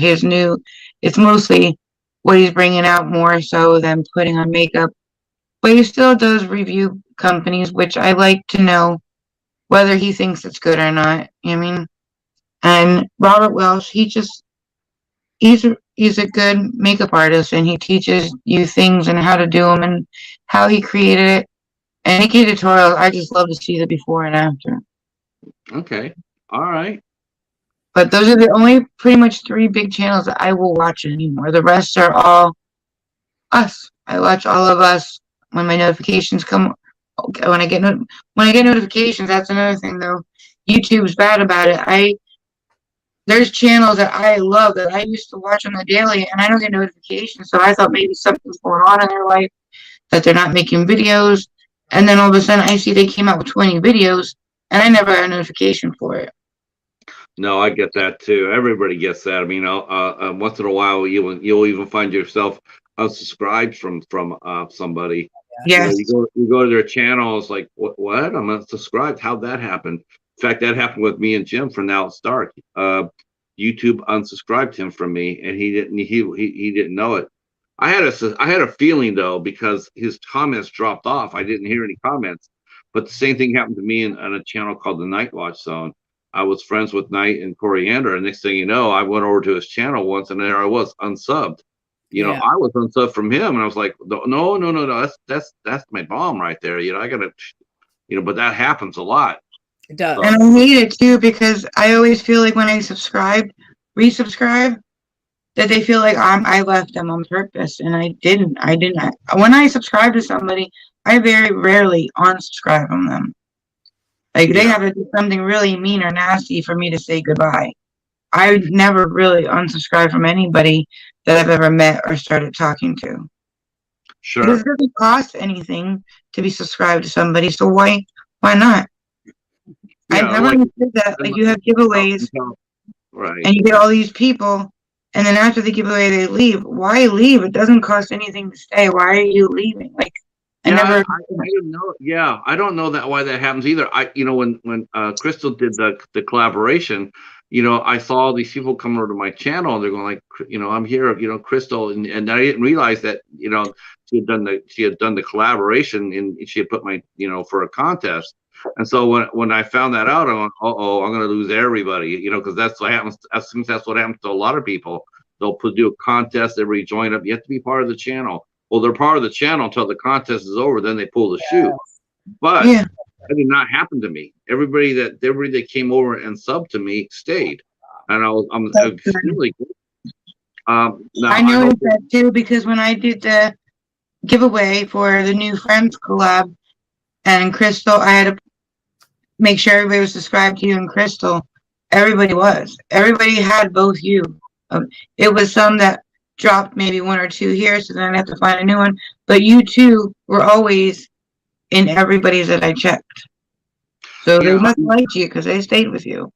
it's mostly what he's bringing out more so than putting on makeup. But he still does review companies, which I like to know whether he thinks it's good or not. I mean, and Robert Welsh, he's a good makeup artist, and he teaches you things and how to do them and how he created it. And Nikki tutorials, I just love to see the before and after. Okay. All right. But those are the only pretty much 3 big channels that I will watch anymore. The rest are all us. I watch all of us when my notifications come. Okay, when I get notifications, that's another thing though. YouTube's bad about it. There's channels that I love that I used to watch on the daily, and I don't get notifications. So I thought maybe something's going on in their life that they're not making videos, and then all of a sudden I see they came out with 20 videos, and I never got a notification for it. No, I get that too. Everybody gets that. I mean, once in a while, you'll even find yourself unsubscribed from somebody. Yes. You go to their channel. It's like, what? I'm unsubscribed. How'd that happen? In fact, that happened with me and Jim from Now It's Dark. YouTube unsubscribed him from me, and he didn't know it. I had a feeling though, because his comments dropped off. I didn't hear any comments, but the same thing happened to me on a channel called the Night Watch Zone. I was friends with Knight and Coriander, and next thing you know, I went over to his channel once, and there I was unsubbed. Yeah. I was unsubbed from him, and I was like, no, that's my bomb right there. I gotta, but that happens a lot. It does. And I hate it too because I always feel like when I resubscribe, that they feel like I left them on purpose, and I didn't. When I subscribe to somebody, I very rarely unsubscribe from them. Like they have to do something really mean or nasty for me to say goodbye. I never really unsubscribe from anybody that I've ever met or started talking to. Sure. Because it doesn't cost anything to be subscribed to somebody, so why not? Yeah, I've never understood that. Like you have giveaways, right? and you get all these people, and then after the giveaway they leave. Why leave? It doesn't cost anything to stay. Why are you leaving? Like I didn't know. Yeah, I don't know why that happens either. When Crystal did the collaboration, I saw all these people come over to my channel, and they're going like, I'm here, Crystal, and I didn't realize that, she had done the collaboration, and she had put my, for a contest. And so when I found that out, I'm like, I'm going to lose everybody, because that's what happens. I think that's what happens to a lot of people. They'll do a contest, everybody join up. You have to be part of the channel. Well, they're part of the channel until the contest is over. Then they pull the chute. But that did not happen to me. Everybody that came over and subbed to me stayed, and I'm extremely good. I noticed that too because when I did the giveaway for the new Friends collab and Crystal, I had to make sure everybody was subscribed to you and Crystal, everybody was. Everybody had both you. It was some that dropped maybe one or two here, so then I have to find a new one. But you two were always in everybody's that I checked. So they Yeah, must like you because they stayed with you.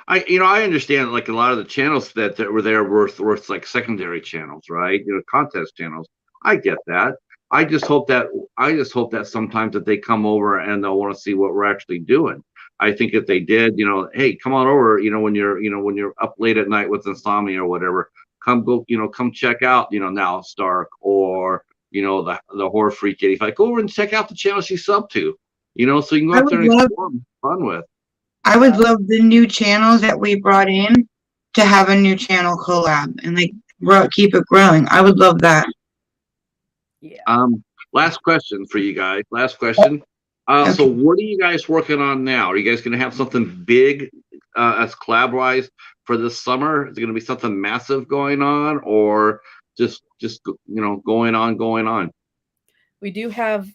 I understand like a lot of the channels that were there were like secondary channels, right? Contest channels. I get that. I just hope that sometimes that they come over and they'll want to see what we're actually doing. I think if they did, hey, come on over, when you're up late at night with insomnia or whatever, come check out, now Stark or the horror freak kitty. If I go over and check out the channel she's sub to, so you can go I up would there and love explore and have fun with. I would love the new channels that we brought in to have a new channel collab and like keep it growing. I would love that. Yeah. Last question for you guys. Last question. So Okay. what are you guys working on now? Are you guys going to have something big as collab wise for this summer? Is it going to be something massive going on, or just going on? We do have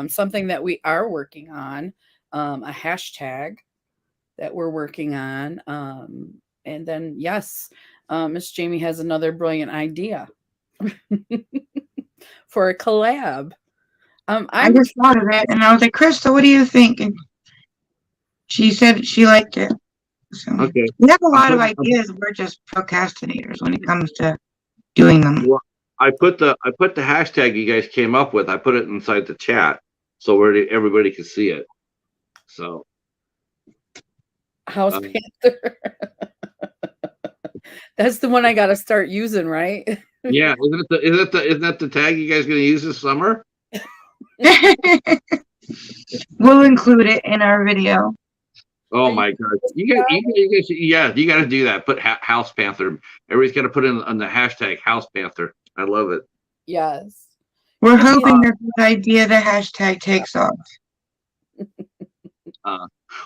something that we are working on, a hashtag that we're working on. And then, yes, Miss Jamie has another brilliant idea for a collab. I I'm just thought of it and I was like, Krista, what do you think? And she said she liked it. So Okay. we have a I'm lot of putting, ideas. We're just procrastinators when it comes to doing them. well, I put the hashtag you guys came up with. I put it inside the chat so where everybody can see it. So House um, Panther. That's the one I got to start using, right? yeah, isn't that the tag you guys going to use this summer? We'll include it in our video. Oh my God! You got to do that. Put House Panther. Everybody's got to put in on the hashtag House Panther. I love it. Yes. We're It'll be hoping that the idea, the hashtag takes off.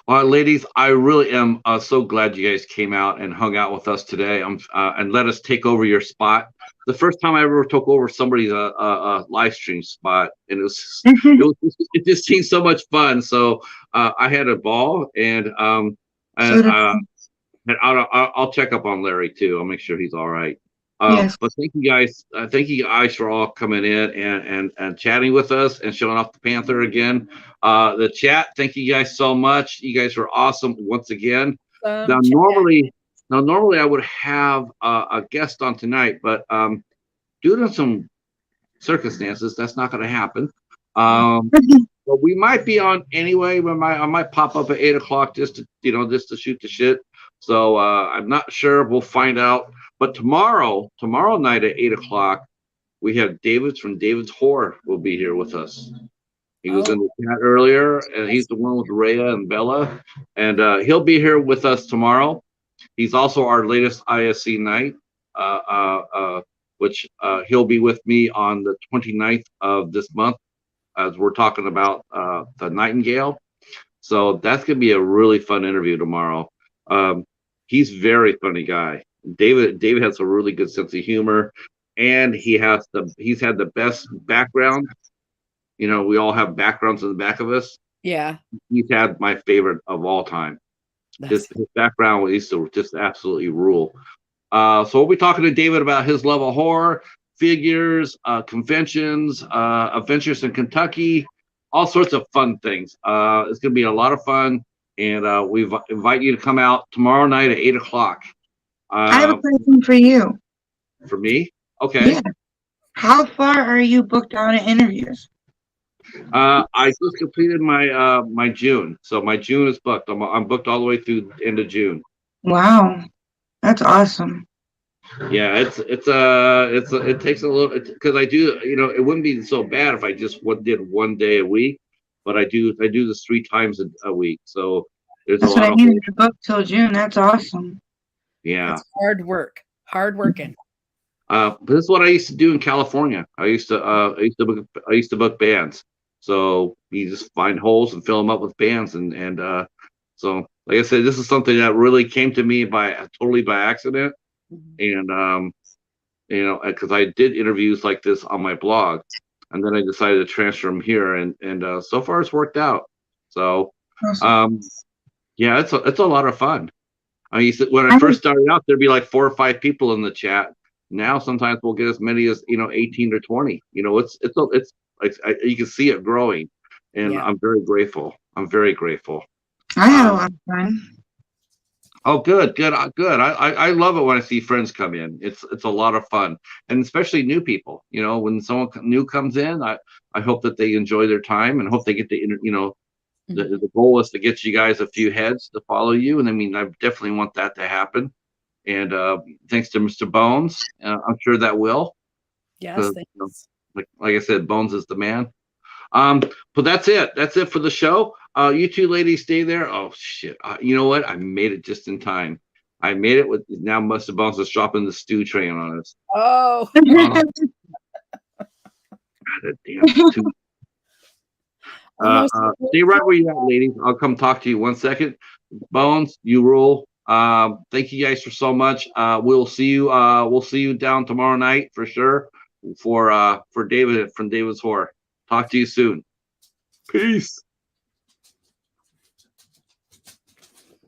Well, ladies, I really am so glad you guys came out and hung out with us today. And let us take over your spot. The first time I ever took over somebody's live stream spot, and it just seemed so much fun. So I had a ball, and So and I'll check up on Larry too. I'll make sure he's all right. yes. But thank you guys. Thank you guys for all coming in and chatting with us and showing off the Panther again. The chat. Thank you guys so much. You guys were awesome once again. Now chat. normally I would have a guest on tonight, but due to some circumstances, that's not going to happen. But we might be on anyway. I might pop up at 8 o'clock just to shoot the shit. So I'm not sure. We'll find out. But tomorrow night at 8 o'clock, we have David from David's Horror will be here with us. He was in the chat earlier, and he's the one with Rhea and Bella, and he'll be here with us tomorrow. He's also our latest ISC night, which he'll be with me on the 29th of this month, as we're talking about the Nightingale. So that's gonna be a really fun interview tomorrow. He's a very funny guy. David has a really good sense of humor, and he's had the best background. We all have backgrounds in the back of us. Yeah. He's had my favorite of all time. His background used to just absolutely rule. So we'll be talking to David about his love of horror, figures, conventions, adventures in Kentucky, all sorts of fun things. It's going to be a lot of fun, and we invite you to come out tomorrow night at 8 o'clock. I have a question for you. For me? Okay. Yeah. How far are you booked out at interviews? I just completed my June, so my June is booked. I'm booked all the way through the end of June. Wow, that's awesome. Yeah, it takes a little because I do it wouldn't be so bad if I just did one day a week, but I do this 3 times a week, so there's That's a what lot I of needed to book till June. That's awesome. yeah. It's hard working. But this is what I used to do in California. I used to book bands. So you just find holes and fill them up with bands, and so like I said, this is something that really came to me totally by accident, and because I did interviews like this on my blog, and then I decided to transfer them here, and so far it's worked out. So Awesome. yeah, it's a lot of fun. I mean, when I first started out, there'd be like 4 or 5 people in the chat. Now sometimes we'll get as many as 18 to 20. It's you can see it growing, and Yeah. I'm very grateful. I'm very grateful. I had a lot of fun. Oh, good. I love it when I see friends come in. It's a lot of fun, and especially new people. When someone new comes in, I hope that they enjoy their time and hope they get to the goal is to get you guys a few heads to follow you, and I mean I definitely want that to happen. And thanks to Mr. Bones, I'm sure that will. Yes, Because thanks. like I said, Bones is the man. But that's it. That's it for the show. You two ladies stay there. Oh shit! You know what? I made it just in time. I made it with now. Mr. Bones is dropping the stew train on us. Oh. God, damn stew. Stay right where you at, ladies. I'll come talk to you 1 second. Bones, you rule. Thank you guys for so much. We'll see you. We'll see you down tomorrow night for sure. For David from David's Horror. Talk to you soon. Peace.